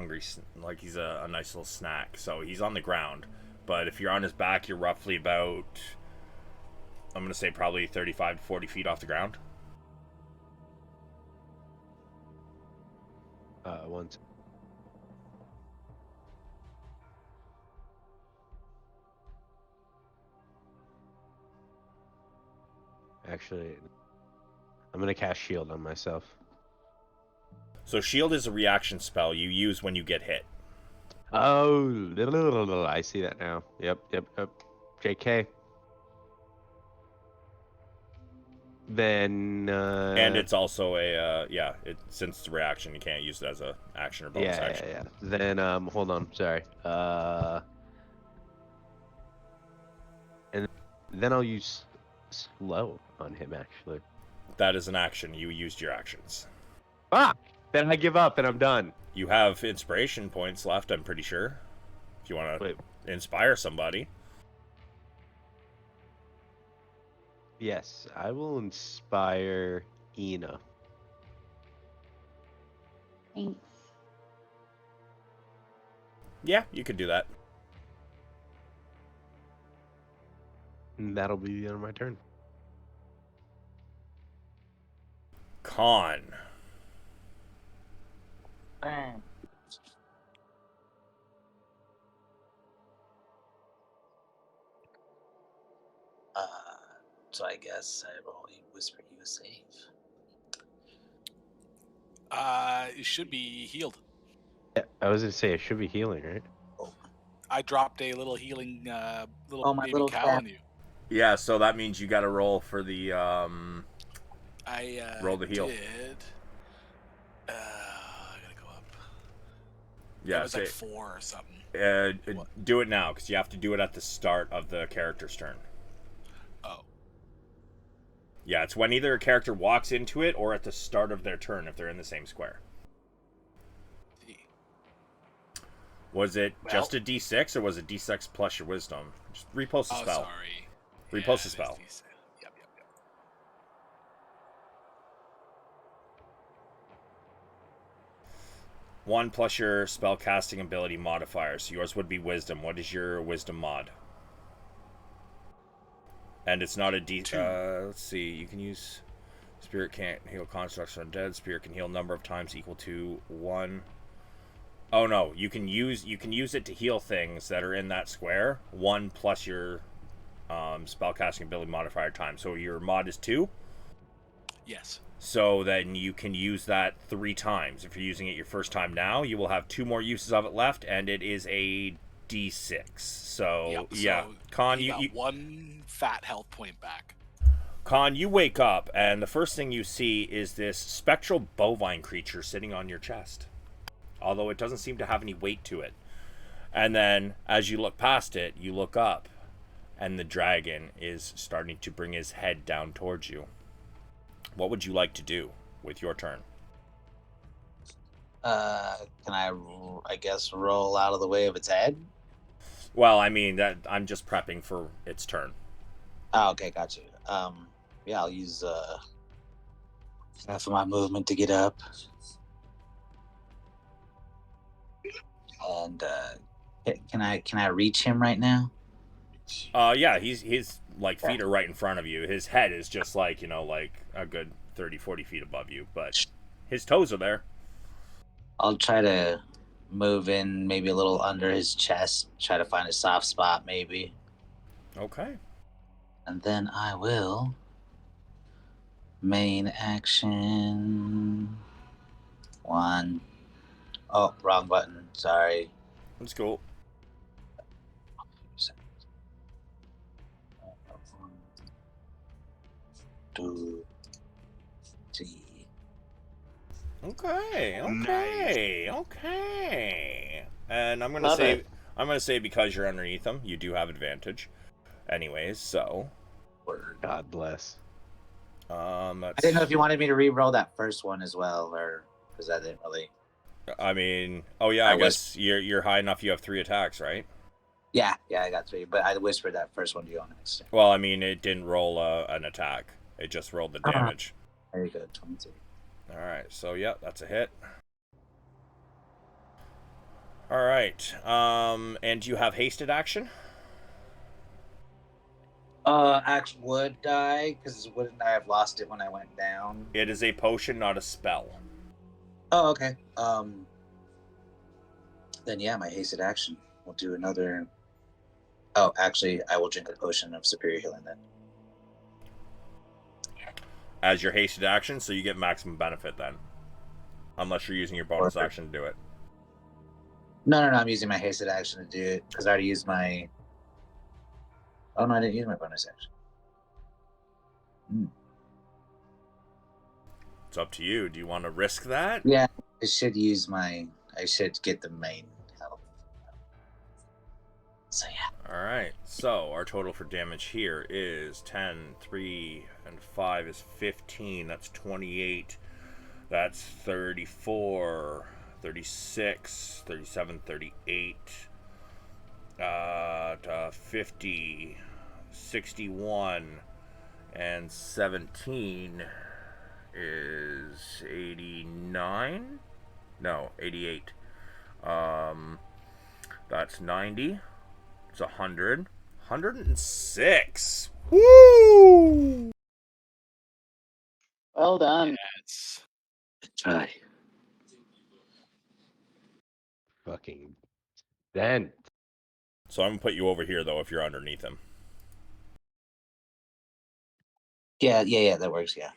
like he's a nice little snack. So he's on the ground. But if you're on his back, you're roughly about, I'm gonna say probably 35 to 40 feet off the ground. Once. Actually, I'm gonna cast Shield on myself. So shield is a reaction spell you use when you get hit. Oh, I see that now. Yep. JK. Then. And it's also a since it's a reaction, you can't use it as a action or bonus action. Yeah. Then hold on, sorry. And then I'll use slow on him actually. That is an action. You used your actions. Then I give up and I'm done. You have inspiration points left, I'm pretty sure. If you want to inspire somebody. Yes, I will inspire Ina. Thanks. Yeah, you could do that. And that'll be the end of my turn. Khan. So I guess I will whisper you a save. It should be healed. Yeah, I was gonna say it should be healing, right? I dropped a little healing Oh, my baby little cow cat. on you. Yeah, so that means you got to roll for the I roll the heal. did. I gotta go up. Yeah, it was like 4 or something. do it now because you have to do it at the start of the character's turn. Oh. Yeah, it's when either a character walks into it or at the start of their turn if they're in the same square. Was it just a D6 or was it D6 plus your wisdom? Just repost the spell. Sorry. Repost the spell. Yep. 1 plus your spell casting ability modifier. So yours would be Wisdom. What is your Wisdom mod? And it's not a D. Let's see. You can use. Spirit can't heal constructs on dead. Spirit can heal number of times equal to 1. Oh no, you can use it to heal things that are in that square. 1 plus your spellcasting ability modifier time. So your mod is 2. Yes. So then you can use that 3 times. If you're using it your first time now, you will have 2 more uses of it left, and it is a D6. So Yep, yeah, so Con, he you got 1 fat health point back. Con, you wake up, and the first thing you see is this spectral bovine creature sitting on your chest. Although it doesn't seem to have any weight to it. And then, as you look past it, you look up, and the dragon is starting to bring his head down towards you. What would you like to do with your turn? Can I guess, roll out of the way of its head? Well, I mean, that I'm just prepping for its turn. Oh, okay, got you. Yeah, I'll use half of my movement to get up. And can I reach him right now? Yeah, his like feet are right in front of you. His head is just like, like a good 30, 40 feet above you, but his toes are there. I'll try to move in maybe a little under his chest, try to find a soft spot maybe. Okay. And then I will main action 1. Oh, wrong button. Sorry. That's cool. 2, 3. Okay. And I'm gonna Love say it. because you're underneath him, you do have advantage. Anyways, so God bless. I didn't know if you wanted me to re-roll that first one as well, or because I didn't really. I mean, oh yeah, I guess you're high enough. You have 3 attacks, right? Yeah, I got 3, but I whispered that first one to you on next turn. Well, I mean, it didn't roll an attack. It just rolled the damage. Very good, 22. All right, so yeah, that's a hit. All right, and you have hasted action. Actually, would I? Because wouldn't I have lost it when I went down? It is a potion, not a spell. Oh, okay. Then yeah, my hasted action. We'll do another. Oh, actually, I will drink a potion of superior healing then. As your hasted action, so you get maximum benefit then. Unless you're using your bonus action to do it. No, I'm using my hasted action to do it because I already used my. Oh no, I didn't use my bonus action. It's up to you. Do you want to risk that? Yeah, I should use my. I should get the main health. So yeah. All right. So our total for damage here is 10, 3, and 5 is 15. That's 28. That's 34, 36, 37, 38. 50, 61, and 17 is 89. No, 88. That's 90. It's 100. 106. Woo! Well done. Yes. Try. Fucking then. So I'm gonna put you over here though if you're underneath him. Yeah, that works. Yeah.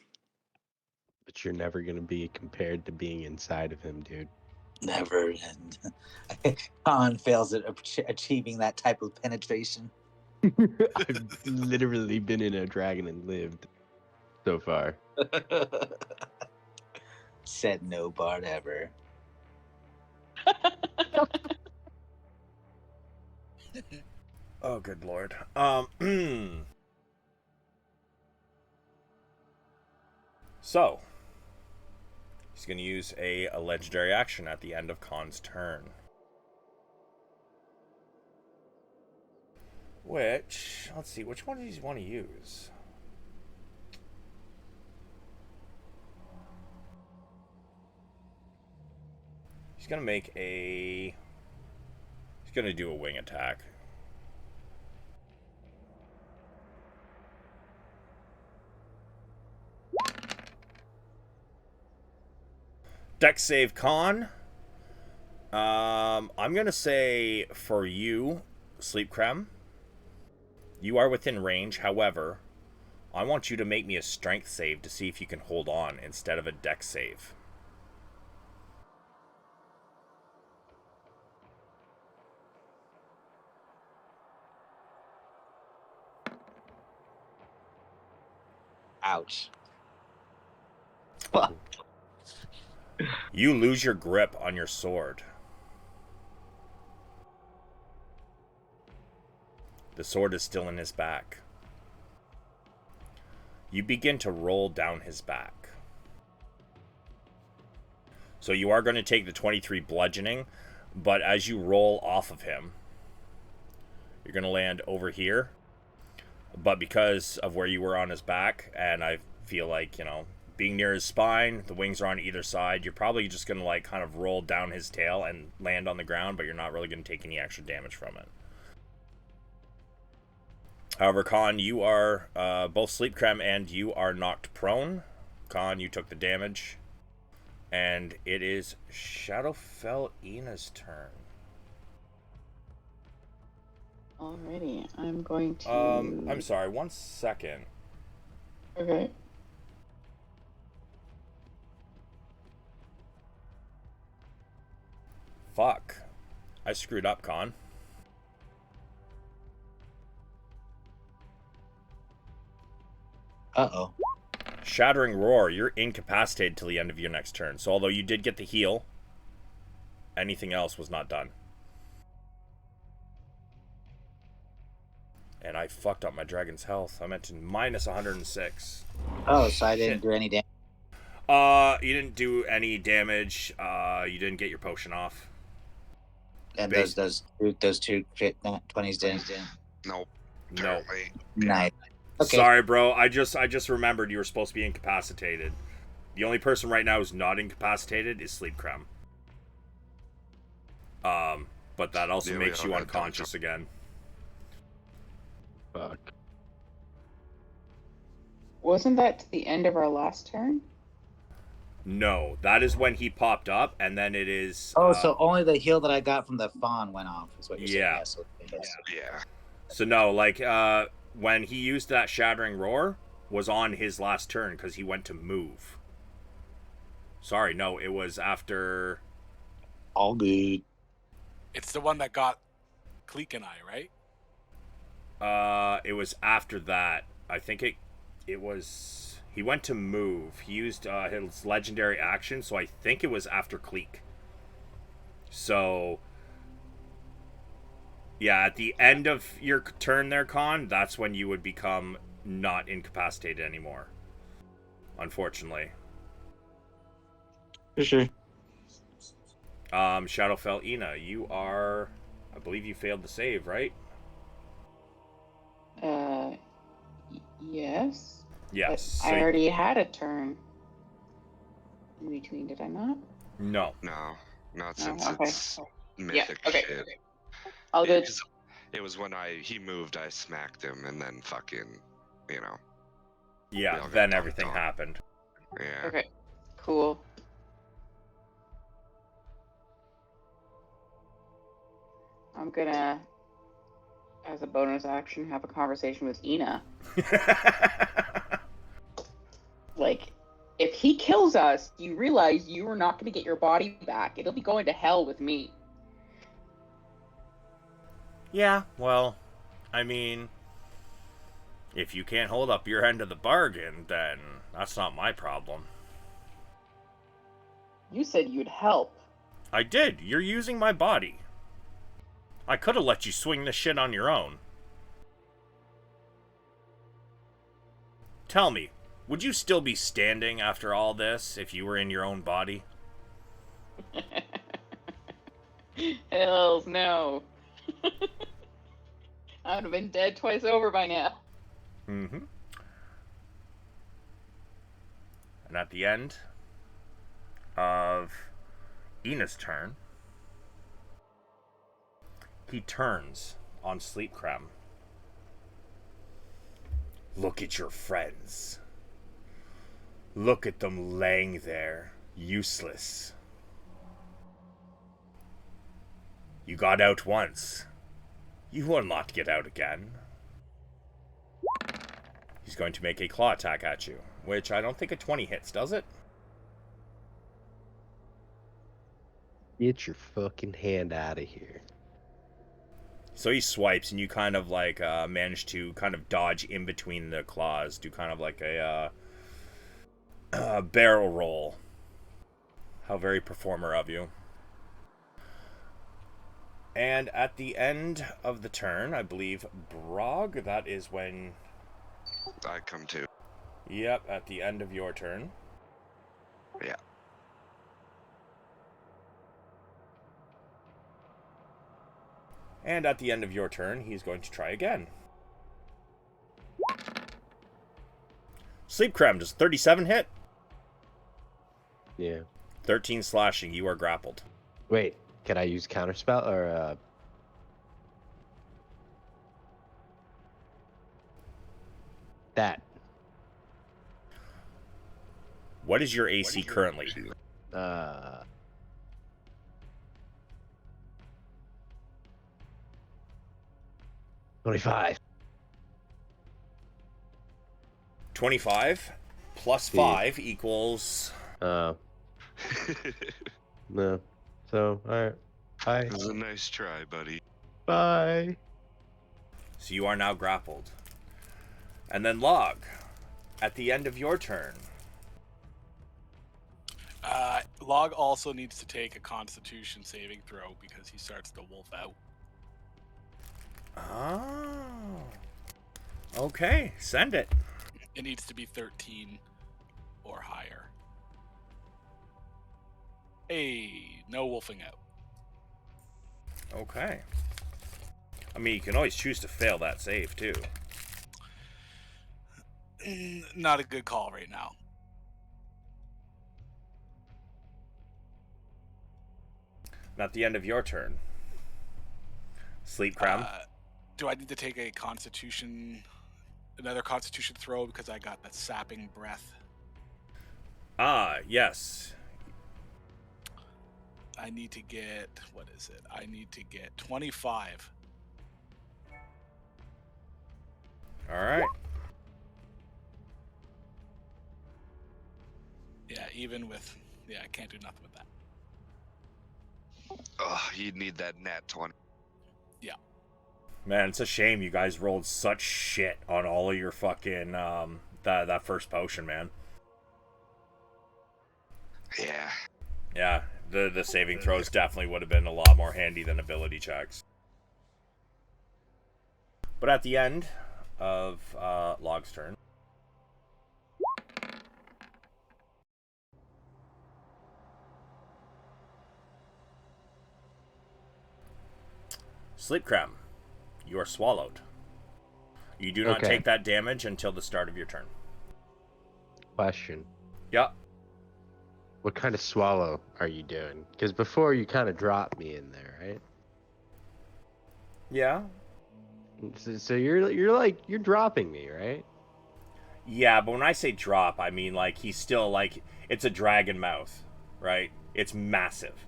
But you're never gonna be compared to being inside of him, dude. Never. And Khan fails at achieving that type of penetration. I've literally been in a dragon and lived so far. Said no Bart ever. Oh, good lord. So he's going to use a legendary action at the end of Khan's turn. Which, let's see, which one does he want to use? He's gonna make a... He's gonna do a wing attack. Dex save con. I'm gonna say for you, Sleep Creme, you are within range. However, I want you to make me a strength save to see if you can hold on instead of a dex save. Ouch. You lose your grip on your sword. The sword is still in his back. You begin to roll down his back. So you are going to take the 23 bludgeoning, but as you roll off of him, you're going to land over here. But because of where you were on his back, and I feel like, you know, being near his spine, the wings are on either side, you're probably just going to, like, kind of roll down his tail and land on the ground, but you're not really going to take any extra damage from it. However, Khan, you are, both Sleep Creme and you are knocked prone. Khan, you took the damage. And it is Shadowfell Ina's turn. Alrighty, I'm going to... I'm sorry, 1 second. Okay. Fuck. I screwed up, Khan. Uh-oh. Shattering Roar, you're incapacitated till the end of your next turn. So although you did get the heal, anything else was not done. And I fucked up my dragon's health. I meant to minus 106. Oh, so I didn't do any damage. You didn't do any damage. You didn't get your potion off. And those two crit 20s didn't. Nope. No. Apparently. Nice. Okay. Sorry, bro. I just remembered you were supposed to be incapacitated. The only person right now who's not incapacitated is Sleep Creme. But that also Yeah, we makes all you had unconscious again. Fuck. Wasn't that to the end of our last turn? No, that is when he popped up, and then it is... Oh, so only the heal that I got from the fawn went off, is what you're Yeah. saying. Yeah. So no, like, when he used that Shattering Roar, was on his last turn, because he went to move. Sorry, no, it was after... All good. It's the one that got Cleek and I, right? It was after that. I think it was... He went to move. He used his legendary action, so I think it was after Cleek. So... Yeah, at the end of your turn there, Con, that's when you would become not incapacitated anymore. Unfortunately. For sure. Shadowfell Ina, you are... I believe you failed the save, right? Yes. Yes. But I already had a turn in between, did I not? No. No. Not since okay. it's Yeah, mythic okay. shit. All good. It was when he moved, I smacked him, and then fucking, you know. Yeah, got then dunked everything on. happened. Yeah. Okay, cool. I'm gonna, as a bonus action, have a conversation with Ina. Like, if he kills us, you realize you are not gonna get your body back. It'll be going to hell with me. Yeah, well, I mean, if you can't hold up your end of the bargain, then that's not my problem. You said you'd help. I did. You're using my body. I could have let you swing this shit on your own. Tell me, would you still be standing after all this if you were in your own body? Hells no. I would have been dead twice over by now. Mm-hmm. And at the end of Ina's turn. He turns on Sleepcram. Look at your friends. Look at them laying there, useless. You got out once. You will not get out again. He's going to make a claw attack at you, which I don't think a 20 hits, does it? Get your fucking hand out of here. So he swipes, and you kind of like manage to kind of dodge in between the claws, do kind of like a barrel roll. How very performer of you. And at the end of the turn, I believe, Brog, that is when... I come to. Yep, at the end of your turn. Yeah. And at the end of your turn, he's going to try again. Sleepcram, does 37 hit? Yeah. 13 slashing, you are grappled. Wait, can I use counterspell or that? What is your AC currently? 25. 25 plus 5 equals... No. So, alright. Bye. It was a nice try, buddy. Bye. So you are now grappled. And then Log, at the end of your turn. Log also needs to take a Constitution saving throw because he starts to wolf out. Oh. Okay, send it. It needs to be 13 or higher. Hey, no wolfing out. Okay. I mean, you can always choose to fail that save, too. Not a good call right now. And at the end of your turn. Sleepcram. Do I need to take a another Constitution throw because I got that sapping breath? Ah, yes. I need to get, what is it? I need to get 25. All right. Yeah, even with, I can't do nothing with that. Oh, you'd need that nat 20. Yeah. Man, it's a shame you guys rolled such shit on all of your fucking, that first potion, man. Yeah. Yeah, the saving throws definitely would have been a lot more handy than ability checks. But at the end of Log's turn. Sleepcram, you are swallowed. You do not take that damage until the start of your turn. Question. Yep. What kind of swallow are you doing? Because before you kind of dropped me in there, right? Yeah. So you're dropping me, right? Yeah, but when I say drop, I mean like he's still like it's a dragon mouth, right? It's massive.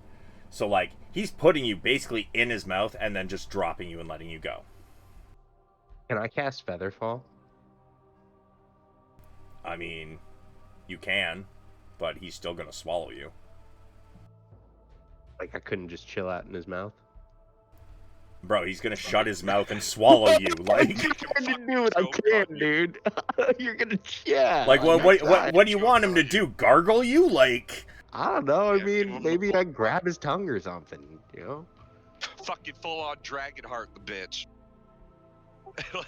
So like he's putting you basically in his mouth and then just dropping you and letting you go. Can I cast Featherfall? I mean, you can, but he's still gonna swallow you. Like I couldn't just chill out in his mouth? Bro, he's gonna shut his mouth and swallow you. Like, I'm trying to do what I can, dude. You're gonna, yeah. Like, what do you want him to do? Gargle you? Like, I don't know. I mean, maybe I grab his tongue or something. You know? Fucking full on dragon heart, the bitch.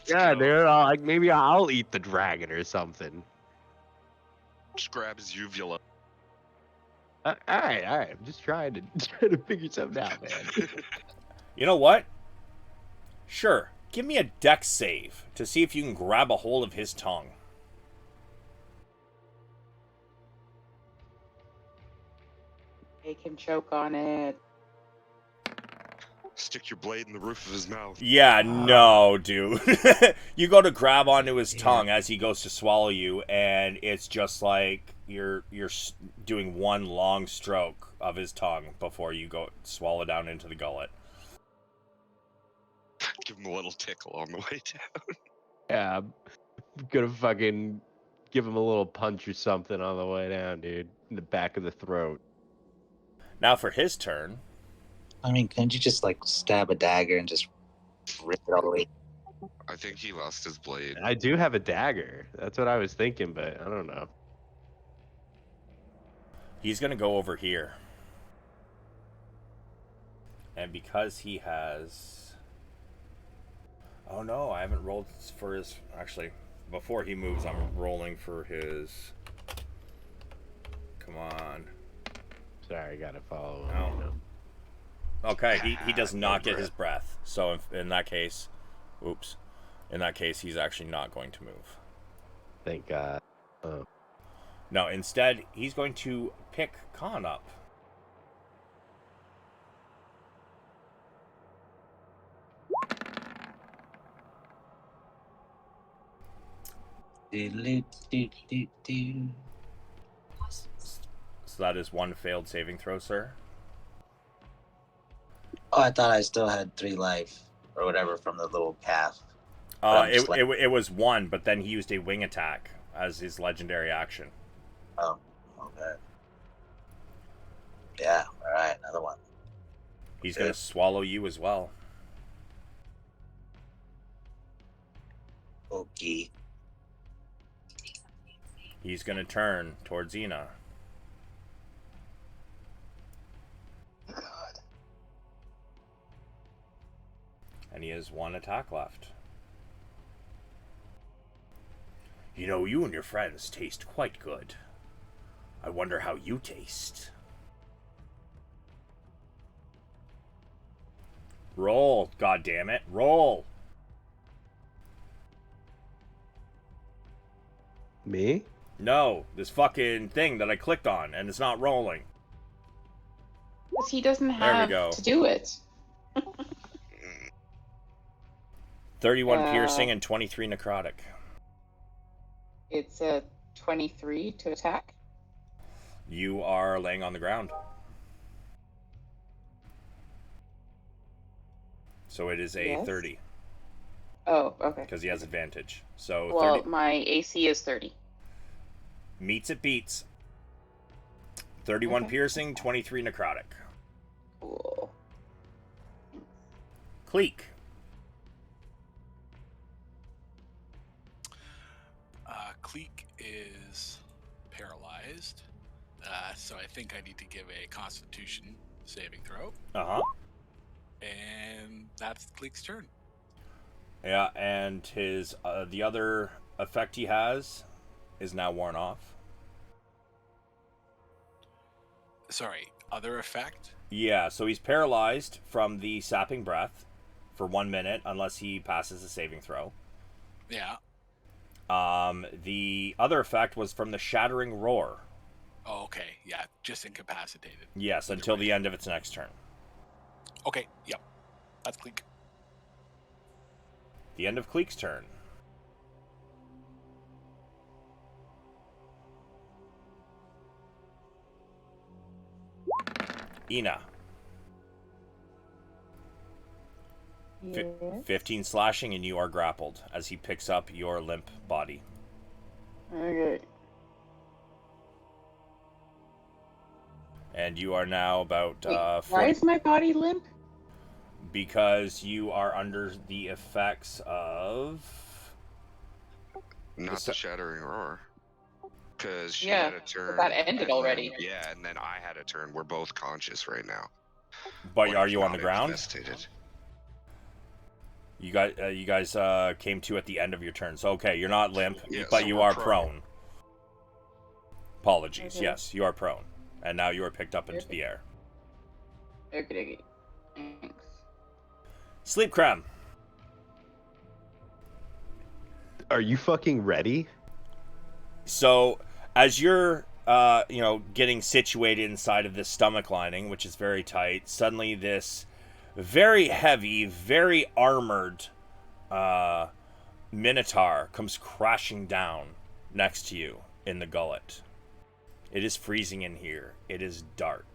Yeah, dude. Like maybe I'll eat the dragon or something. Just grab his uvula. All right. I'm just trying to figure something out, man. you know what? Sure. Give me a dex save to see if you can grab a hold of his tongue. Make him choke on it. Stick your blade in the roof of his mouth. Yeah, no, dude. You go to grab onto his tongue as he goes to swallow you, and it's just like you're doing one long stroke of his tongue before you go swallow down into the gullet. Give him a little tickle on the way down. Yeah, I'm gonna fucking give him a little punch or something on the way down, dude. In the back of the throat. Now for his turn. I mean, couldn't you just like stab a dagger and just rip it all the way? I think he lost his blade. I do have a dagger. That's what I was thinking, but I don't know. He's going to go over here. And because he has... Oh no, I haven't rolled for his... Actually, before he moves, I'm rolling for his... Come on. Sorry, I gotta follow him. No. You know. Okay, he does not get his breath. So in that case... Oops. In that case, he's actually not going to move. Thank God. Oh. No, instead, he's going to pick Khan up. So that is one failed saving throw, sir. Oh, I thought I still had 3 life or whatever from the little calf. It was 1, but then he used a wing attack as his legendary action. Oh, okay. Yeah, all right, another one. He's going to swallow you as well. Okay. He's going to turn towards Ina. God. And he has 1 attack left. You know, you and your friends taste quite good. I wonder how you taste. Roll, goddammit, roll! Me? No, this fucking thing that I clicked on, and it's not rolling. Because he doesn't There we have go. to do it. 31 piercing and 23 necrotic. It's a 23 to attack. You are laying on the ground. So it is a Yes. 30. Oh, okay. Because he has advantage. So Well, 30 my AC is 30. meets it beats. 31 Okay. piercing, 23 necrotic. Cool. Cleek. Cleek is paralyzed, so I think I need to give a Constitution saving throw, Uh-huh. and that's Cleek's turn. Yeah, and his the other effect he has is now worn off. Sorry, other effect? Yeah, so he's paralyzed from the sapping breath for 1 minute unless he passes a saving throw. Yeah. The other effect was from the shattering roar. Oh, okay. Yeah, just incapacitated. Yes, Either until way. the end of its next turn. Okay, yep. That's Cleek. The end of Cleek's turn. Ina. Yes. 15 slashing and you are grappled as he picks up your limp body. Okay. And you are now about Wait, 40... why is my body limp? Because you are under the effects of... Not the shattering roar. Because she Yeah, had a turn. but that ended and then- already. Yeah, and then I had a turn. We're both conscious right now. But One are is you on the not ground? incapacitated. You guys came to at the end of your turn. So, okay, you're not limp, Yeah, but so you we're are prone. prone. Apologies. Okay. Yes, you are prone. And now you are picked up into Okay. the air. Okay. Thanks. Sleep Creme. Are you fucking ready? So, as you're getting situated inside of this stomach lining, which is very tight, suddenly this very heavy, very armored minotaur comes crashing down next to you in the gullet. It is freezing in here. It is dark.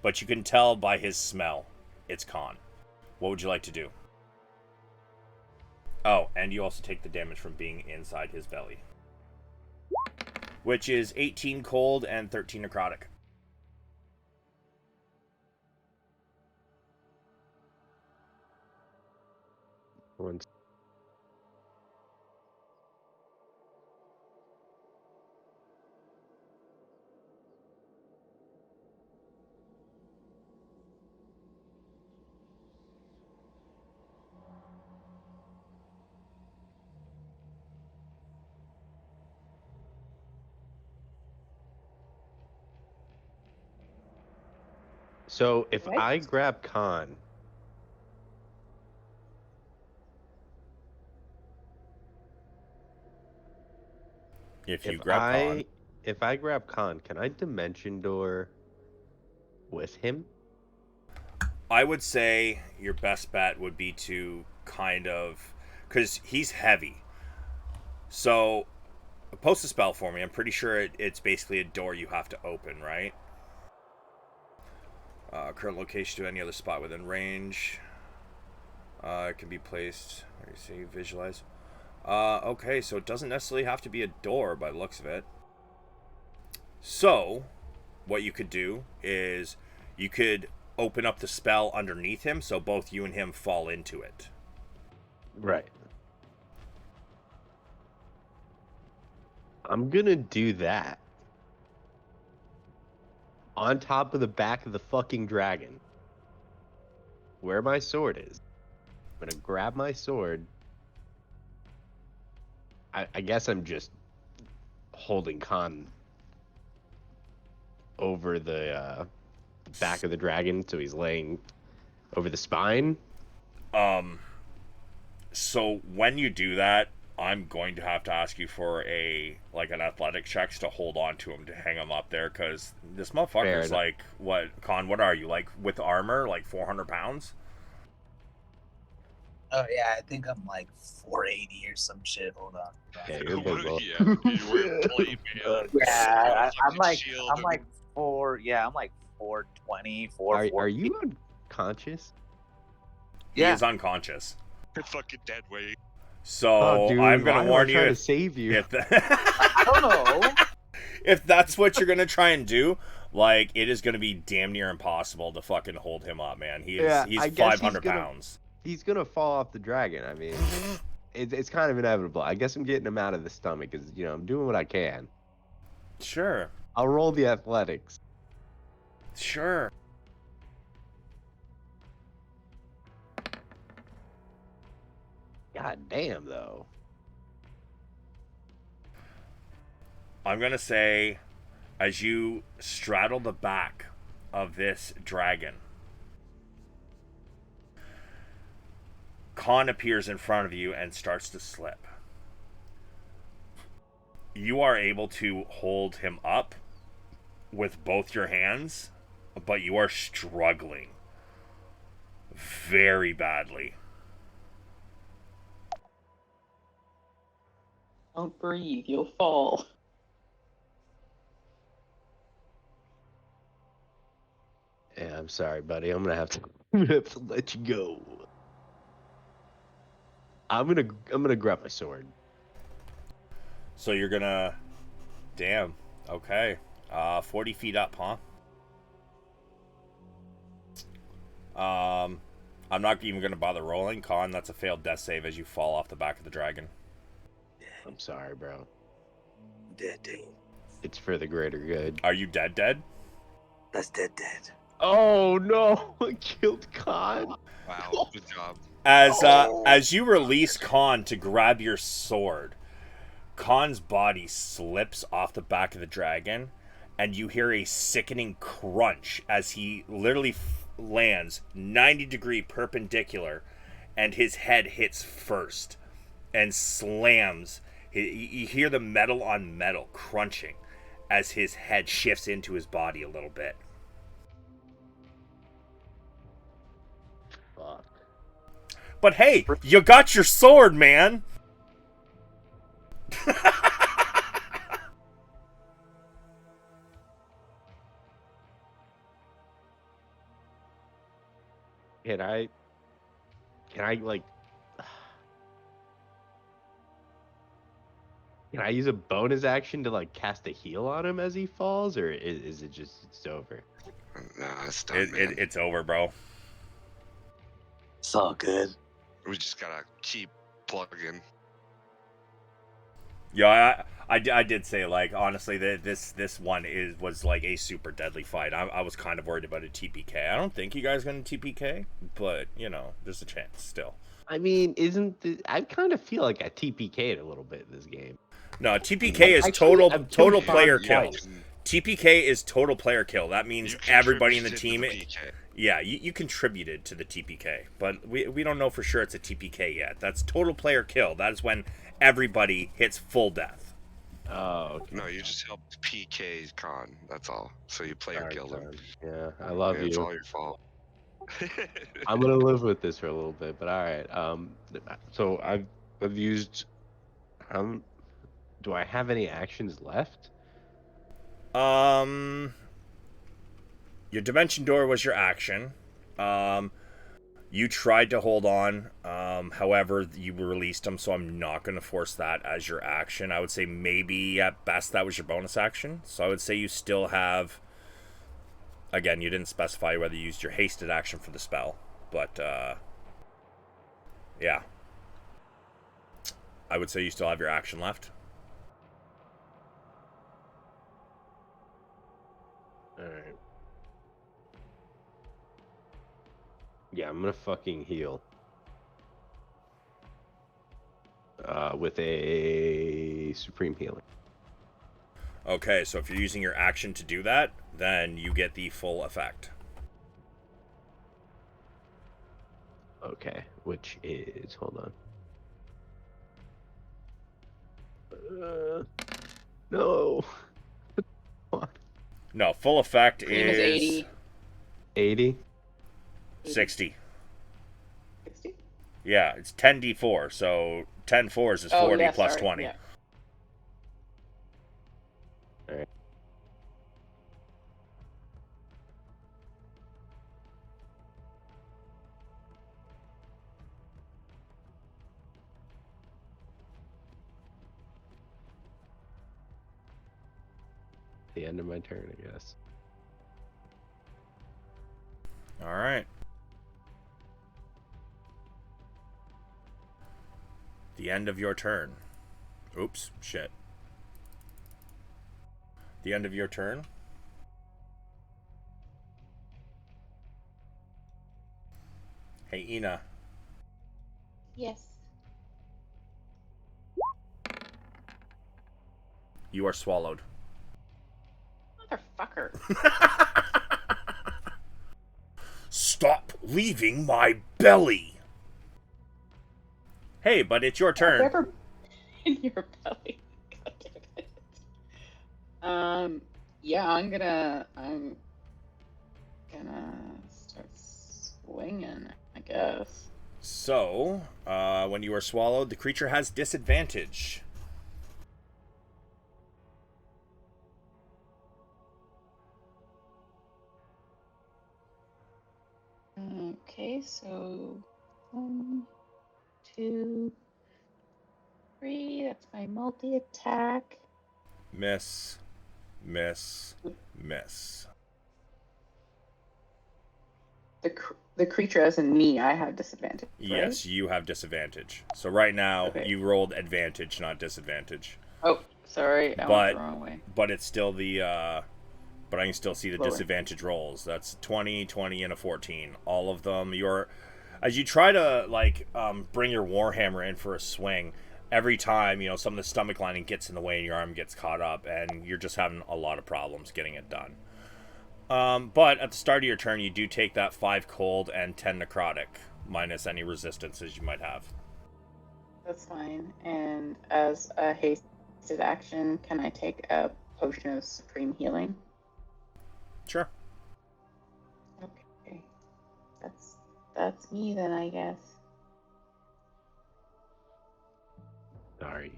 But you can tell by his smell, it's Khan. What would you like to do? Oh, and you also take the damage from being inside his belly. Which is 18 cold and 13 necrotic. Once. So if What? I grab Khan, If you grab Khan, if I grab Khan, can I dimension door with him? I would say your best bet would be to kind of... Because he's heavy. So, post a spell for me. I'm pretty sure it's basically a door you have to open, right? Current location to any other spot within range. It can be placed... Where you see, visualize. Okay, so it doesn't necessarily have to be a door by the looks of it. So, what you could do is you could open up the spell underneath him so both you and him fall into it. Right. I'm gonna do that. On top of the back of the fucking dragon. Where my sword is. I'm gonna grab my sword. I guess I'm just holding Khan over the back of the dragon, so he's laying over the spine. So when you do that, I'm going to have to ask you for an athletic checks to hold on to him, to hang him up there, because this motherfucker's like, what, Con, what are you, like, with armor, like 400 pounds? Oh yeah, I think I'm like 480 or some shit. Hold on. Yeah, you're big, bro. Yeah, you wear plate, man. Yeah, I'm like Shield I'm and- like 420, Are you unconscious? He Yeah. is unconscious. You're fucking dead weight. So dude, I'm going why to am I warn you trying to if, save you. I don't know. if that's what you're going to try and do, like, it is going to be damn near impossible to fucking hold him up, man. He's I guess 500 pounds. He's gonna fall off the dragon. I mean, it's kind of inevitable. I guess I'm getting him out of the stomach because, I'm doing what I can. Sure. I'll roll the athletics. Sure. God damn, though. I'm going to say, as you straddle the back of this dragon, Khan appears in front of you and starts to slip. You are able to hold him up with both your hands, but you are struggling very badly. Don't breathe, you'll fall. Yeah, I'm sorry, buddy. I'm gonna have to let you go. I'm gonna grab my sword. So you're gonna... Damn. Okay. 40 feet up, huh? I'm not even gonna bother rolling. Con, that's a failed death save as you fall off the back of the dragon. I'm sorry, bro. Dead, dude. It's for the greater good. Are you dead? That's dead. Oh no! I killed Khan. Wow, good job. As you release Khan to grab your sword, Khan's body slips off the back of the dragon, and you hear a sickening crunch as he literally lands 90-degree perpendicular, and his head hits first and slams You hear the metal on metal crunching as his head shifts into his body a little bit. Fuck. But hey, you got your sword, man. Can I like? Can I use a bonus action to like cast a heal on him as he falls, or is it just it's over? Nah, it's done, man. It's over, bro. It's all good. We just gotta keep plugging. Yeah, I did say, like, honestly, this one was like a super deadly fight. I was kind of worried about a TPK. I don't think you guys are going to TPK, but, you know, there's a chance still. I mean, I kind of feel like I TPK'd a little bit this game. No, TPK is total player kill. TPK is total player kill. That means everybody in the team... Yeah, you contributed to the TPK, but we don't know for sure it's a TPK yet. That's total player kill. That is when everybody hits full death. Oh, okay. No, you just helped PK Con. That's all. So you player killed him. Yeah, I love you. It's all your fault. I'm gonna live with this for a little bit, but all right. So I've used. Do I have any actions left? Your dimension door was your action. You tried to hold on. However, you released them, so I'm not going to force that as your action. I would say maybe at best that was your bonus action. So I would say you still have... Again, you didn't specify whether you used your hasted action for the spell. But, yeah. I would say you still have your action left. Alright. Yeah, I'm gonna fucking heal. With a supreme healing. Okay, so if you're using your action to do that, then you get the full effect. Okay, which is... Hold on. No. No, full effect Green is 80. 80? 60. 60? Yeah, it's 10d4, so 10 fours is 40 plus 20. Yeah. Alright. The end of my turn, I guess. All right. The end of your turn. Oops, shit. The end of your turn. Hey, Ina. Yes. You are swallowed. Motherfucker. Stop leaving my belly. Hey, but it's your turn. Never in your belly. God damn it. Yeah, I'm gonna start swinging, I guess. So, when you are swallowed, the creature has disadvantage. Okay, so 1, 2, 3. That's my multi-attack. Miss. Miss. Miss. The creature, as in me, I have disadvantage. Right? Yes, you have disadvantage. So right now, Okay. you rolled advantage, not disadvantage. Oh, sorry, I went the wrong way. But it's still the... but I can still see the Lower. disadvantage rolls. That's 20, 20, and a 14. All of them, as you try to, like, bring your Warhammer in for a swing, every time, you know, some of the stomach lining gets in the way and your arm gets caught up, and you're just having a lot of problems getting it done. But at the start of your turn, you do take that 5 cold and 10 necrotic, minus any resistances you might have. That's fine. And as a hasted action, can I take a potion of supreme healing? Sure. Okay. That's me then, I guess. Sorry,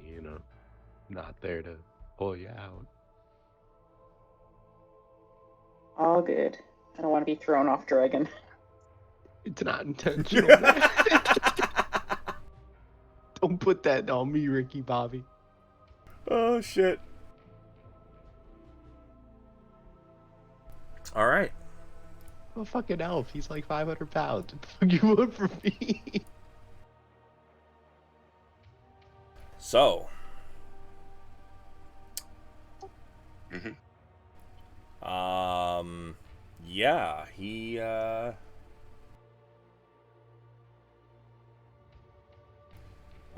not there to pull you out. All good. I don't want to be thrown off dragon. It's not intentional, man. Don't put that on me, Ricky Bobby. Oh, shit. All right. I'm a fucking elf. He's like 500 pounds. What the fuck you want from me? So. Yeah, he,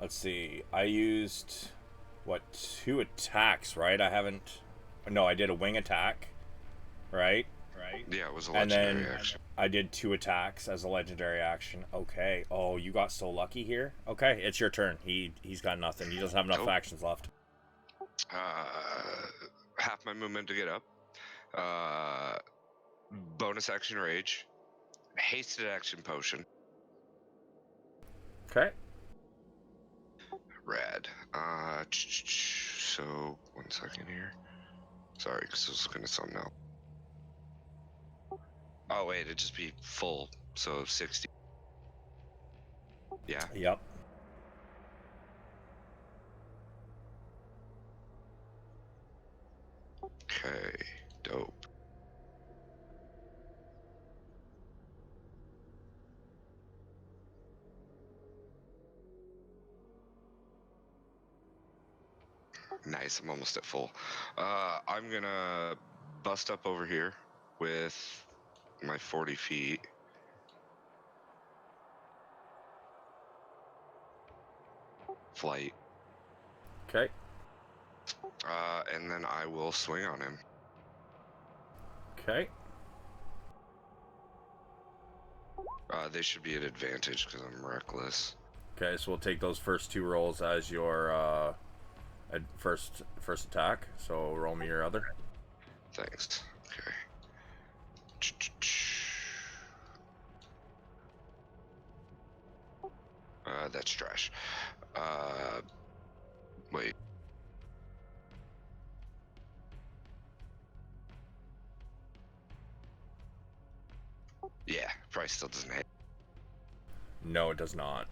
let's see. I used, 2 attacks, right? No, I did a wing attack, right? Yeah, it was a And legendary then action. I did 2 attacks as a legendary action. Okay. Oh, you got so lucky here. Okay, it's your turn. He's got nothing. He doesn't have enough Nope. actions left. Half my movement to get up. Bonus action rage. Hasted action potion. Okay. Rad. So 1 second here. Sorry, because I was looking at something else. Oh wait, it'd just be full. So 60. Yeah. Yep. Okay. Dope. Nice, I'm almost at full. I'm gonna bust up over here with my 40 feet. Flight. Okay. And then I will swing on him. Okay. They should be at advantage because I'm reckless. Okay, so we'll take those first 2 rolls as your first attack. So roll me your other. Thanks. Okay. That's trash. Wait. Yeah, probably still doesn't hit. No, it does not.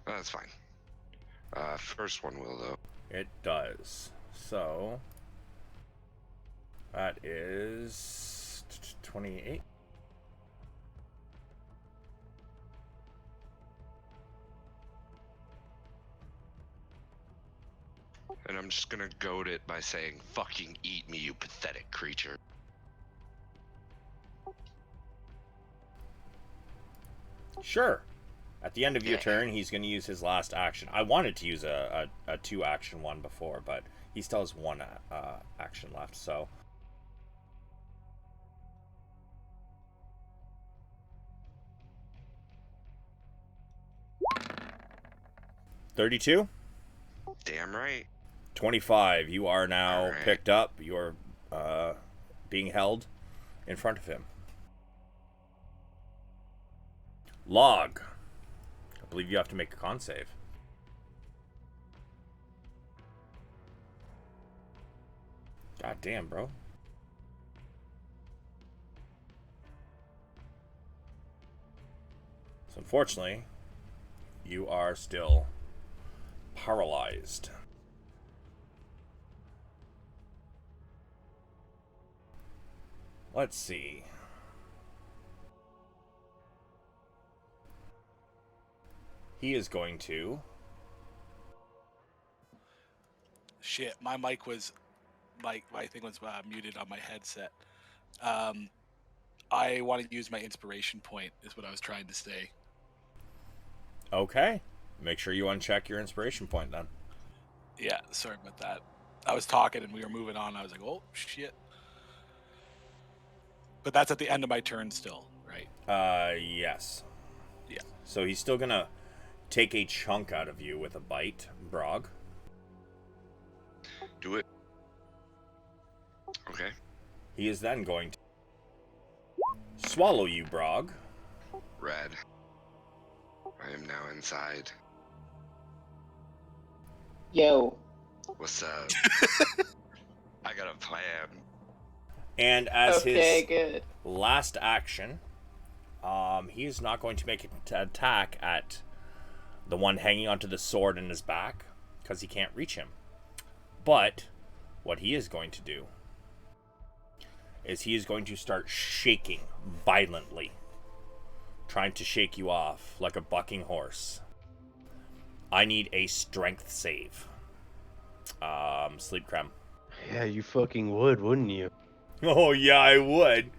That's fine. First one will though. It does. So that is 28. And I'm just gonna goad it by saying, "Fucking eat me, you pathetic creature." Sure. At the end of your Yeah. turn, he's going to use his last action. I wanted to use a 2-action one before, but he still has 1 action left, so. $32? Damn right. 25. You are now Alright. picked up. You are being held in front of him. Log. I believe you have to make a con save. God damn, bro. So unfortunately, you are still paralyzed. Let's see. He is going to... Shit, my mic was, my thing was muted on my headset. I want to use my inspiration point, is what I was trying to say. Okay. Make sure you uncheck your inspiration point then. Yeah, sorry about that. I was talking and we were moving on. I was like, oh, shit. But that's at the end of my turn still, right? Yes. Yeah. So he's still gonna take a chunk out of you with a bite, Brog. Do it. Okay. He is then going to swallow you, Brog. Red. I am now inside. Yo. What's up? I got a plan. And as Okay, his good. last action, he is not going to make an attack at the one hanging onto the sword in his back, because he can't reach him. But what he is going to do is he is going to start shaking violently, trying to shake you off like a bucking horse. I need a strength save. Sleep Creme. Yeah, you fucking would, wouldn't you? Oh yeah, I would.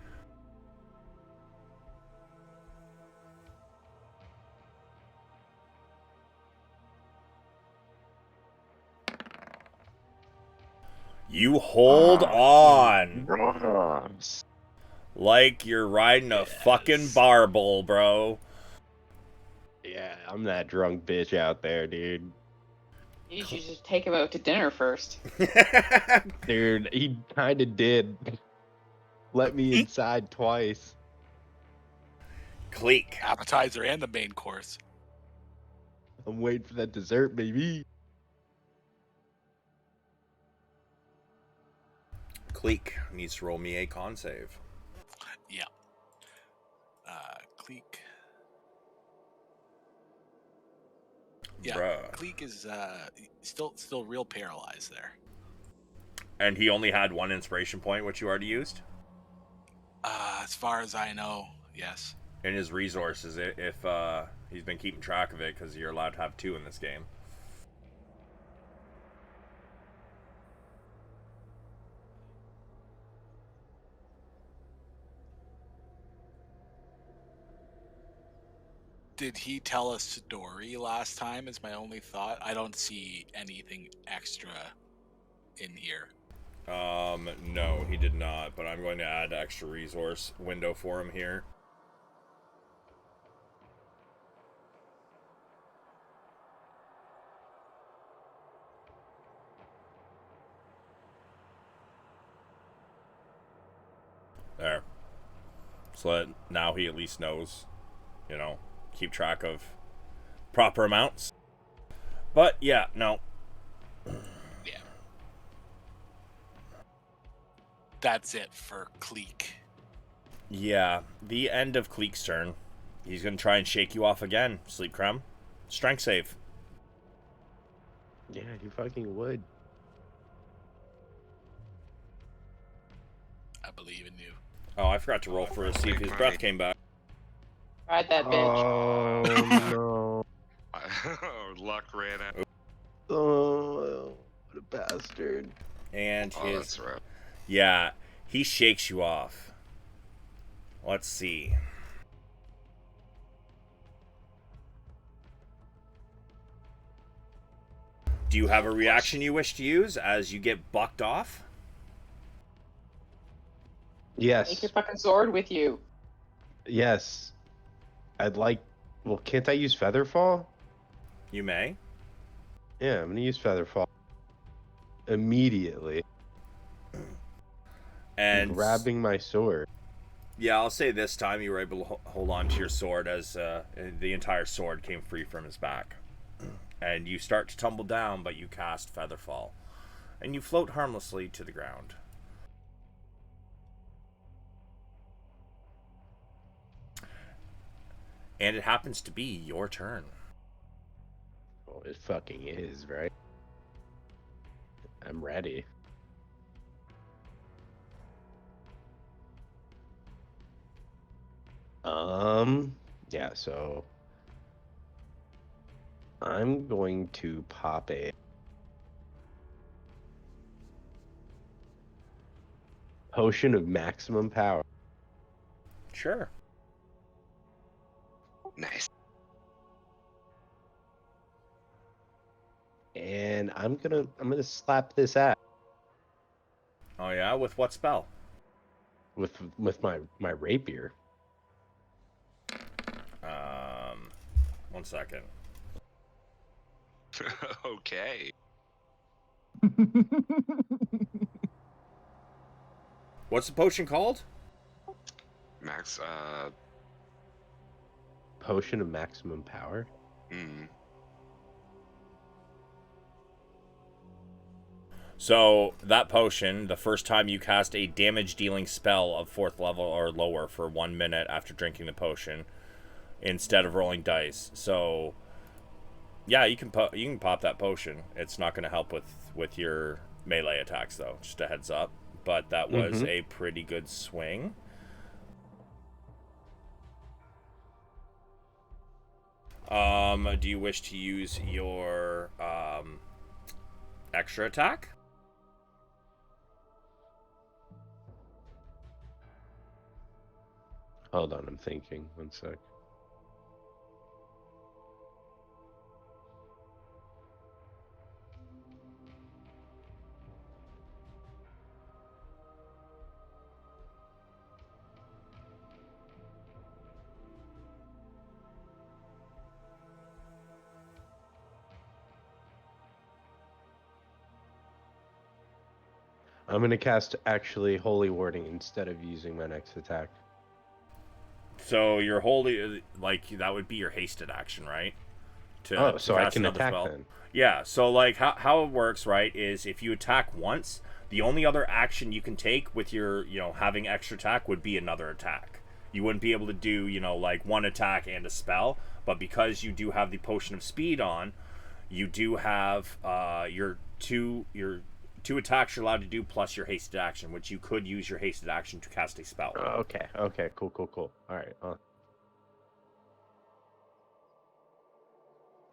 You hold on like you're riding a fucking barbell, bro. Yeah, I'm that drunk bitch out there, dude. You should just take him out to dinner first. Dude, he kind of did. Let me inside twice. Cleek. Appetizer and the main course. I'm waiting for that dessert, baby. Cleek needs to roll me a con save. Yeah. Cleek. Yeah, Bruh. Cleek is still real paralyzed there. And he only had one inspiration point, which you already used? As far as I know, yes. In his resources, if he's been keeping track of it, because you're allowed to have 2 in this game. Did he tell a story last time is my only thought. I don't see anything extra in here. No, he did not, but I'm going to add extra resource window for him here. There. So that now he at least knows, you know, keep track of proper amounts. But yeah, no. Yeah. That's it for Cleek. Yeah, the end of Cleek's turn. He's going to try and shake you off again, Sleep Creme. Strength save. Yeah, you fucking would. I believe in you. Oh, I forgot to roll for see if his breath came back. Ride that bitch. Oh, no. Luck ran out. Oh, what a bastard. And Oh, his... that's right. Yeah, he shakes you off. Let's see. Do you have a reaction you wish to use as you get bucked off? Take Yes. your fucking sword with you. Yes. I'd like... Well, can't I use Featherfall? You may. Yeah, I'm gonna use Featherfall. Immediately. And grabbing my sword. yeah, I'll say this time you were able to hold on to your sword as the entire sword came free from his back. And you start to tumble down, but you cast Featherfall. And you float harmlessly to the ground. And it happens to be your turn. Well, it fucking is, right? I'm ready. Yeah, so I'm going to pop a potion of maximum power. Sure. Nice. And I'm gonna slap this at Oh yeah, with what spell? with my rapier. 1 second. Okay. What's the potion called? Max, Potion of maximum power. So that potion, the first time you cast a damage-dealing spell of 4th level or lower for 1 minute after drinking the potion, instead of rolling dice. So, yeah, you can pop that potion. It's not going to help with your melee attacks, though. Just a heads up. But that was a pretty good swing. Do you wish to use your extra attack? Hold on, I'm thinking. 1 sec. I'm gonna cast actually Holy Warding instead of using my next attack. So your holy, like, that would be your hasted action, right? To So I cast can another attack spell. then. Yeah, so like how it works, right, is if you attack once, the only other action you can take with your, having extra attack would be another attack. You wouldn't be able to do, like one attack and a spell, but because you do have the potion of speed on, you do have your two attacks you're allowed to do plus your hasted action, which you could use your hasted action to cast a spell. Okay, cool. All right.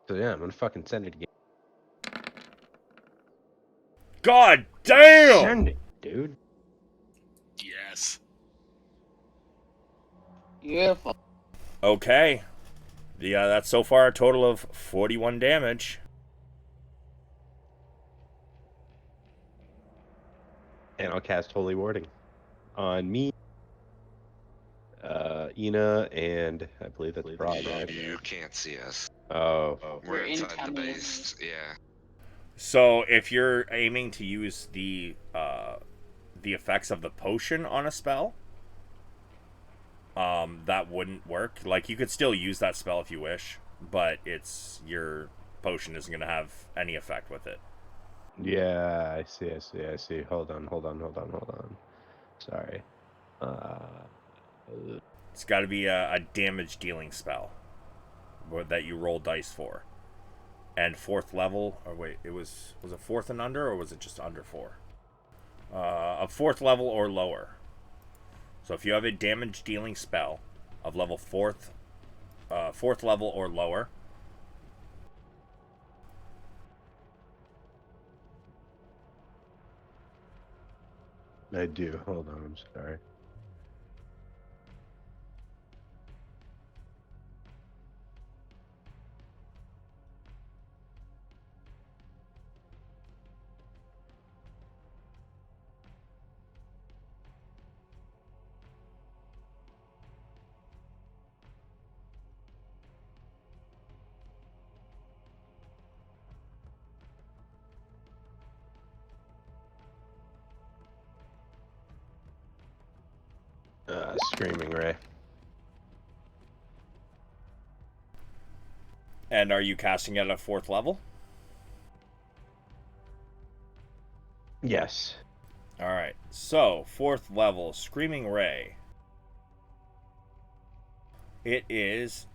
So yeah, I'm gonna fucking send it again. God damn! Send it, dude. Yes. Beautiful. Okay. Yeah, that's so far a total of 41 damage. And I'll cast Holy Warding on me, Ina, and I believe that's Broad, right? You can't see us. Oh. We're We're inside the incoming. base. Yeah. So if you're aiming to use the effects of the potion on a spell, that wouldn't work. Like, you could still use that spell if you wish, but your potion isn't going to have any effect with it. Yeah, I see. Hold on. Sorry. It's got to be a damage dealing spell that you roll dice for. And 4th level, or wait, was it 4th and under, or was it just under 4? A 4th level or lower. So if you have a damage dealing spell of level 4th level or lower, I do. Hold on, I'm sorry. Screaming Ray. and are you casting it at 4th level? Yes. Alright, so 4th level, Screaming Ray. It is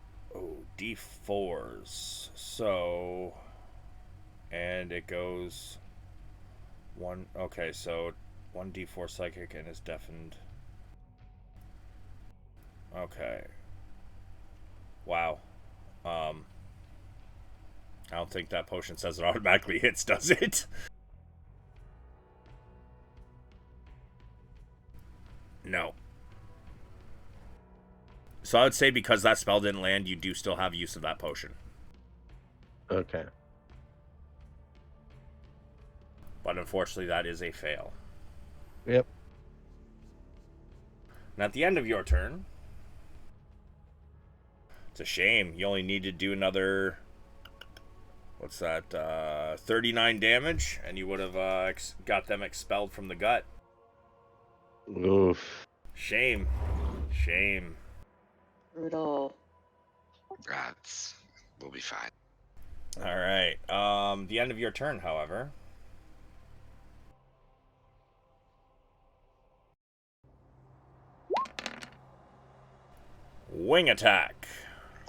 D4s. So, and it goes 1. Okay, so 1d4 psychic and is deafened. Okay. Wow. I don't think that potion says it automatically hits, does it? No. So I would say because that spell didn't land, you do still have use of that potion. Okay. But unfortunately, that is a fail. Yep. And at the end of your turn, it's a shame. You only need to do another What's that? 39 damage, and you would have got them expelled from the gut. Oof. Shame. Shame. Brutal. We'll be fine. All right. The end of your turn, however. Wing attack.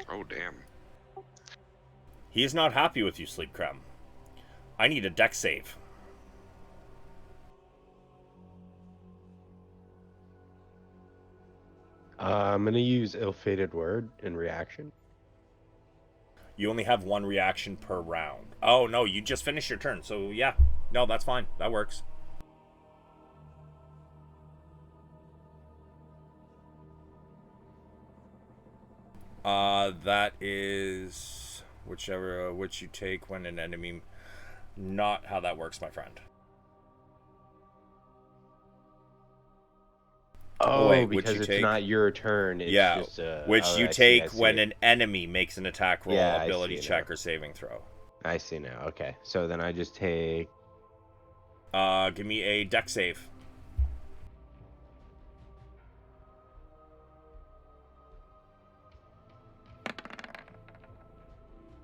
Oh, damn. He is not happy with you, Sleep Creme. I need a dex save. I'm gonna use ill-fated word in reaction. You only have one reaction per round. Oh, no, you just finished your turn, so yeah. No, that's fine. That works. That is whichever which you take when an enemy. Not how that works, my friend. Oh, wait, because you it's take? not your turn. It's Yeah, just which oh, you I take see. when an enemy makes an attack roll, Yeah, ability I see check, now. or saving throw. I see now. Okay, so then I just take. Give me a dex save.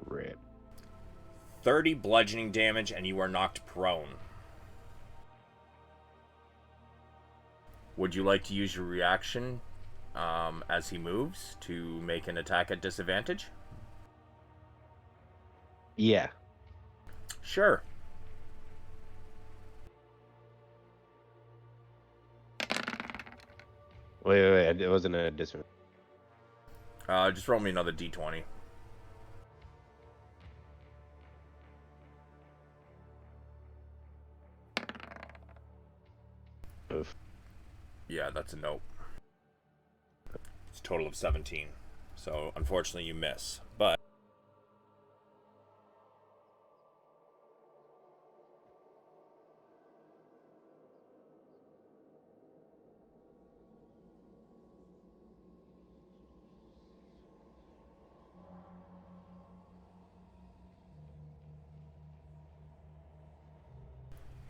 Rip. 30 bludgeoning damage, and you are knocked prone. Would you like to use your reaction as he moves to make an attack at disadvantage? Yeah. Sure. Wait. It wasn't a disadvantage. Just roll me another d20. Oof. Yeah, that's a nope. It's a total of 17. So, unfortunately, you miss. But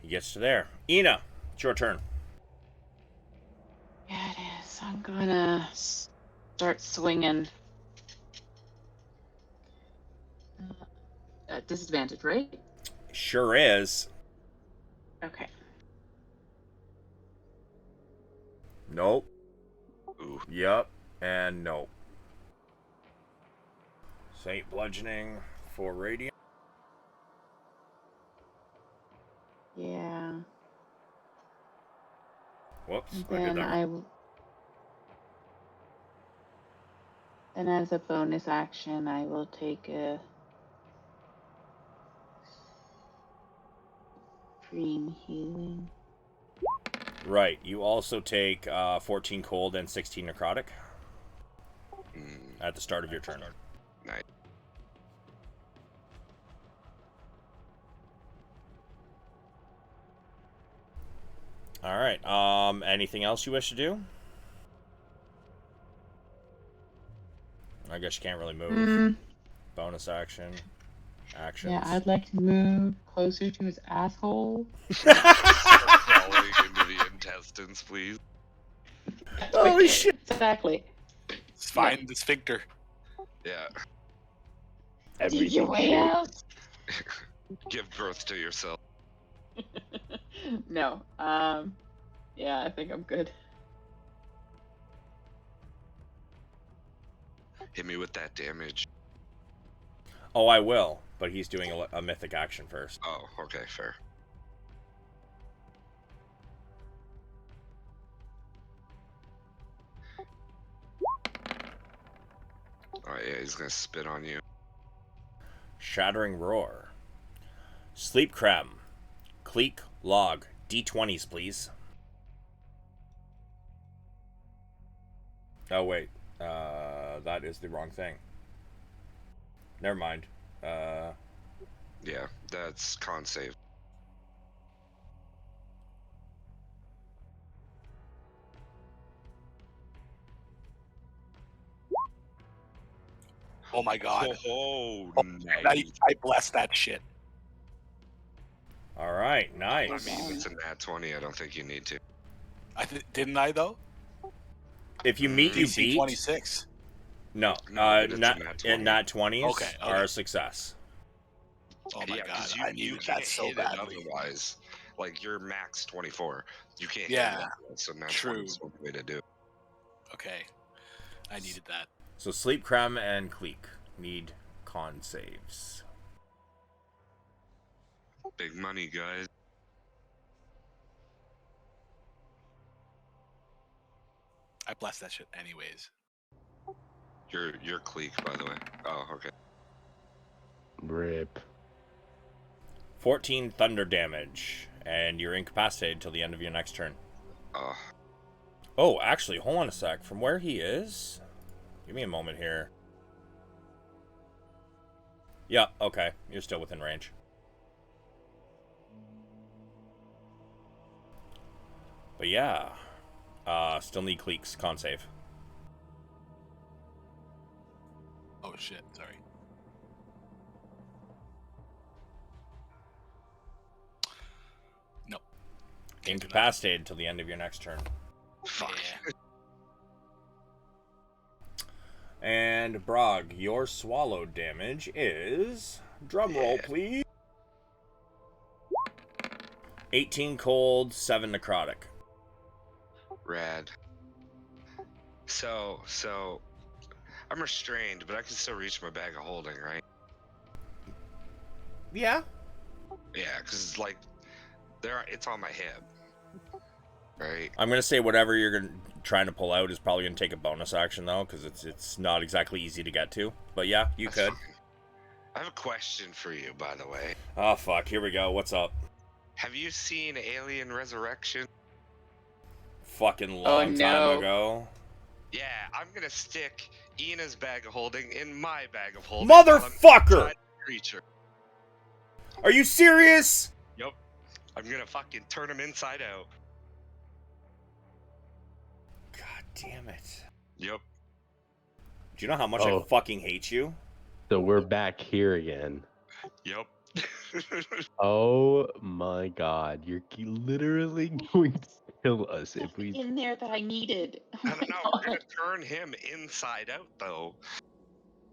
he gets to there. Ina, it's your turn. Yeah, it is. I'm gonna start swinging. At disadvantage, right? Sure is. Okay. Nope. Ooh. Yep. And nope. Saint bludgeoning for radiant. Yeah. Whoops. And I did then that. I will. And as a bonus action, I will take a green healing. Right. You also take 14 cold and 16 necrotic at the start of your turn. Nice. All right. Anything else you wish to do? I guess you can't really move. Bonus action. Actions. Yeah, I'd like to move closer to his asshole. Start crawling into the intestines, please. Holy shit. Exactly. Let's find the sphincter. Yeah. Did you wait out? Give birth to yourself. No. Yeah, I think I'm good. Hit me with that damage. Oh, I will. But he's doing a mythic action first. Oh, okay, fair. Oh yeah, he's gonna spit on you. Shattering Roar. Sleep Creme. Cleek Log. D20s, please. Oh, wait. That is the wrong thing. Never mind. Yeah, that's con save. Oh my god. Oh, I bless that shit. All right, I nice. mean, it's a nat 20. I don't think you need to. Didn't I though? If you meet, you DC beat. 26. No, No, but it's a nat, nat 20. in nat 20s Okay, are okay. a success. Oh my god, 'cause I you needed can't that so hit badly. it otherwise. Like, you're max 24. You can't Yeah, hit it otherwise, so nat true. 20 is the way to do it. Okay, I needed that. So Sleep, Krem, and Cleek need con saves. Big money, guys. I blessed that shit anyways. You're Cleek, by the way. Oh, okay. Rip. 14 thunder damage, and you're incapacitated till the end of your next turn. Oh, actually, hold on a sec. From where he is, give me a moment here. Yeah, okay, you're still within range. But yeah, still need Cleek's con save. Oh shit, sorry. Nope. Can't do that. Incapacitated till the end of your next turn. Fuck. Yeah. And Brog, your swallow damage is, drum roll please, 18 cold, 7 necrotic. Rad. So I'm restrained, but I can still reach my bag of holding, right? Yeah. Yeah, because like it's on my hip, right? I'm gonna say whatever you're trying to pull out is probably gonna take a bonus action though, because it's not exactly easy to get to. But yeah, you That's could. fine. I have a question for you, by the way. Oh fuck, here we go. What's up? Have you seen Alien Resurrection? Fucking long time ago. Yeah, I'm gonna stick Ina's bag of holding in my bag of holding. Motherfucker! Creature. Are you serious? Yep. I'm gonna fucking turn him inside out. God damn it. Yep. Do you know how much I fucking hate you? So we're back here again. Yep. Oh my god, you're literally going to kill us if we. In there that I needed. Oh I my don't know. We're gonna God. turn him inside out, though.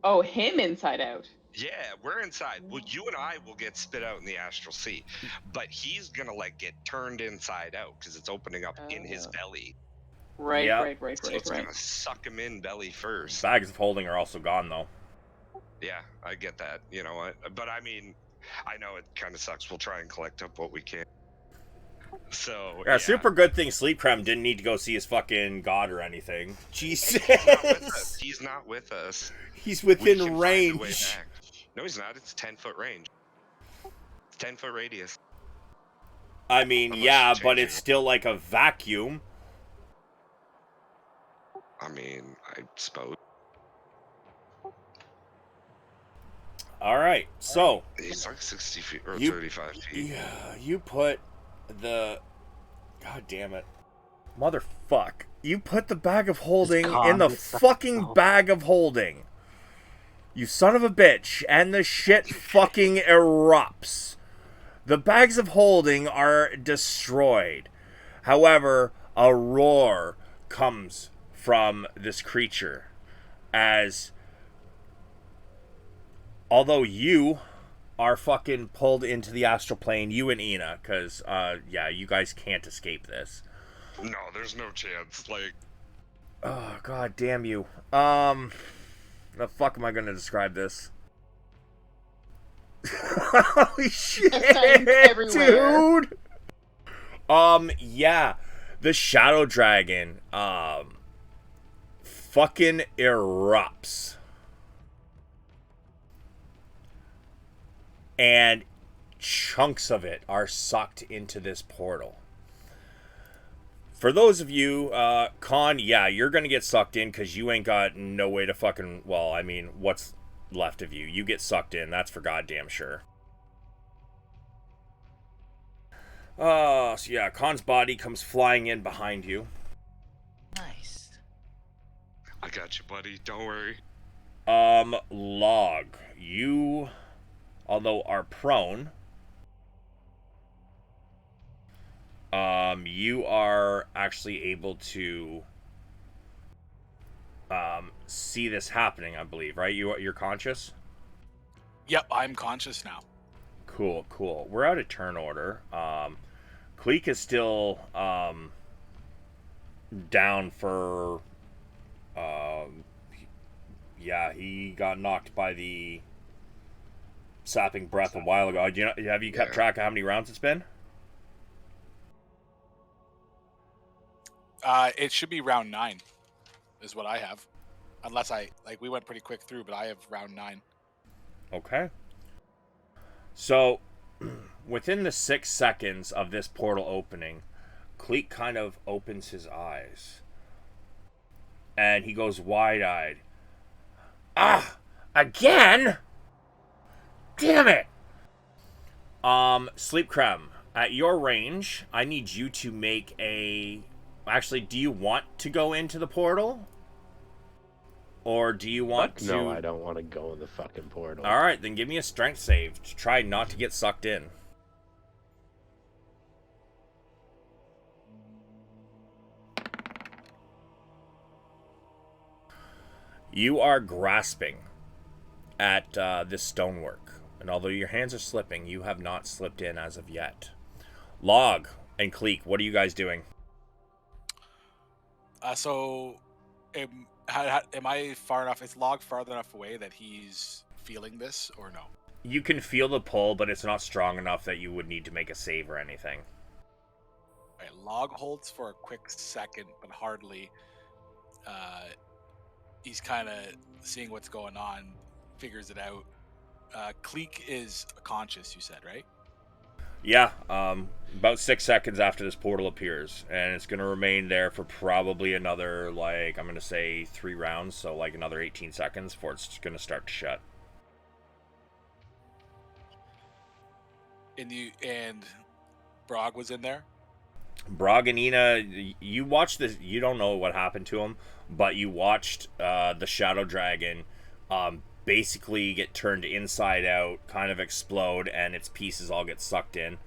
Oh, him inside out. Yeah, we're inside. Well, you and I will get spit out in the astral sea, but he's gonna like get turned inside out because it's opening up in his belly. Right, Yep. right. So it's gonna suck him in belly first. Bags of holding are also gone though. Yeah, I get that. You know what? But I mean, I know it kind of sucks. We'll try and collect up what we can. So Yeah, super good thing Sleep Krem didn't need to go see his fucking god or anything. Jesus. He's not with us. He's We can within find a way range. back. No, he's not. It's 10-foot range. 10-foot radius. I mean, Unless yeah, you but change it's it. still like a vacuum. I mean, I suppose. All right, so He's like 60 feet or You- 35 feet. yeah, you put the god damn it, motherfuck! You put the bag of holding in the fucking bag of holding. You son of a bitch! And the shit fucking erupts. The bags of holding are destroyed. However, a roar comes from this creature as, although you are fucking pulled into the astral plane, you and Ina, because, yeah, you guys can't escape this. No, there's no chance. Like, Oh, god damn you. The fuck am I gonna describe this? Holy shit, everywhere. dude! Yeah. The Shadow Dragon, fucking erupts. And chunks of it are sucked into this portal. For those of you, Con, yeah, you're gonna get sucked in because you ain't got no way to fucking, well, I mean, what's left of you? You get sucked in, that's for goddamn sure. So yeah, Con's body comes flying in behind you. Nice. I got you, buddy. Don't worry. Log, you, although are prone, you are actually able to see this happening, I believe, right? You're conscious? Yep, I'm conscious now. Cool, cool. We're out of turn order. Cleek is still down for yeah, he got knocked by the sapping breath a while ago. Have you kept track of how many rounds it's been? It should be round 9, is what I have. Unless we went pretty quick through, but I have round 9. Okay. So, within the 6 seconds of this portal opening, Cleek kind of opens his eyes. And he goes wide-eyed. Ah! Again? Damn it! Sleep Creme, at your range, I need you to make a... Actually, do you want to go into the portal? Or do you want to... No, I don't want to go in the fucking portal. Alright, then give me a strength save to try not to get sucked in. You are grasping at this stonework. And although your hands are slipping, you have not slipped in as of yet. Log and Cleek, what are you guys doing? Am I far enough? Is Log far enough away that he's feeling this, or no? You can feel the pull, but it's not strong enough that you would need to make a save or anything. Right, Log holds for a quick second, but hardly. He's kind of seeing what's going on, figures it out. Cleek is conscious, you said, right? Yeah, about 6 seconds after this portal appears, and it's going to remain there for probably another, I'm going to say 3 rounds, so another 18 seconds before it's going to start to shut. And Brog was in there? Brog and Ina, you watched this, you don't know what happened to him, but you watched the Shadow Dragon basically get turned inside out, kind of explode, and its pieces all get sucked in.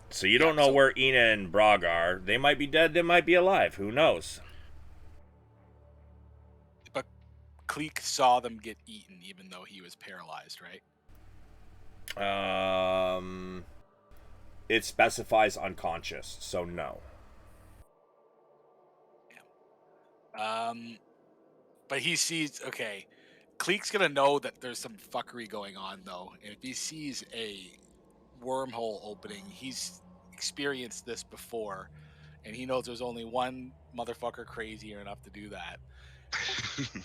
So you don't know where Ina and Brog are. They might be dead, they might be alive. Who knows? But Cleek saw them get eaten, even though he was paralyzed, right? It specifies unconscious, so no. But he sees, okay, Cleek's gonna know that there's some fuckery going on, though. And if he sees a wormhole opening, he's experienced this before, and he knows there's only one motherfucker crazier enough to do that.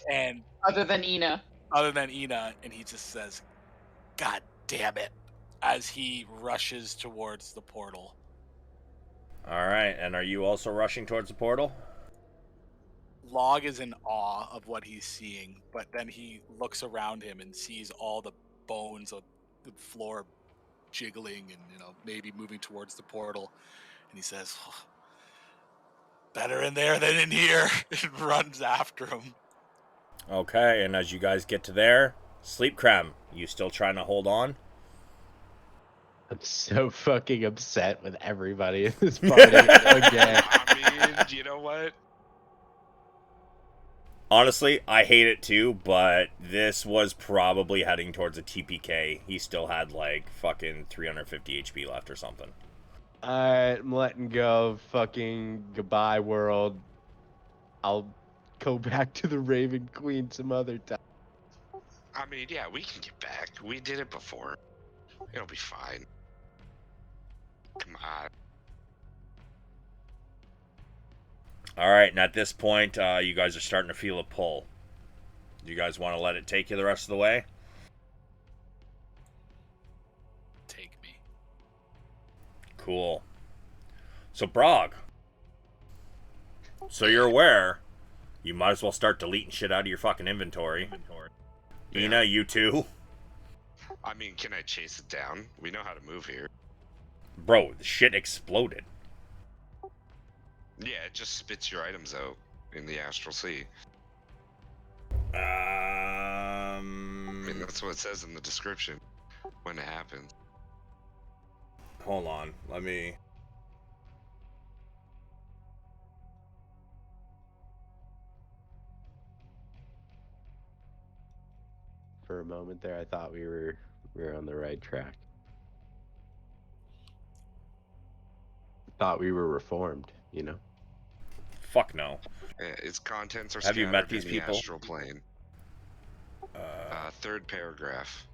And Other than Ina, and he just says, "God damn it," as he rushes towards the portal. All right, and are you also rushing towards the portal? Log is in awe of what he's seeing, but then he looks around him and sees all the bones of the floor jiggling and, maybe moving towards the portal. And he says, oh, better in there than in here, and runs after him. Okay, and as you guys get to there, Sleep Creme, you still trying to hold on? I'm so fucking upset with everybody in this party again. I mean, you know what? Honestly, I hate it too, but this was probably heading towards a TPK. He still had fucking 350 HP left or something. Alright, I'm letting go. Fucking goodbye, world. I'll go back to the Raven Queen some other time. I mean, yeah, we can get back. We did it before. It'll be fine. Come on. Alright, and at this point, you guys are starting to feel a pull. Do you guys want to let it take you the rest of the way? Take me. Cool. So, Brog. So you're aware, you might as well start deleting shit out of your fucking inventory. Yeah. Ina, you too? I mean, can I chase it down? We know how to move here. Bro, the shit exploded. Yeah, it just spits your items out in the astral sea. I mean, that's what it says in the description when it happens. Hold on. Let me. For a moment there, I thought we were on the right track. Thought we were reformed, you know. Fuck no. Its contents are Have you met scattered these in the people? astral plane. Third paragraph.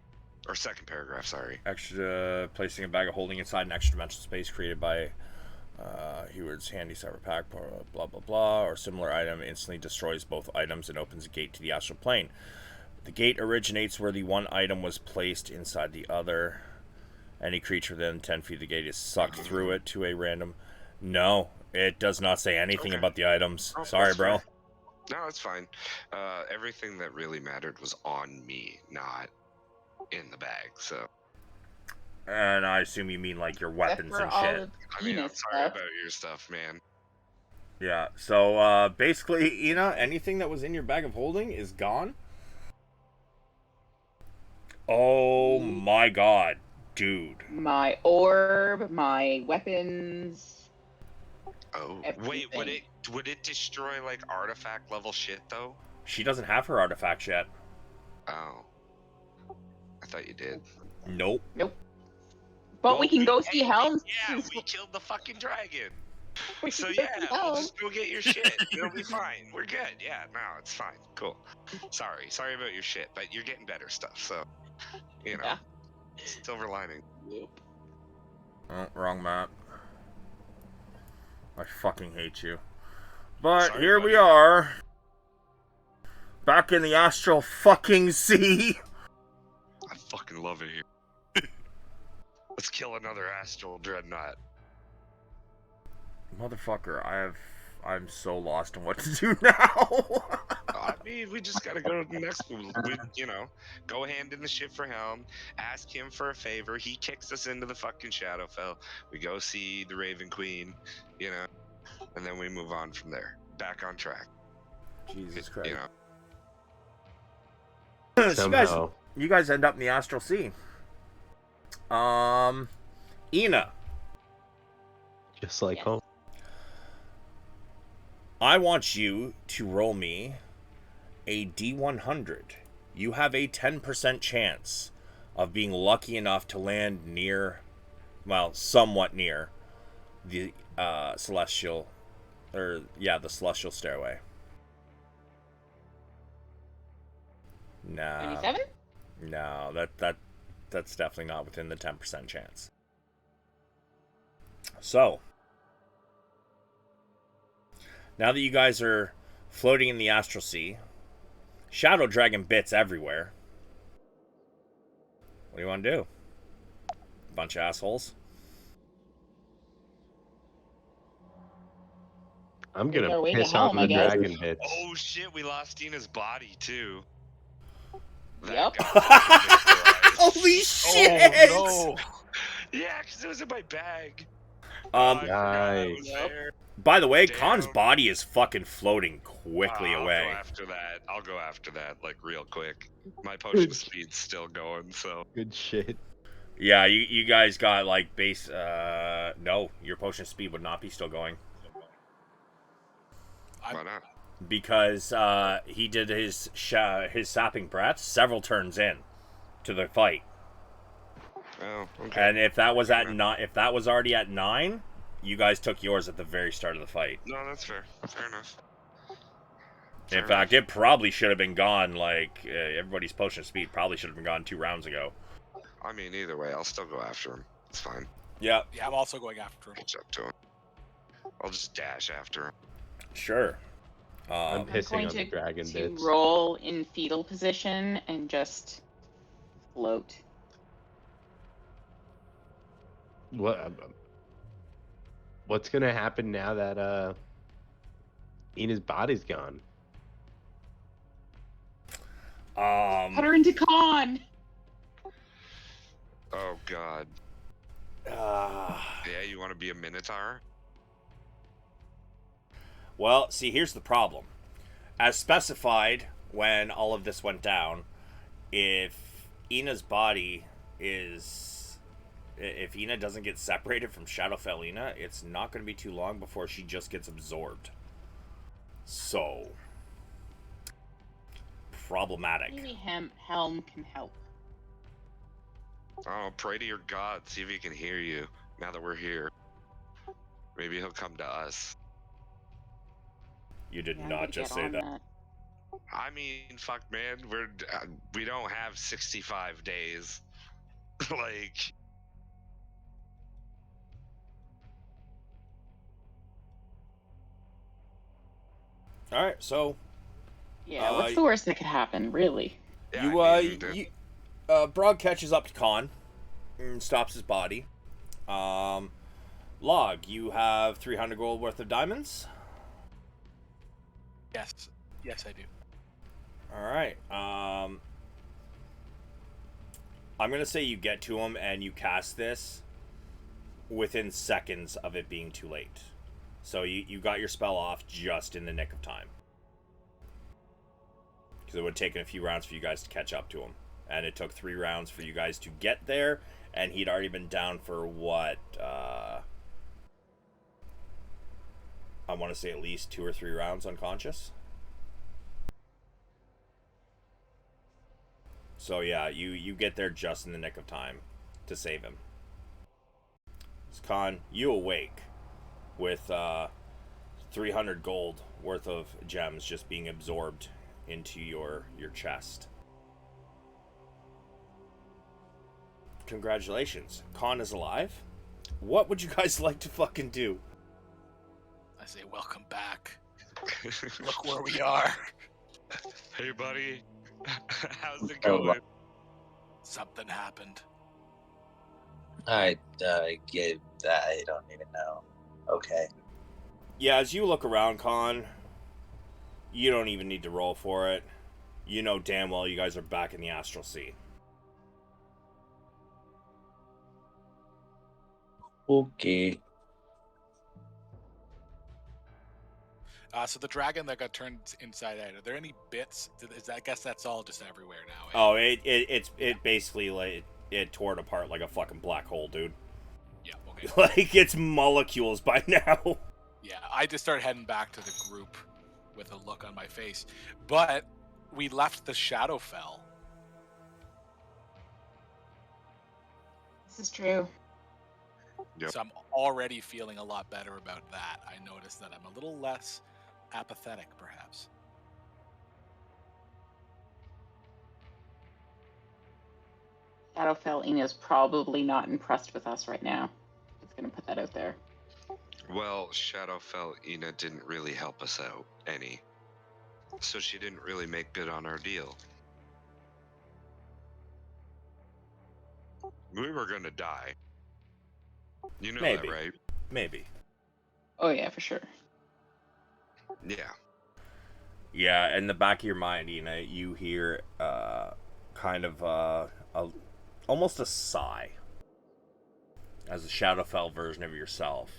Or second paragraph, sorry. Extra placing a bag of holding inside an extra dimensional space created by Heward's handy cyber pack, blah blah blah, or similar item instantly destroys both items and opens a gate to the astral plane. The gate originates where the one item was placed inside the other. Any creature within 10 feet of the gate is sucked through it to a random. No, it does not say anything about the items. Oh, Sorry, that's bro. fair. No, it's fine. Everything that really mattered was on me, not in the bag. So. And I assume you mean like your weapons and shit. I mean, I'm sorry about your stuff, man. Yeah, so basically, Ina, anything that was in your bag of holding is gone. Oh my god, dude. My orb, my weapons. Oh, wait, would it destroy like artifact level shit though? She doesn't have her artifacts yet. Oh, I thought you did. Nope. Nope. But we can go see Helms. Yeah, we killed the fucking dragon. We So can go yeah, see we'll Helms. just go get your shit. It'll be fine. We're good. Yeah, no, it's fine. Cool. Sorry about your shit, but you're getting better stuff. So, you know, Yeah. silver lining. Oh, wrong map. I fucking hate you. But Sorry, here buddy. we are. Back in the astral fucking sea. I fucking love it here. Let's kill another astral dreadnought. Motherfucker, I'm so lost on what to do now. I mean, we just gotta go to the next one. We, you know, go hand in the shit for Helm, ask him for a favor. He kicks us into the fucking Shadowfell. We go see the Raven Queen, you know, and then we move on from there. Back on track. Jesus Christ. You know. Somehow. You guys end up in the astral sea. Ina, Just like Yes. home. I want you to roll me a D100. You have a 10% chance of being lucky enough to land near, well, somewhat near the celestial, the celestial stairway. No, 27? no, that's definitely not within the 10% chance. So, now that you guys are floating in the astral sea, shadow dragon bits everywhere. What do you want to do? Bunch of assholes. I'm Make our gonna way to piss off Helm, I the guess. dragon bits. Oh shit, we lost Dina's body too. Yep. got fucking vaporized. Holy shit! Oh, no. Yeah, because it was in my bag. Um, I forgot I was Nice. there. by the way, Damn. Khan's body is fucking floating quickly I'll away. go after that. I'll go after that, like, real quick. My potion speed's still going, so. Good shit. Yeah, you guys got like base. No, your potion speed would not be still going Why not? because he did his sapping breath several turns in to the fight. Oh, okay. And if that was if that was already at 9, you guys took yours at the very start of the fight. No, that's fair. Fair enough. In fact, it probably should have been gone. Like everybody's potion speed probably should have been gone 2 rounds ago. I mean, either way, I'll still go after him. It's fine. Yep, Yeah, I'm also going after him. Catch up to him. I'll just dash after him. sure. I'm I'm pissing going on the dragon to bits. roll in fetal position and just float. What's gonna happen now that Ina's body's gone? Put her into con! Oh, God. Yeah, you want to be a Minotaur? Well, see, here's the problem. As specified when all of this went down, if Ina's body is... If Ina doesn't get separated from Shadowfell Ina, it's not going to be too long before she just gets absorbed. So... problematic. Maybe Helm can help. Oh, pray to your god. See if he can hear you now that we're here. Maybe he'll come to us. You did Yeah, I'm not gonna just get say on that. I mean, fuck, man. We don't have 65 days. Like, Alright, so... Yeah, what's the worst that could happen, really? yeah, Brog catches up to Khan and stops his body. Log, you have 300 gold worth of diamonds? Yes. Yes, I do. Alright, I'm gonna say you get to him and you cast this within seconds of it being too late. So you got your spell off just in the nick of time. Because it would have taken a few rounds for you guys to catch up to him. And it took 3 rounds for you guys to get there, and he'd already been down for what, I want to say at least 2 or 3 rounds unconscious. So yeah, you get there just in the nick of time to save him. Khan, you awake with 300 gold worth of gems just being absorbed into your chest. Congratulations, Khan is alive. What would you guys like to fucking do? I say, welcome back. Look where we are. Hey, buddy. How's it going? Something happened. I don't even know. Okay. Yeah, as you look around, Khan, you don't even need to roll for it. You know damn well you guys are back in the Astral Sea. Okay. So the dragon that got turned inside out, are there any bits? I guess that's all just everywhere now. Eh? Oh, it basically like it tore it apart like a fucking black hole, dude. Yeah, okay. Like it's molecules by now. Yeah, I just started heading back to the group with a look on my face. But we left the Shadowfell. This is true. Yep. So I'm already feeling a lot better about that. I noticed that I'm a little less apathetic, perhaps. Shadowfell Ina's probably not impressed with us right now. Just gonna put that out there. Well, Shadowfell Ina didn't really help us out any. So she didn't really make good on our deal. We were gonna die. You know Maybe. that, right? Maybe. Oh yeah, for sure. Yeah. Yeah, in the back of your mind, you hear kind of almost a sigh as a Shadowfell version of yourself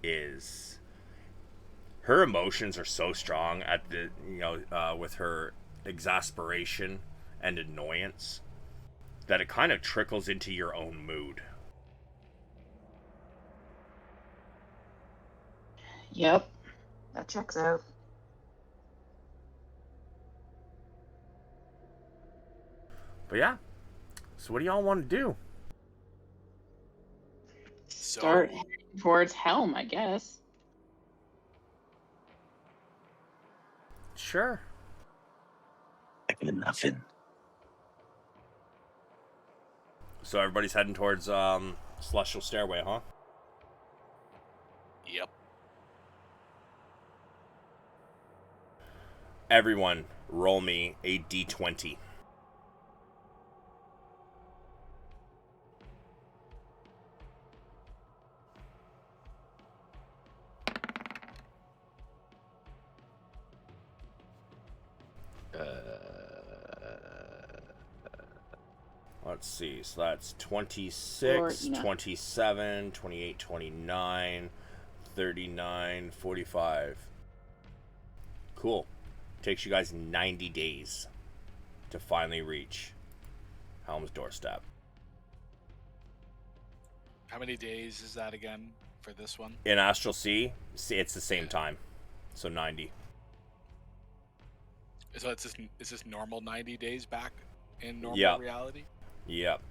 is. Her emotions are so strong at the with her exasperation and annoyance that it kind of trickles into your own mood. Yep, that checks out. But yeah, so what do y'all want to do? Start heading towards Helm, I guess. Sure. I got nothing. So everybody's heading towards Celestial Stairway, huh? Yep. Everyone, roll me a d20. Let's see, so that's 26, 27, 28, 29, 39, 45. Cool. Takes you guys 90 days to finally reach Helm's doorstep. How many days is that again for this one? In Astral Sea, it's the same time. So 90. So is this normal 90 days back in normal reality? Yep.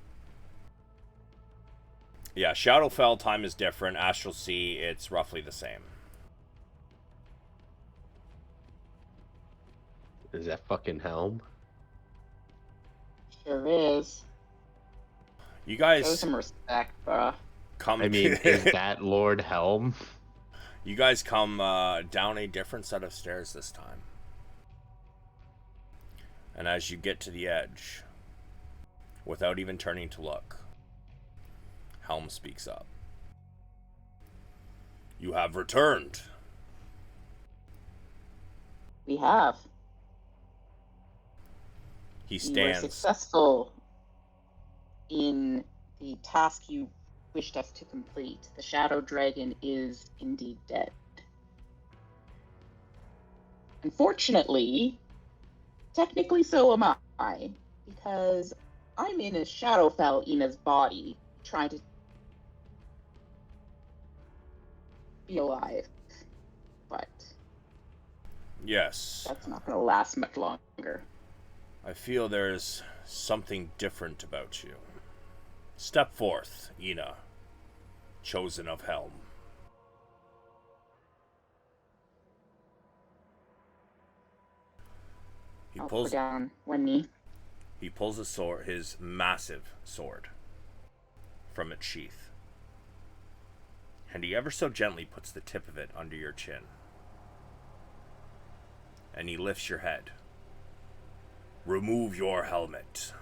Yeah, Shadowfell time is different. Astral Sea, it's roughly the same. Is that fucking Helm? Sure is. You Show guys some respect, bruh. come. I mean, is that Lord Helm? You guys come down a different set of stairs this time. And as you get to the edge, without even turning to look, Helm speaks up. You have returned. We have. He You were stands. successful in the task you wished us to complete. The Shadow Dragon is indeed dead. Unfortunately, technically so am I, because I'm in a Shadowfell Ina's body, trying to be alive. But Yes. that's not going to last much longer. I feel there's something different about you. Step forth, Ina, chosen of Helm. He I'll pulls put down one knee. He pulls his massive sword from its sheath. And he ever so gently puts the tip of it under your chin. And he lifts your head. Remove your helmet.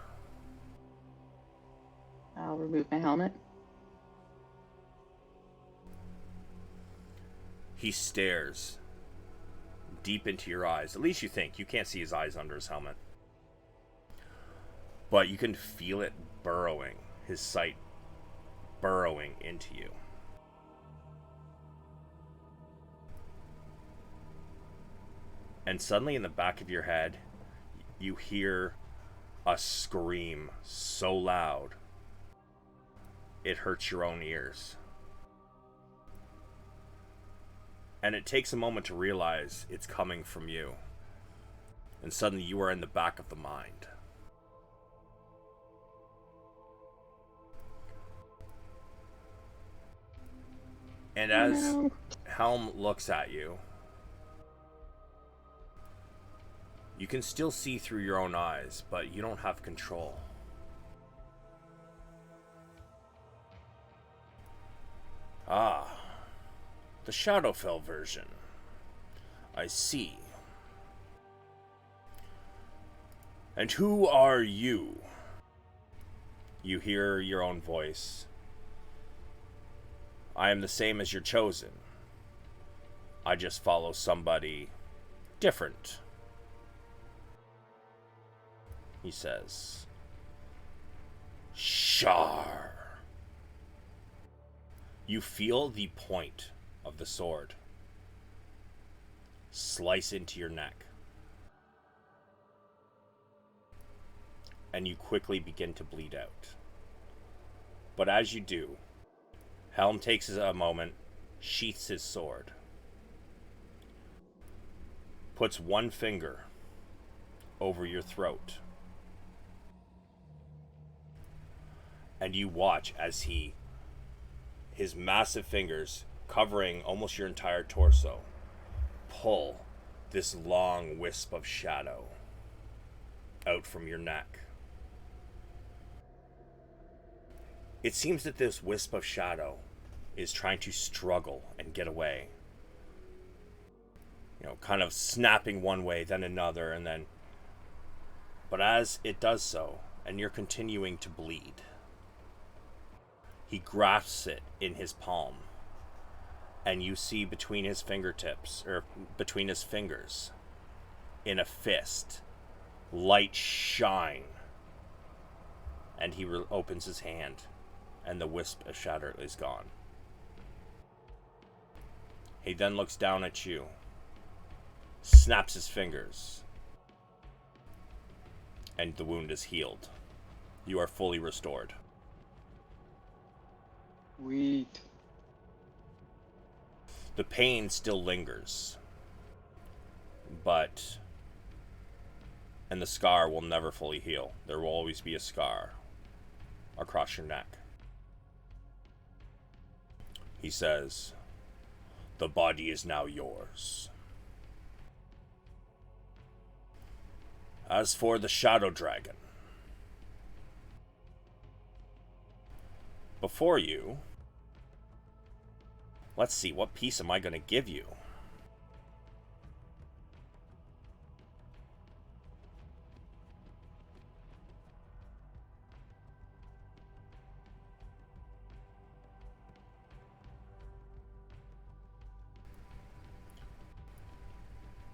I'll remove my helmet. He stares deep into your eyes. At least you think. You can't see his eyes under his helmet. But you can feel it burrowing. His sight burrowing into you. And suddenly in the back of your head, you hear a scream so loud, it hurts your own ears. And it takes a moment to realize it's coming from you. And suddenly you are in the back of the mind. And as Helm looks at you, you can still see through your own eyes, but you don't have control. Ah, the Shadowfell version. I see. And who are you? You hear your own voice. I am the same as your chosen. I just follow somebody different. He says, Shar. You feel the point of the sword slice into your neck. And you quickly begin to bleed out. But as you do, Helm takes a moment, sheaths his sword, puts one finger over your throat, and you watch as his massive fingers, covering almost your entire torso, pull this long wisp of shadow out from your neck. It seems that this wisp of shadow is trying to struggle and get away. You know, kind of snapping one way, then another, and then... But as it does so, and you're continuing to bleed, he grasps it in his palm, and you see between his fingertips, or between his fingers, in a fist, light shine, and he opens his hand, and the wisp of shadow is gone. He then looks down at you, snaps his fingers, and the wound is healed. You are fully restored. Sweet. The pain still lingers, and the scar will never fully heal. There will always be a scar across your neck. He says, "The body is now yours. As for the Shadow Dragon, before you, let's see, what piece am I going to give you?"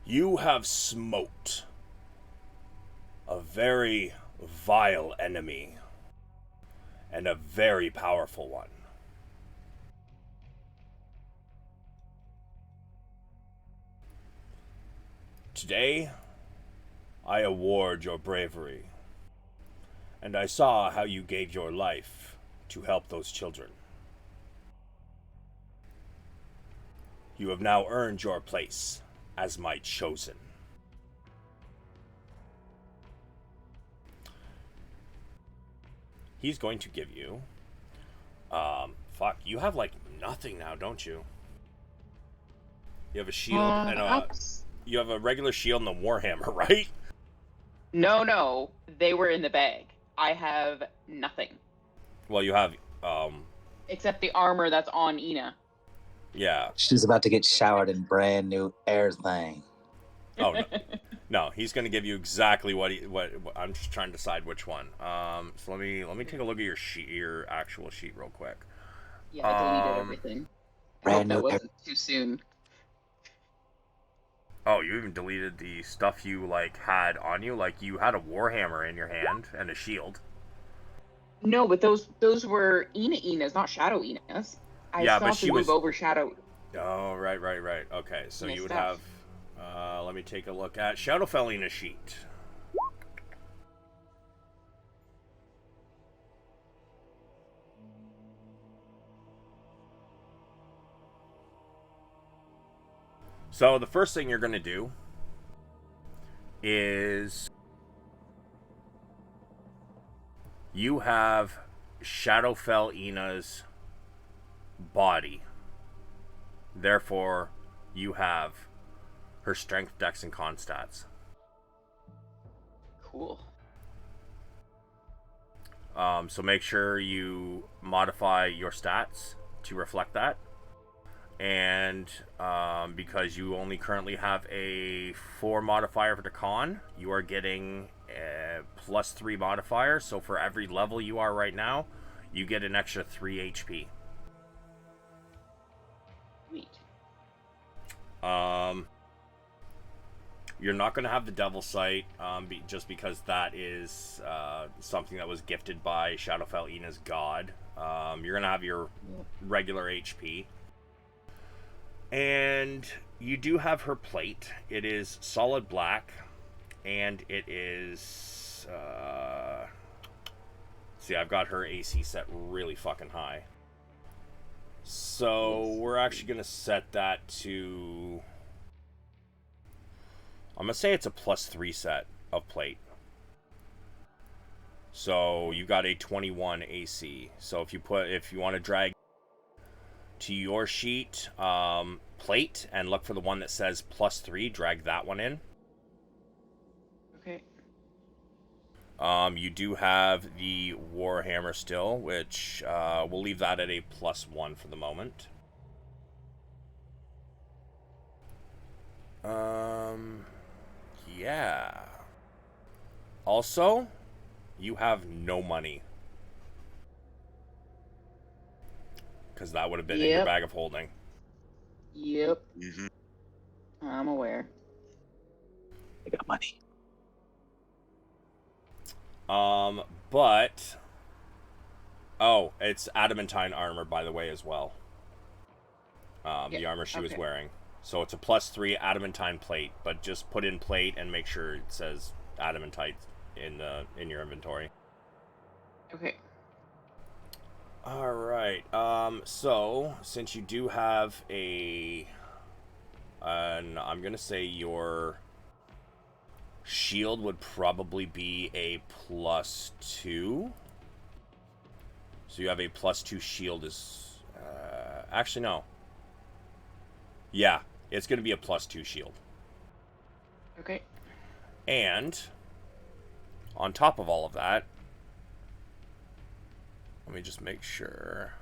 You have smote a very vile enemy, and a very powerful one. Today, I award your bravery, and I saw how you gave your life to help those children. You have now earned your place as my chosen. He's going to give you, fuck, you have like nothing now, don't you? You have a shield and you have a regular shield and a warhammer, right? No, they were in the bag. I have nothing. Well, you have, except the armor that's on Ina. Yeah. She's about to get showered in brand new everything. Oh, no. No, he's going to give you exactly what I'm just trying to decide which one. So let me take a look at your actual sheet real quick. Yeah, I deleted everything. I hope that wasn't too soon. Oh, you even deleted the stuff you like had on you? Like you had a warhammer in your hand and a shield. No, but those were Ina's, not Shadow Ina's. I yeah, still but have she to was move over Shadow. Oh, right. Okay, so Nice you would stuff. have. Let me take a look at Shadowfell Ina's sheet. So the first thing you're going to do is you have Shadowfell Ina's body. Therefore, you have her strength, dex, and con stats. Cool. So make sure you modify your stats to reflect that. And because you only currently have a 4 modifier for the con, you are getting a +3 modifier. So for every level you are right now, you get an extra 3 HP. Sweet. You're not going to have the Devil Sight, just because that is something that was gifted by Shadowfell Ina's god. You're going to have your regular HP. And you do have her plate. It is solid black, and it is... see, I've got her AC set really fucking high. So we're actually going to set that to... I'm going to say it's a +3 set of plate. So you got a 21 AC. So if you want to drag to your sheet plate and look for the one that says +3, drag that one in. Okay. You do have the Warhammer still, which we'll leave that at a +1 for the moment. Yeah. Also, you have no money. Because that would have been in your bag of holding. Yep. Mm-hmm. I'm aware. I got money. But... Oh, it's adamantine armor, by the way, as well. The armor she was wearing. So it's a +3 adamantine plate, but just put in plate and make sure it says adamantite in your inventory. Okay. All right. So since you do have I'm gonna say your shield would probably be a +2. So you have a +2 shield. Actually no. Yeah, it's gonna be a +2 shield. Okay. And on top of all of that, let me just make sure.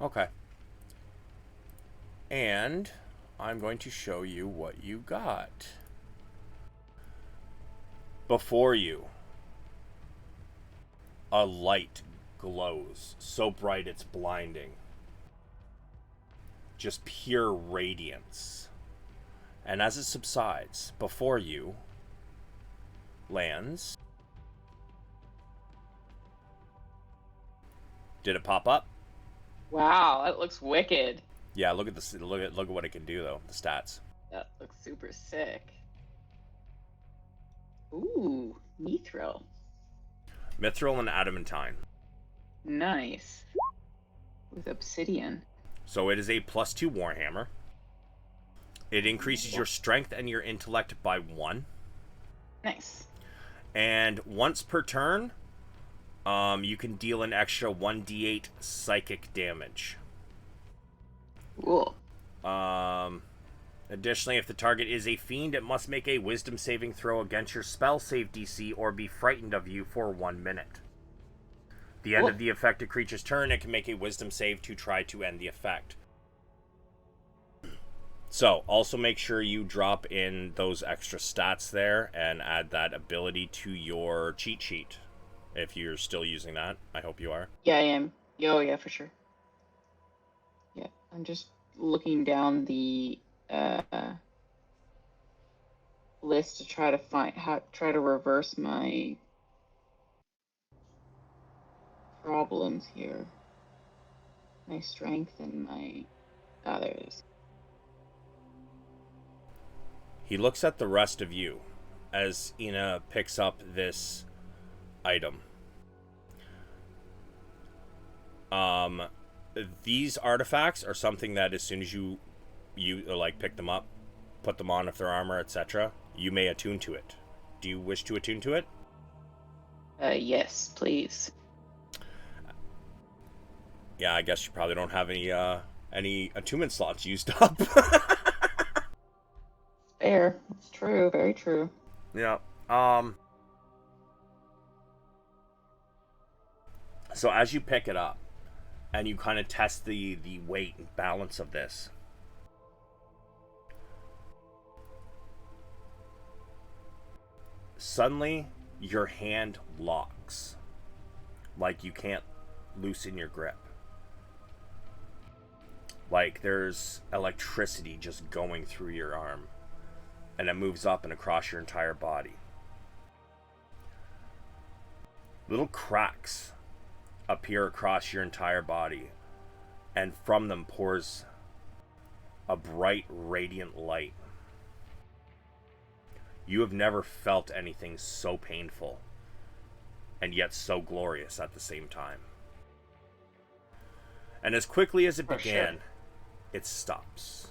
Okay. And I'm going to show you what you got. Before you, a light glows so bright it's blinding. Just pure radiance. And as it subsides, before you lands. Did it pop up? Wow, that looks wicked. Yeah, look at this. Look at what it can do though. The stats. That looks super sick. Ooh, mithril. Mithril and adamantine. Nice. With obsidian. So it is a +2 warhammer. It increases your strength and your intellect by 1. Nice. And once per turn, you can deal an extra 1d8 psychic damage. Cool. Additionally, if the target is a fiend, it must make a wisdom saving throw against your spell save DC or be frightened of you for 1 minute. The end of the affected creature's turn, it can make a wisdom save to try to end the effect. So, also make sure you drop in those extra stats there and add that ability to your cheat sheet. If you're still using that. I hope you are. Yeah, I am. Oh, yeah, for sure. Yeah, I'm just looking down the list to try to try to reverse my problems here. My strength and my... Ah, there it is. He looks at the rest of you as Ina picks up this item. These artifacts are something that as soon as you like pick them up, put them on with their armor, etc., you may attune to it. Do you wish to attune to it? Yes, please. Yeah, I guess you probably don't have any attunement slots used up. Fair. It's true. Very true. Yeah. So as you pick it up and you kind of test the weight and balance of this, suddenly your hand locks, like you can't loosen your grip, like there's electricity just going through your arm, and it moves up and across your entire body. Little cracks appear across your entire body, and from them pours a bright, radiant light. You have never felt anything so painful, and yet so glorious at the same time. And as quickly as it began, it stops.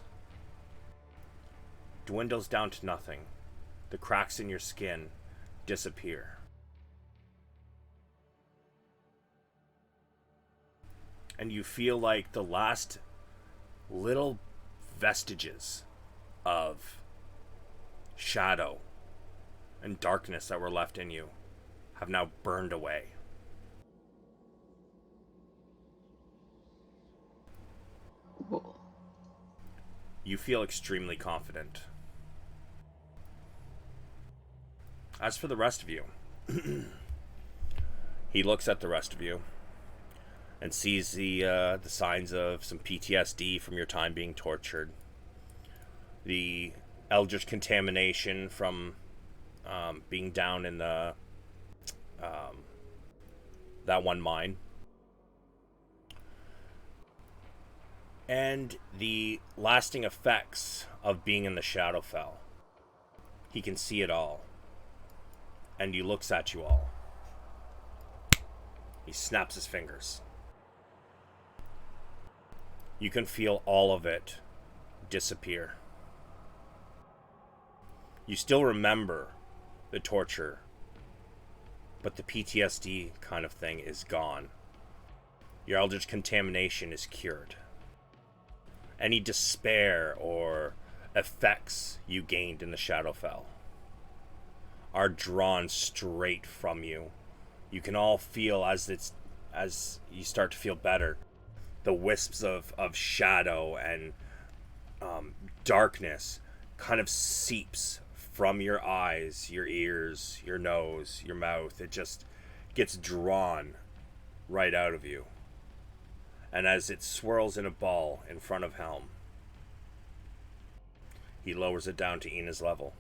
Dwindles down to nothing. The cracks in your skin disappear. And you feel like the last little vestiges of shadow and darkness that were left in you have now burned away. Cool. You feel extremely confident. As for the rest of you, he looks at the rest of you and sees the signs of some PTSD from your time being tortured. The eldritch contamination from being down in the that one mine. And the lasting effects of being in the Shadowfell. He can see it all. And he looks at you all. He snaps his fingers. You can feel all of it disappear. You still remember the torture, but the PTSD kind of thing is gone. Your eldritch contamination is cured. Any despair or effects you gained in the Shadowfell are drawn straight from you. You can all feel as you start to feel better, the wisps of shadow and darkness kind of seeps from your eyes, your ears, your nose, your mouth. It just gets drawn right out of you. And as it swirls in a ball in front of Helm, he lowers it down to Ina's level.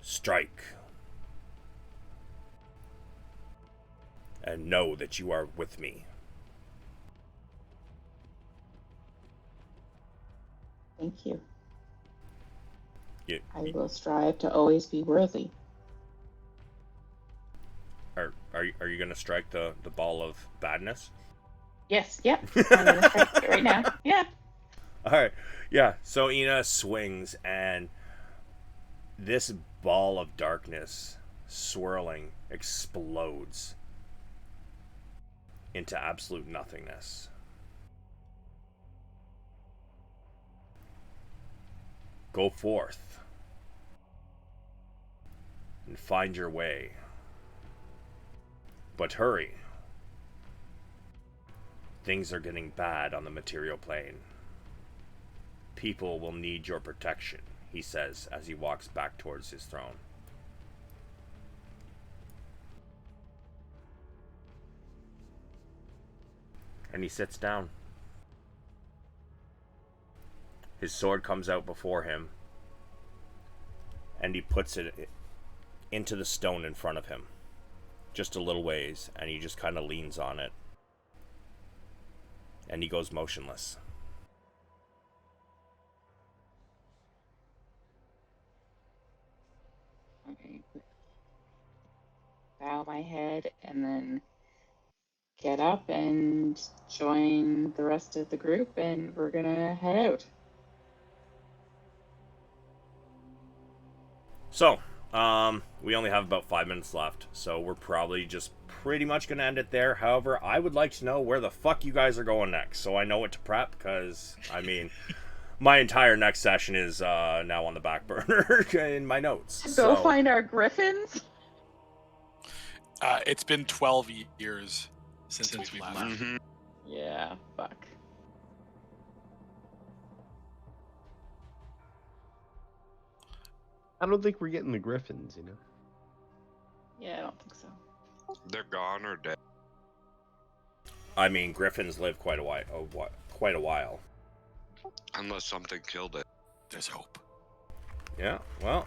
Strike. And know that you are with me. Thank you. I will strive to always be worthy. Are you going to strike the ball of badness? Yes, yep. I'm going to strike it right now. Yeah. Alright, yeah. So Ina swings, and this ball of darkness swirling explodes into absolute nothingness. Go forth and find your way. But hurry. Things are getting bad on the material plane. People will need your protection, he says as he walks back towards his throne. And he sits down. His sword comes out before him, and he puts it into the stone in front of him, just a little ways, and he just kind of leans on it. And he goes motionless. Okay. Bow my head and then get up and join the rest of the group, and we're gonna head out. So, we only have about 5 minutes left, so we're probably just pretty much going to end it there. However, I would like to know where the fuck you guys are going next, so I know what to prep, because, I mean, my entire next session is now on the back burner in my notes. Go find our griffins? It's been 12 years since we've left. Mm-hmm. Yeah, fuck. I don't think we're getting the griffins, you know? Yeah, I don't think so. They're gone or dead. I mean, griffins live quite a while. Unless something killed it. There's hope. Yeah, well,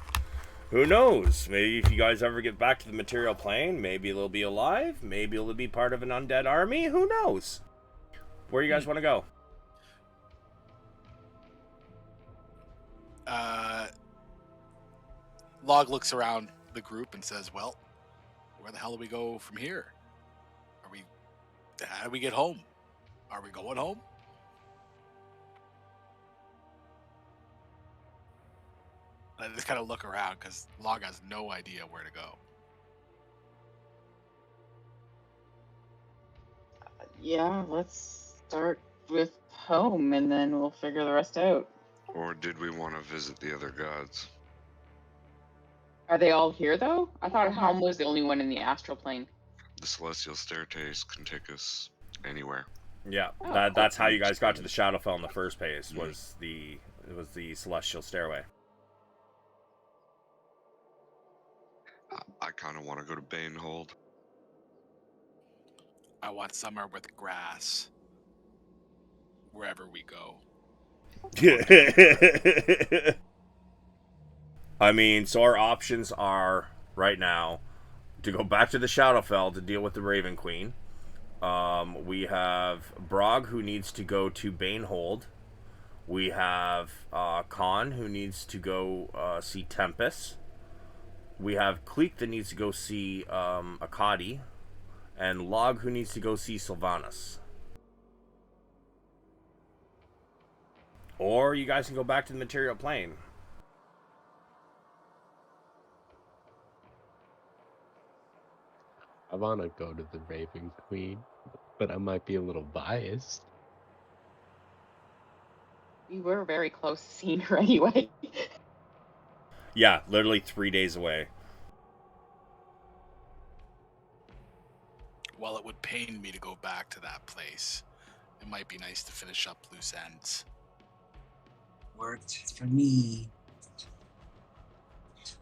who knows? Maybe if you guys ever get back to the material plane, maybe they'll be alive. Maybe they'll be part of an undead army. Who knows? Where you guys want to go? Log looks around the group and says, well, where the hell do we go from here? How do we get home? Are we going home? I just kind of look around because Log has no idea where to go. Yeah, let's start with home and then we'll figure the rest out. Or did we want to visit the other gods? Are they all here though? I thought Helm was the only one in the astral plane. The celestial staircase can take us anywhere. Yeah, Oh, that's how you guys got to the Shadowfell in the first place. Was the celestial stairway. I kind of want to go to Banehold. I want somewhere with grass. Wherever we go. I mean, so our options are right now to go back to the Shadowfell to deal with the Raven Queen. We have Brog, who needs to go to Banehold. We have Khan, who needs to go see Tempest. We have Cleek that needs to go see Akadi. And Log, who needs to go see Sylvanas. Or you guys can go back to the material plane. I want to go to the Raven Queen, but I might be a little biased. We were very close to seeing her anyway. Yeah, literally 3 days away. While it would pain me to go back to that place, it might be nice to finish up loose ends. Worked for me.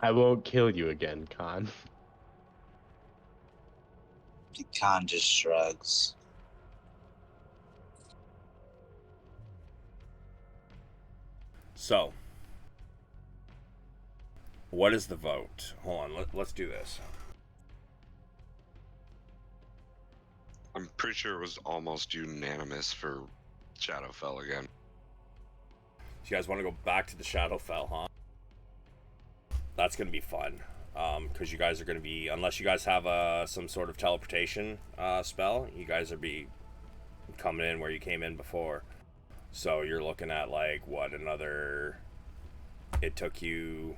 I won't kill you again, Khan. Khan just shrugs. So, what is the vote? Hold on, let's do this. I'm pretty sure it was almost unanimous for Shadowfell again. So you guys want to go back to the Shadowfell, huh? That's going to be fun. Because you guys are going to be, unless you guys have some sort of teleportation spell, you guys are be coming in where you came in before. So you're looking at like, what, another, it took you,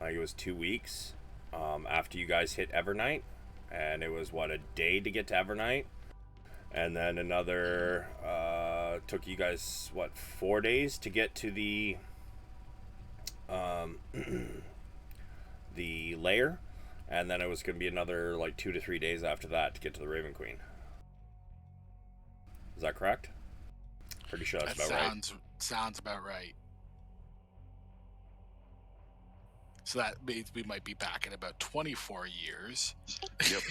I think it was 2 weeks after you guys hit Evernight. And it was, what, a day to get to Evernight? And then another, took you guys, what, 4 days to get to the, the lair, and then it was going to be another like 2 to 3 days after that to get to the Raven Queen. Is that correct? Pretty sure that's about right. Sounds about right. So that means we might be back in about 24 years. Yep.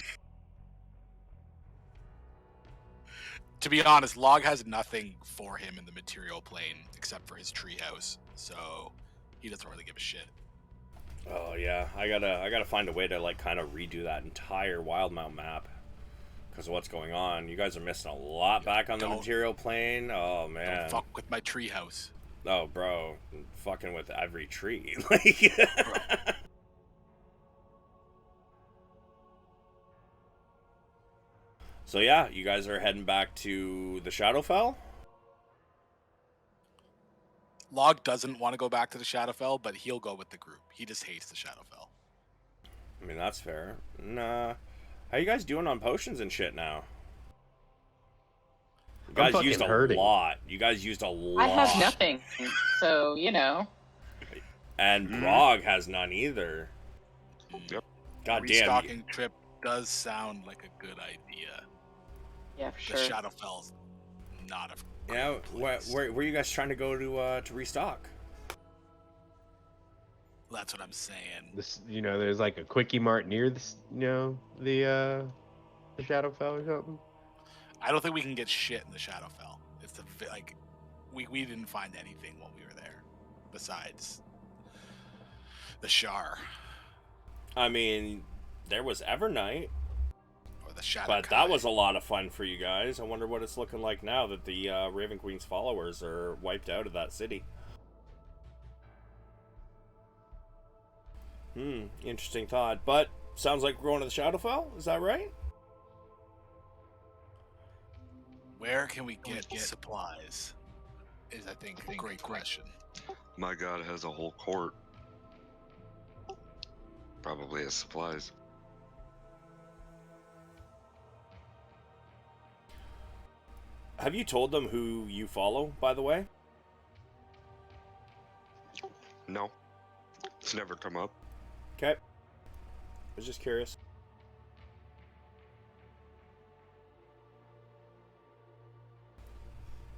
To be honest, Log has nothing for him in the material plane except for his treehouse, so he doesn't really give a shit. Oh yeah, I gotta find a way to like kind of redo that entire Wildemount map because of what's going on. You guys are missing a lot back on the material plane. Oh man, don't fuck with my treehouse. Oh bro, fucking with every tree. Like, so yeah, you guys are heading back to the Shadowfell. Log doesn't want to go back to the Shadowfell, but he'll go with the group. He just hates the Shadowfell. I mean, that's fair. Nah. How you guys doing on potions and shit now? You guys used a lot. You guys used a lot. I have nothing, so, you know. And Brog has none either. Yep. God damn. Restocking trip does sound like a good idea. Yeah, for sure. The Shadowfell's not a... Yeah, where are you guys trying to go to restock? That's what I'm saying. This, you know, there's like a quickie mart near this, you know, the Shadowfell or something. I don't think we can get shit in the Shadowfell. It's the like, we didn't find anything while we were there, besides the Shar. I mean, there was Evernight. The Shadow but Kai. That was a lot of fun for you guys. I wonder what it's looking like now that the Raven Queen's followers are wiped out of that city. Interesting thought. But sounds like we're going to the Shadowfell. Is that right? Where can we get supplies? Is I think a great question. My god has a whole court. Probably has supplies. Have you told them who you follow, by the way? No. It's never come up. Okay. I was just curious.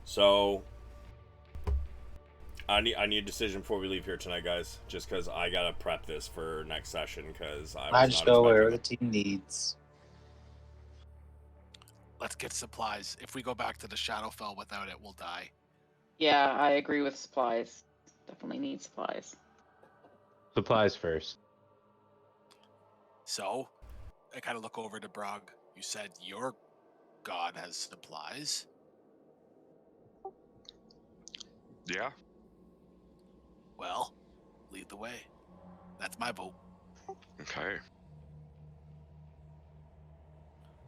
So, I need a decision before we leave here tonight, guys. Just because I gotta prep this for next session. Because I just go wherever the team needs. Let's get supplies. If we go back to the Shadowfell without it, we'll die. Yeah, I agree with supplies. Definitely need supplies. Supplies first. So, I kind of look over to Brog. You said your god has supplies. Yeah. Well, lead the way. That's my vote. Okay.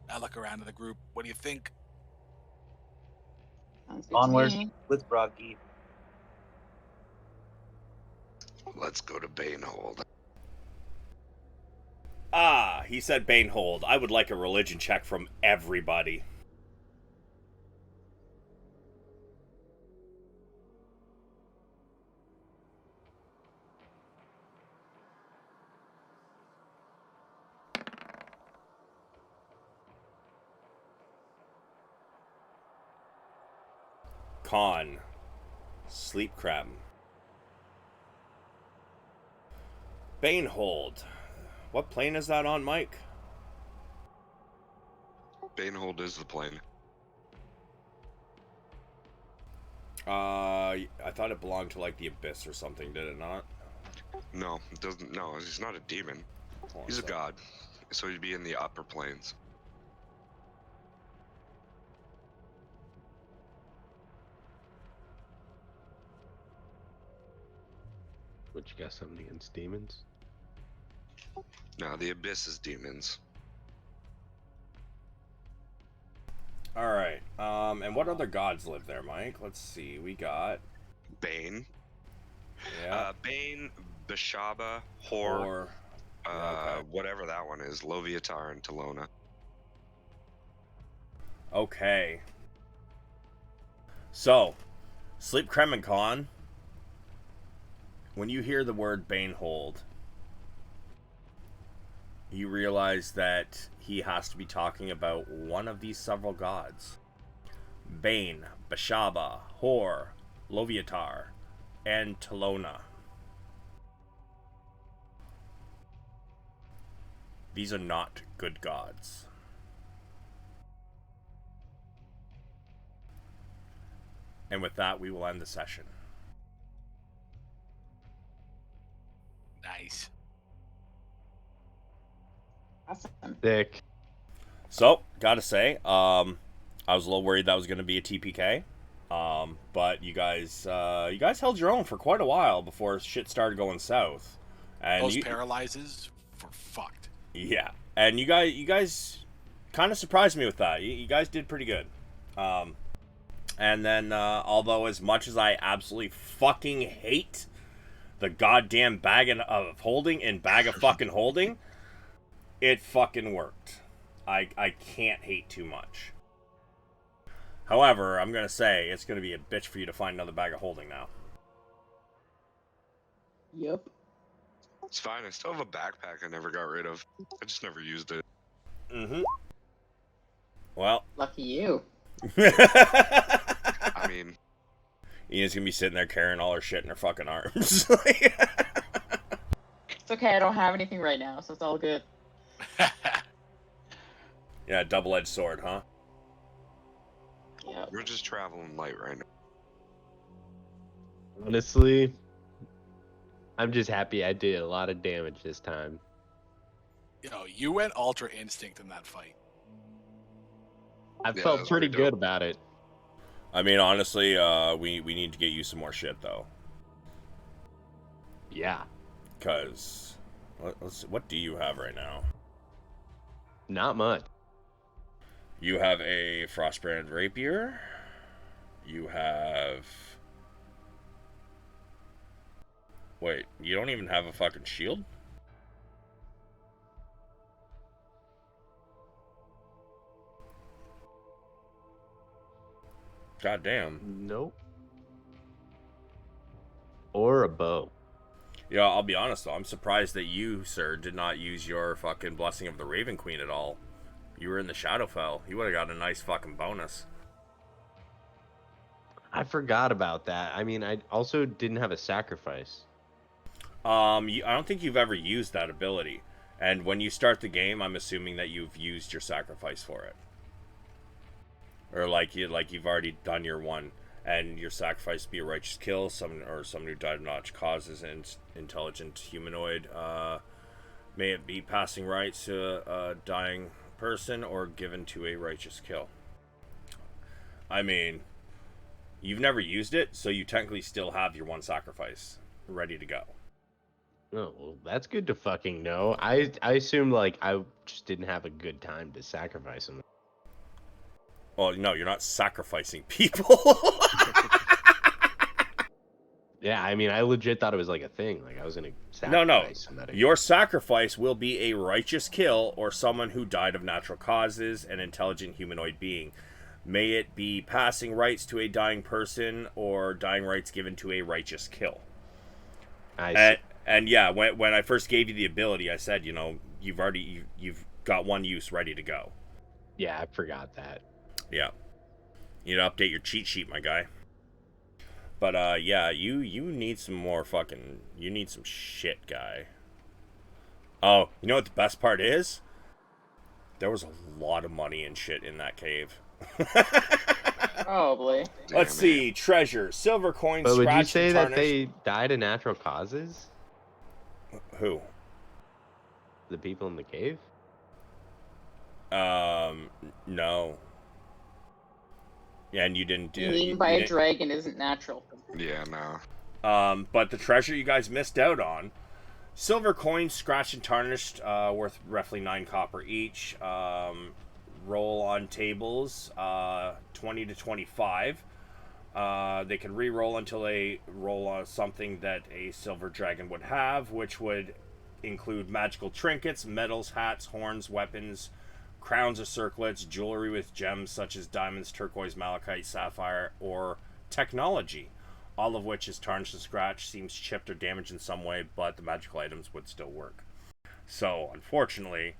I look around to the group. What do you think? Sounds good to Onward me. with Broggy. Let's go to Banehold. Ah, he said Banehold. I would like a religion check from everybody. Con. Sleep Crem. Banehold. What plane is that on, Mike? Banehold is the plane. I thought it belonged to like the Abyss or something, did it not? No, it doesn't. No, he's not a demon. Hold on He's a sec. god. So he'd be in the upper planes. Would you got something against demons? No, the Abyss is demons. Alright, and what other gods live there, Mike? Let's see, we got... Bane. Yeah, Bane, Bashaba, Hor, or... yeah, okay. whatever that one is, Loviatar and Talona. Okay. So, Sleep Crem and Con, when you hear the word Banehold, you realize that he has to be talking about one of these several gods. Bane, Bashaba, Hor, Loviatar, and Talona. These are not good gods. And with that, we will end the session. Nice. Awesome. Thick. So, gotta say, I was a little worried that was going to be a TPK. But you guys held your own for quite a while before shit started going south. And Those paralyzes were fucked. yeah, and you guys kind of surprised me with that. You guys did pretty good. And then, although as much as I absolutely fucking hate the goddamn bag of holding and bag of fucking holding, it fucking worked. I can't hate too much. However, I'm going to say it's going to be a bitch for you to find another bag of holding now. Yep. It's fine. I still have a backpack I never got rid of. I just never used it. Mm-hmm. Well. Lucky you. I mean, Ian's going to be sitting there carrying all her shit in her fucking arms. It's okay, I don't have anything right now, so it's all good. Yeah, double-edged sword, huh? Yep. we're just traveling light right now. Honestly, I'm just happy I did a lot of damage this time. You went Ultra Instinct in that fight. I Yeah, felt that's pretty pretty good dope. about it. I mean, honestly, we need to get you some more shit, though. Yeah. Because, what do you have right now? Not much. You have a Frostbrand Rapier. You have... Wait, you don't even have a fucking shield? God damn. Nope. Or a bow. Yeah, I'll be honest though, I'm surprised that you, sir, did not use your fucking Blessing of the Raven Queen at all. You were in the Shadowfell. You would have got a nice fucking bonus. I forgot about that. I mean, I also didn't have a sacrifice. I don't think you've ever used that ability. And when you start the game, I'm assuming that you've used your sacrifice for it. Or like you've already done your one. and your sacrifice be a righteous kill, someone who died of natural causes, and intelligent humanoid. May it be passing rights to a dying person or given to a righteous kill. I mean, you've never used it, so you technically still have your one sacrifice ready to go. Oh, well, that's good to fucking know. I assume like I just didn't have a good time to sacrifice him. Well, no, you're not sacrificing people. Yeah, I mean, I legit thought it was like a thing. Like I was gonna No, sacrifice somebody. your sacrifice will be a righteous kill or someone who died of natural causes, an intelligent humanoid being. May it be passing rights to a dying person or dying rights given to a righteous kill. I see. And yeah, when I first gave you the ability, I said, you know, you've got one use ready to go. Yeah, I forgot that. Yeah. You need to update your cheat sheet, my guy. But yeah, you need some more fucking, you need some shit, guy. Oh, you know what the best part is? There was a lot of money and shit in that cave. Probably. Let's see, treasure, silver coins, But would you scratch say and that tarnished. they died of natural causes? Who? The people in the cave? No. Yeah, and you didn't do Eaten by a dragon isn't natural. Yeah, no. But the treasure you guys missed out on, silver coins, scratched and tarnished, worth roughly 9 copper each. Roll on tables, 20 to 25. They can re-roll until they roll on something that a silver dragon would have, which would include magical trinkets, medals, hats, horns, weapons, crowns or circlets, jewelry with gems such as diamonds, turquoise, malachite, sapphire, or technology, all of which is tarnished and scratched, seems chipped or damaged in some way, but the magical items would still work. So, unfortunately,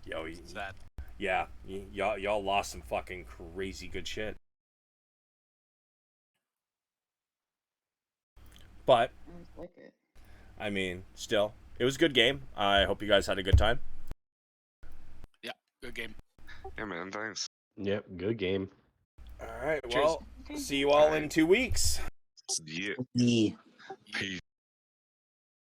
y'all lost some fucking crazy good shit. But, Sounds like it. I mean, still, it was a good game. I hope you guys had a good time. Yeah, good game. Yeah, man, thanks. Yep, good game. All right, Cheers. well, see you all in 2 weeks. Yeah. Yeah. Peace.